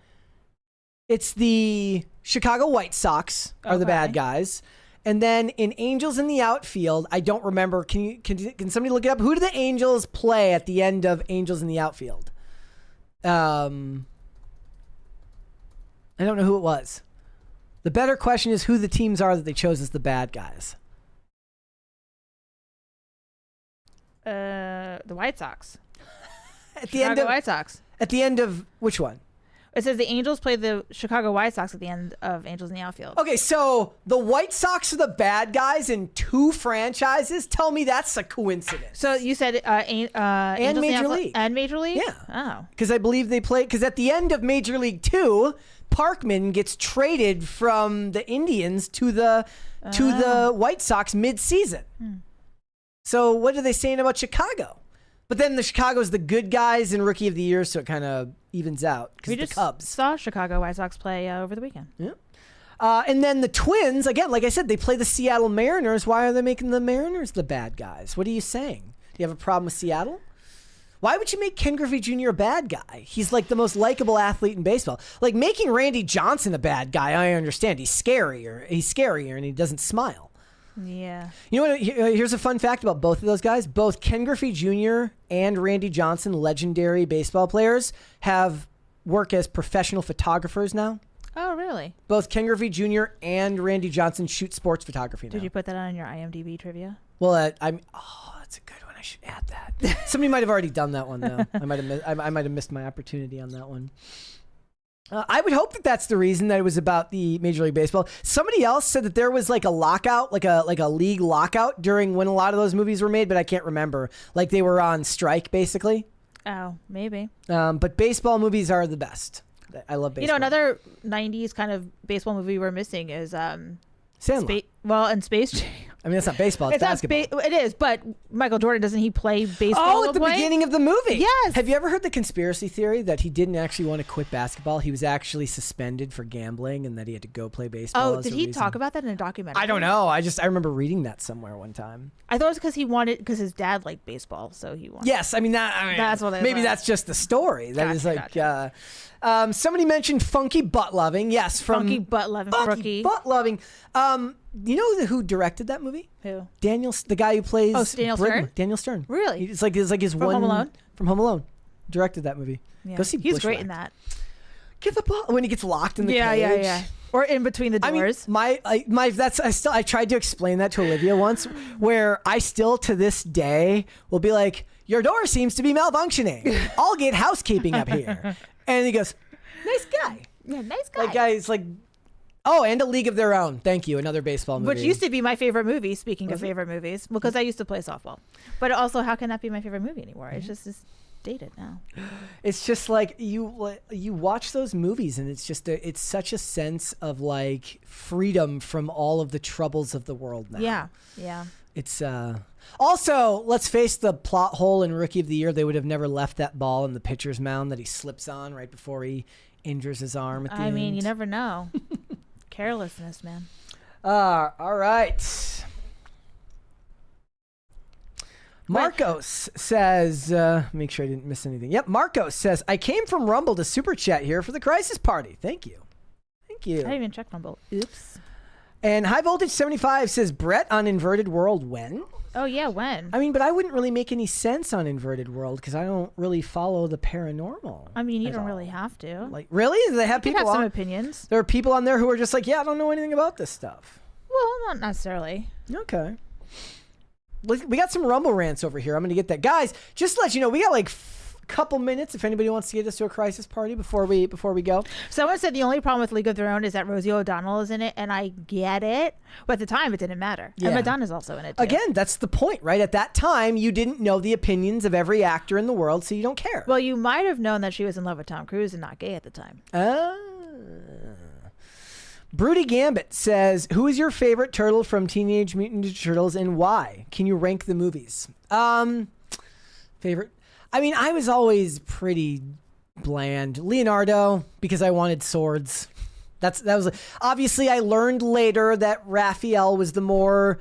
it's the Chicago White Sox are the bad guys. And then in Angels in the Outfield, I don't remember. Can somebody look it up? Who do the Angels play at the end of Angels in the Outfield? I don't know who it was. The better question is who the teams are that they chose as the bad guys. The White Sox. At the end of White Sox. At the end of which one? It says the Angels play the Chicago White Sox at the end of Angels in the Outfield. Okay, so the White Sox are the bad guys in two franchises? Tell me that's a coincidence. So you said and Major League. And Major League? Yeah. Oh. Because I believe they play, because at the end of Major League 2, Parkman gets traded from the Indians to the White Sox mid-season. So what are they saying about Chicago? But then the Chicago's the good guys in Rookie of the Year, so it kind of evens out. We the just Cubs saw Chicago White Sox play over the weekend. Yeah. And then the Twins, again, like I said, they play the Seattle Mariners. Why are they making the Mariners the bad guys? What are you saying? Do you have a problem with Seattle? Why would you make Ken Griffey Jr. a bad guy? He's like the most likable athlete in baseball. Like making Randy Johnson a bad guy, I understand. He's scarier and he doesn't smile. Yeah. You know what? Here's a fun fact about both of those guys. Both Ken Griffey Jr. and Randy Johnson, legendary baseball players, have work as professional photographers now. Oh, really? Both Ken Griffey Jr. and Randy Johnson shoot sports photography now. Did you put that on your IMDb trivia? Well, that's a good one. I should add that. Somebody might have already done that one though. I might have missed my opportunity on that one. I would hope that that's the reason, that it was about the Major League Baseball. Somebody else said that there was like a lockout, like a league lockout during when a lot of those movies were made, but I can't remember. Like they were on strike, basically. Oh, maybe. But baseball movies are the best. I love baseball. Another 90s kind of baseball movie we're missing is Sandlot. and Space Jam. I mean, that's not baseball. It's basketball. It is, but Michael Jordan, doesn't he play baseball? Oh, at the beginning of the movie. Yes. Have you ever heard the conspiracy theory that he didn't actually want to quit basketball? He was actually suspended for gambling and that he had to go play baseball. Oh, did he talk about that in a documentary? I don't know. I remember reading that somewhere one time. I thought it was because his dad liked baseball, so he wanted. Yes, That's what maybe that's just the story. That is like. Gotcha. Somebody mentioned Funky Butt Loving. Yes, from Funky Butt Loving Rookie. Butt Loving. You know who directed that movie? Who? The guy who plays Daniel Stern? Daniel Stern. Really? It's like his From one Home Alone? From Home Alone. Directed that movie. Yeah. Go see He's Bushwhacked. great in that. Give the ball when he gets locked in the cage. Yeah. Or in between the doors. I tried to explain that to Olivia once, where I still to this day will be like, your door seems to be malfunctioning. I'll get housekeeping up here. And he goes, nice guy. Yeah, nice guy. Like guys like, oh, and A League of Their Own. Thank you. Another baseball movie. Which used to be my favorite movie, speaking of favorite movies, because I used to play softball. But also, how can that be my favorite movie anymore? It's dated now. It's just like you watch those movies and it's just it's such a sense of like freedom from all of the troubles of the world now. Yeah. It's also, let's face the plot hole in Rookie of the Year. They would have never left that ball in the pitcher's mound that he slips on right before he injures his arm at the end. I mean, you never know. Carelessness, man. All right. Marcos says, make sure I didn't miss anything. Yep, Marcos says, I came from Rumble to Super Chat here for the Crisis Party. Thank you. I didn't even check Rumble. Oops. And High Voltage 75 says, Brett on Inverted World when? Oh, yeah, when? I mean, but I wouldn't really make any sense on Inverted World because I don't really follow the paranormal. I mean, you don't really have to. Like, really? Do they have You people have some on? opinions. There are people on there who are just like, yeah, I don't know anything about this stuff. Well, not necessarily. Okay. We got some Rumble rants over here. I'm going to get that. Guys, just to let you know, we got like a couple minutes if anybody wants to get us to a Crisis Party before we go. Someone said the only problem with League of Their Own is that Rosie O'Donnell is in it, and I get it. But at the time, it didn't matter. Yeah. And Madonna's also in it, too. Again, that's the point, right? At that time, you didn't know the opinions of every actor in the world, so you don't care. Well, you might have known that she was in love with Tom Cruise and not gay at the time. Broody Gambit says, who is your favorite turtle from Teenage Mutant Ninja Turtles and why? Can you rank the movies? Favorite? I mean, I was always pretty bland. Leonardo, because I wanted swords. That was obviously I learned later that Raphael was the more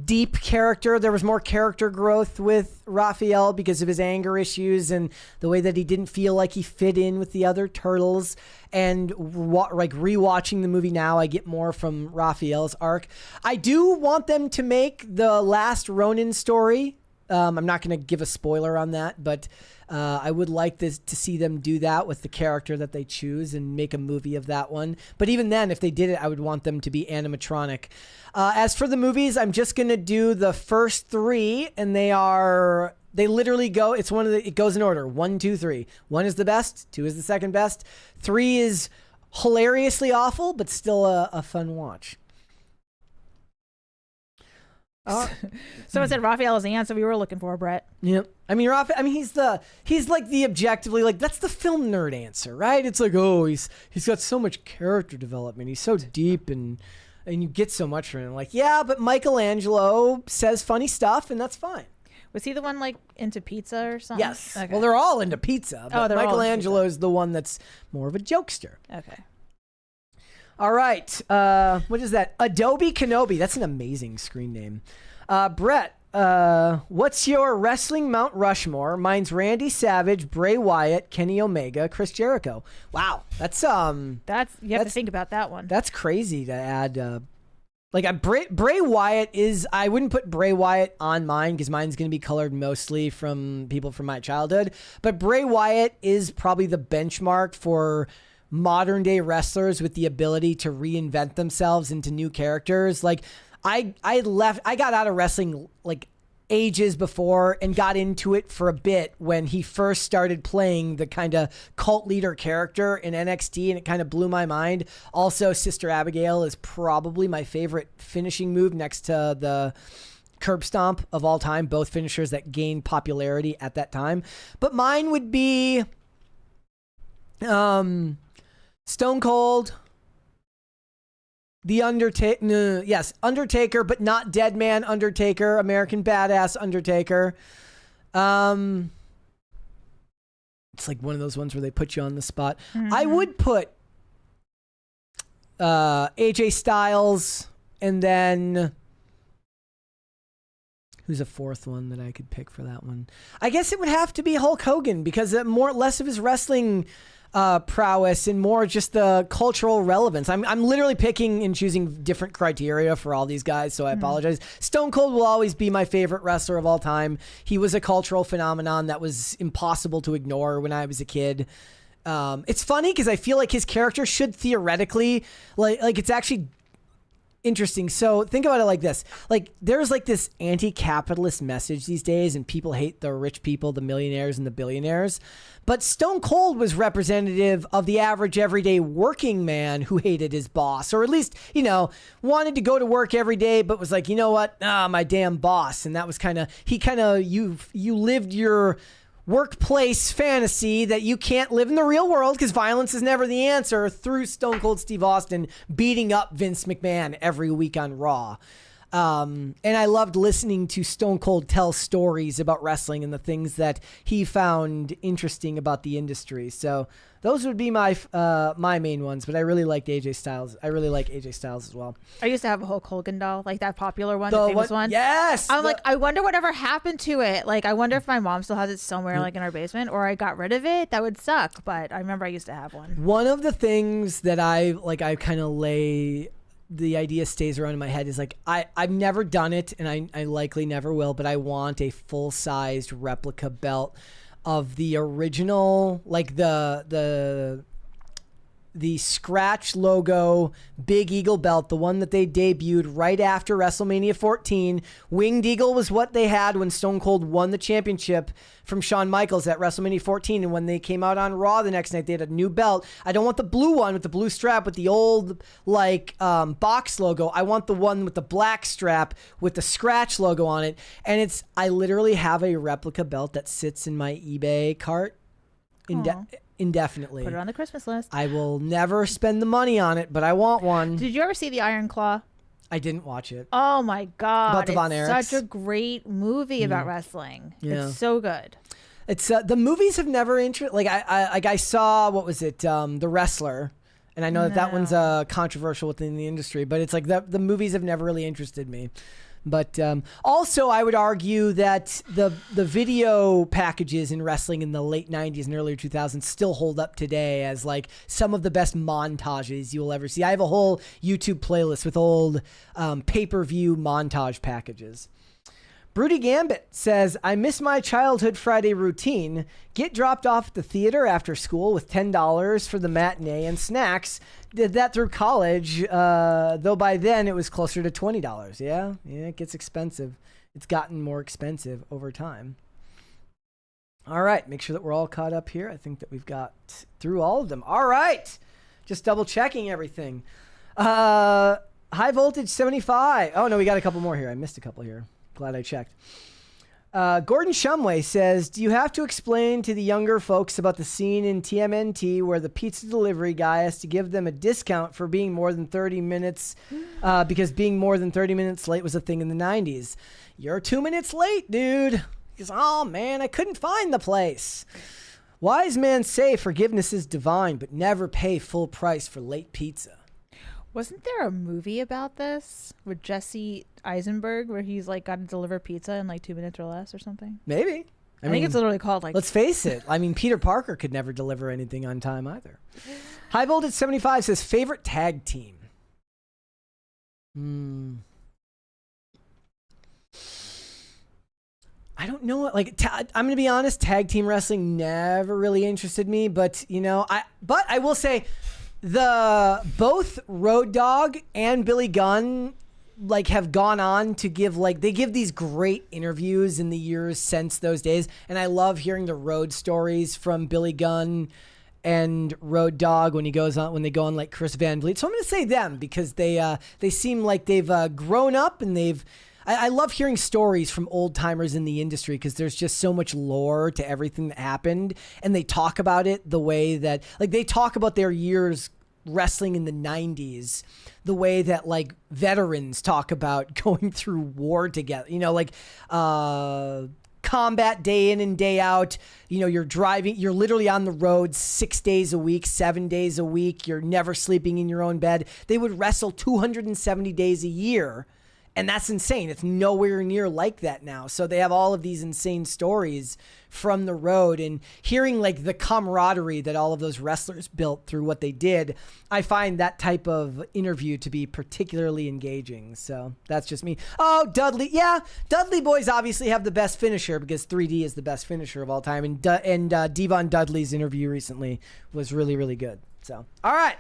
deep character. There was more character growth with Raphael because of his anger issues and the way that he didn't feel like he fit in with the other turtles. And like rewatching the movie now, I get more from Raphael's arc. I do want them to make the last Ronin story. I'm not going to give a spoiler on that, but I would like to see them do that with the character that they choose and make a movie of that one. But even then, if they did it, I would want them to be animatronic. As for the movies, I'm just going to do the first three, and they literally go, it goes in order. 1, 2, 3. 1 is the best, 2 is the second best. 3 is hilariously awful, but still a fun watch. Someone said Raphael is the answer we were looking for, Brett. Yep. I mean, he's like the objectively, like, that's the film nerd answer, right? It's like, oh, he's got so much character development. He's so deep and you get so much from him. Like, yeah, but Michelangelo says funny stuff and that's fine. Was he the one like into pizza or something? Yes. Okay. Well, they're all into pizza, but they're all into Michelangelo is the one that's more of a jokester. Okay. All right. What is that? Adobe Kenobi. That's an amazing screen name. Brett, what's your wrestling Mount Rushmore? Mine's Randy Savage, Bray Wyatt, Kenny Omega, Chris Jericho. Wow. That's you have to think about that one. That's crazy to add. Bray Wyatt is, I wouldn't put Bray Wyatt on mine because mine's going to be colored mostly from people from my childhood. But Bray Wyatt is probably the benchmark for modern day wrestlers with the ability to reinvent themselves into new characters. Like I got out of wrestling like ages before and got into it for a bit when he first started playing the kind of cult leader character in NXT, and it kind of blew my mind. Also, Sister Abigail is probably my favorite finishing move next to the curb stomp of all time, both finishers that gained popularity at that time. But mine would be Stone Cold, The Undertaker, yes, Undertaker, but not Dead Man Undertaker, American Badass Undertaker. It's like one of those ones where they put you on the spot. Mm-hmm. I would put AJ Styles, and then who's a fourth one that I could pick for that one? I guess it would have to be Hulk Hogan, because less of his wrestling prowess and more just the cultural relevance. I'm literally picking and choosing different criteria for all these guys, so I apologize. Stone Cold will always be my favorite wrestler of all time. He was a cultural phenomenon that was impossible to ignore when I was a kid. It's funny because I feel like his character should theoretically, like it's actually interesting. So think about it like this. Like there's like this anti-capitalist message these days, and people hate the rich people, the millionaires and the billionaires. But Stone Cold was representative of the average everyday working man who hated his boss, or at least, wanted to go to work every day, but was like, you know what? My damn boss. And that was you lived your workplace fantasy that you can't live in the real world because violence is never the answer, through Stone Cold Steve Austin beating up Vince McMahon every week on Raw. And I loved listening to Stone Cold tell stories about wrestling and the things that he found interesting about the industry. So those would be my main ones, but I really liked AJ Styles. I really like AJ Styles as well. I used to have a Hulk Hogan doll, like that popular one, the famous one. Yes! I'm like, I wonder whatever happened to it. Like, I wonder if my mom still has it somewhere, like in our basement, or I got rid of it. That would suck, but I remember I used to have one. One of the things that I kind of the idea stays around in my head is like, I've never done it, and I likely never will, but I want a full-sized replica belt of the original, like the Scratch logo Big Eagle belt, the one that they debuted right after WrestleMania 14. Winged Eagle was what they had when Stone Cold won the championship from Shawn Michaels at WrestleMania 14. And when they came out on Raw the next night, they had a new belt. I don't want the blue one with the blue strap with the old box logo. I want the one with the black strap with the Scratch logo on it. And I literally have a replica belt that sits in my eBay cart indefinitely. Put it on the Christmas list. I will never spend the money on it, but I want one. Did you ever see The Iron Claw? I didn't watch it. Oh my God. About the Von Erichs. Such a great movie about wrestling. Yeah. It's so good. It's the movies have never like I saw, what was it? The Wrestler. And I know that one's controversial within the industry, but it's like the movies have never really interested me. But also, I would argue that the video packages in wrestling in the late 90s and earlier 2000s still hold up today as like some of the best montages you will ever see. I have a whole YouTube playlist with old pay-per-view montage packages. Broody Gambit says, I miss my childhood Friday routine. Get dropped off at the theater after school with $10 for the matinee and snacks. Did that through college, though by then it was closer to $20. Yeah, it gets expensive. It's gotten more expensive over time. All right, make sure that we're all caught up here. I think that we've got through all of them. All right, just double checking everything. High Voltage 75. Oh, no, we got a couple more here. I missed a couple here. Glad I checked. Gordon Shumway says, do you have to explain to the younger folks about the scene in TMNT where the pizza delivery guy has to give them a discount for being more than 30 minutes because being more than 30 minutes late was a thing in the 90s? You're 2 minutes late, dude. He goes, oh, man, I couldn't find the place. Wise men say forgiveness is divine, but never pay full price for late pizza. Wasn't there a movie about this with Jesse Eisenberg where he's like got to deliver pizza in like 2 minutes or less or something? Maybe. I think it's literally called like... Let's face it. I mean, Peter Parker could never deliver anything on time either. High Voltage 75 says, favorite tag team? I don't know. Like, I'm going to be honest, tag team wrestling never really interested me, but, but I will say... both Road Dogg and Billy Gunn like have gone on to give they give these great interviews in the years since those days, and I love hearing the road stories from Billy Gunn and Road Dogg when they go on like Chris Van Vliet. So I'm going to say them because they seem like they've grown up, and I love hearing stories from old timers in the industry because there's just so much lore to everything that happened, and they talk about it the way that they talk about their years wrestling in the 90s the way that like veterans talk about going through war together, combat day in and day out. You're driving, you're literally on the road 6 days a week, 7 days a week. You're never sleeping in your own bed. They would wrestle 270 days a year. And that's insane. It's nowhere near like that now. So they have all of these insane stories from the road, and hearing like the camaraderie that all of those wrestlers built through what they did, I find that type of interview to be particularly engaging. So that's just me. Oh, Dudley. Yeah, Dudley boys obviously have the best finisher because 3D is the best finisher of all time. And Devon Dudley's interview recently was really, really good. So, all right.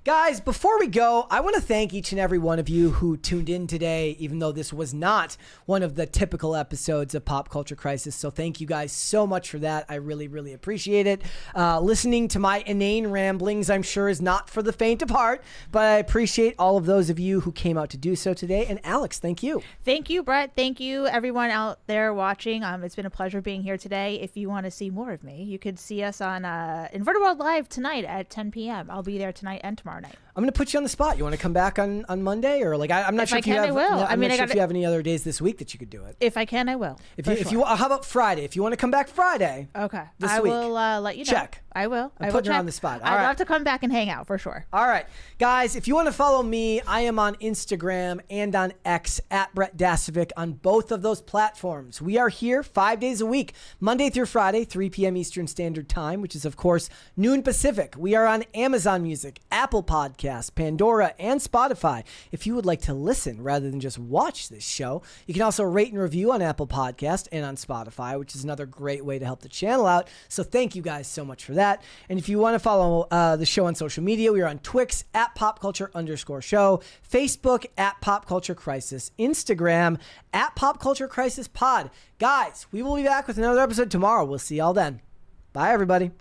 Guys, before we go, I want to thank each and every one of you who tuned in today, even though this was not one of the typical episodes of Pop Culture Crisis. So thank you guys so much for that. I really, really appreciate it. Listening to my inane ramblings, I'm sure, is not for the faint of heart, but I appreciate all of those of you who came out to do so today. And Alex, thank you. Thank you, Brett. Thank you, everyone out there watching. It's been a pleasure being here today. If you want to see more of me, you could see us on Inverted World Live tonight at 10 p.m. I'll be there tonight and tomorrow night. I'm going to put you on the spot. You want to come back on Monday, or I'm not sure if you have. I will. I'm not sure if you have any other days this week that you could do it. If I can, I will. If you how about Friday? If you want to come back Friday. Okay. This I week. will let you know. Check. I will. I'm putting her on the spot. I'd love to come back and hang out for sure. All right. Guys, if you want to follow me, I am on Instagram and on X at Brett Dasovic on both of those platforms. We are here 5 days a week, Monday through Friday, 3 p.m. Eastern Standard Time, which is, of course, noon Pacific. We are on Amazon Music, Apple Podcasts, Pandora, and Spotify. If you would like to listen rather than just watch this show, you can also rate and review on Apple Podcasts and on Spotify, which is another great way to help the channel out. So thank you guys so much for that. And if you want to follow the show on social media, we are on Twix at popculture_show, Facebook at Pop Culture Crisis, Instagram at Pop Culture Crisis Pod. Guys, we will be back with another episode tomorrow. We'll see y'all then. Bye, everybody.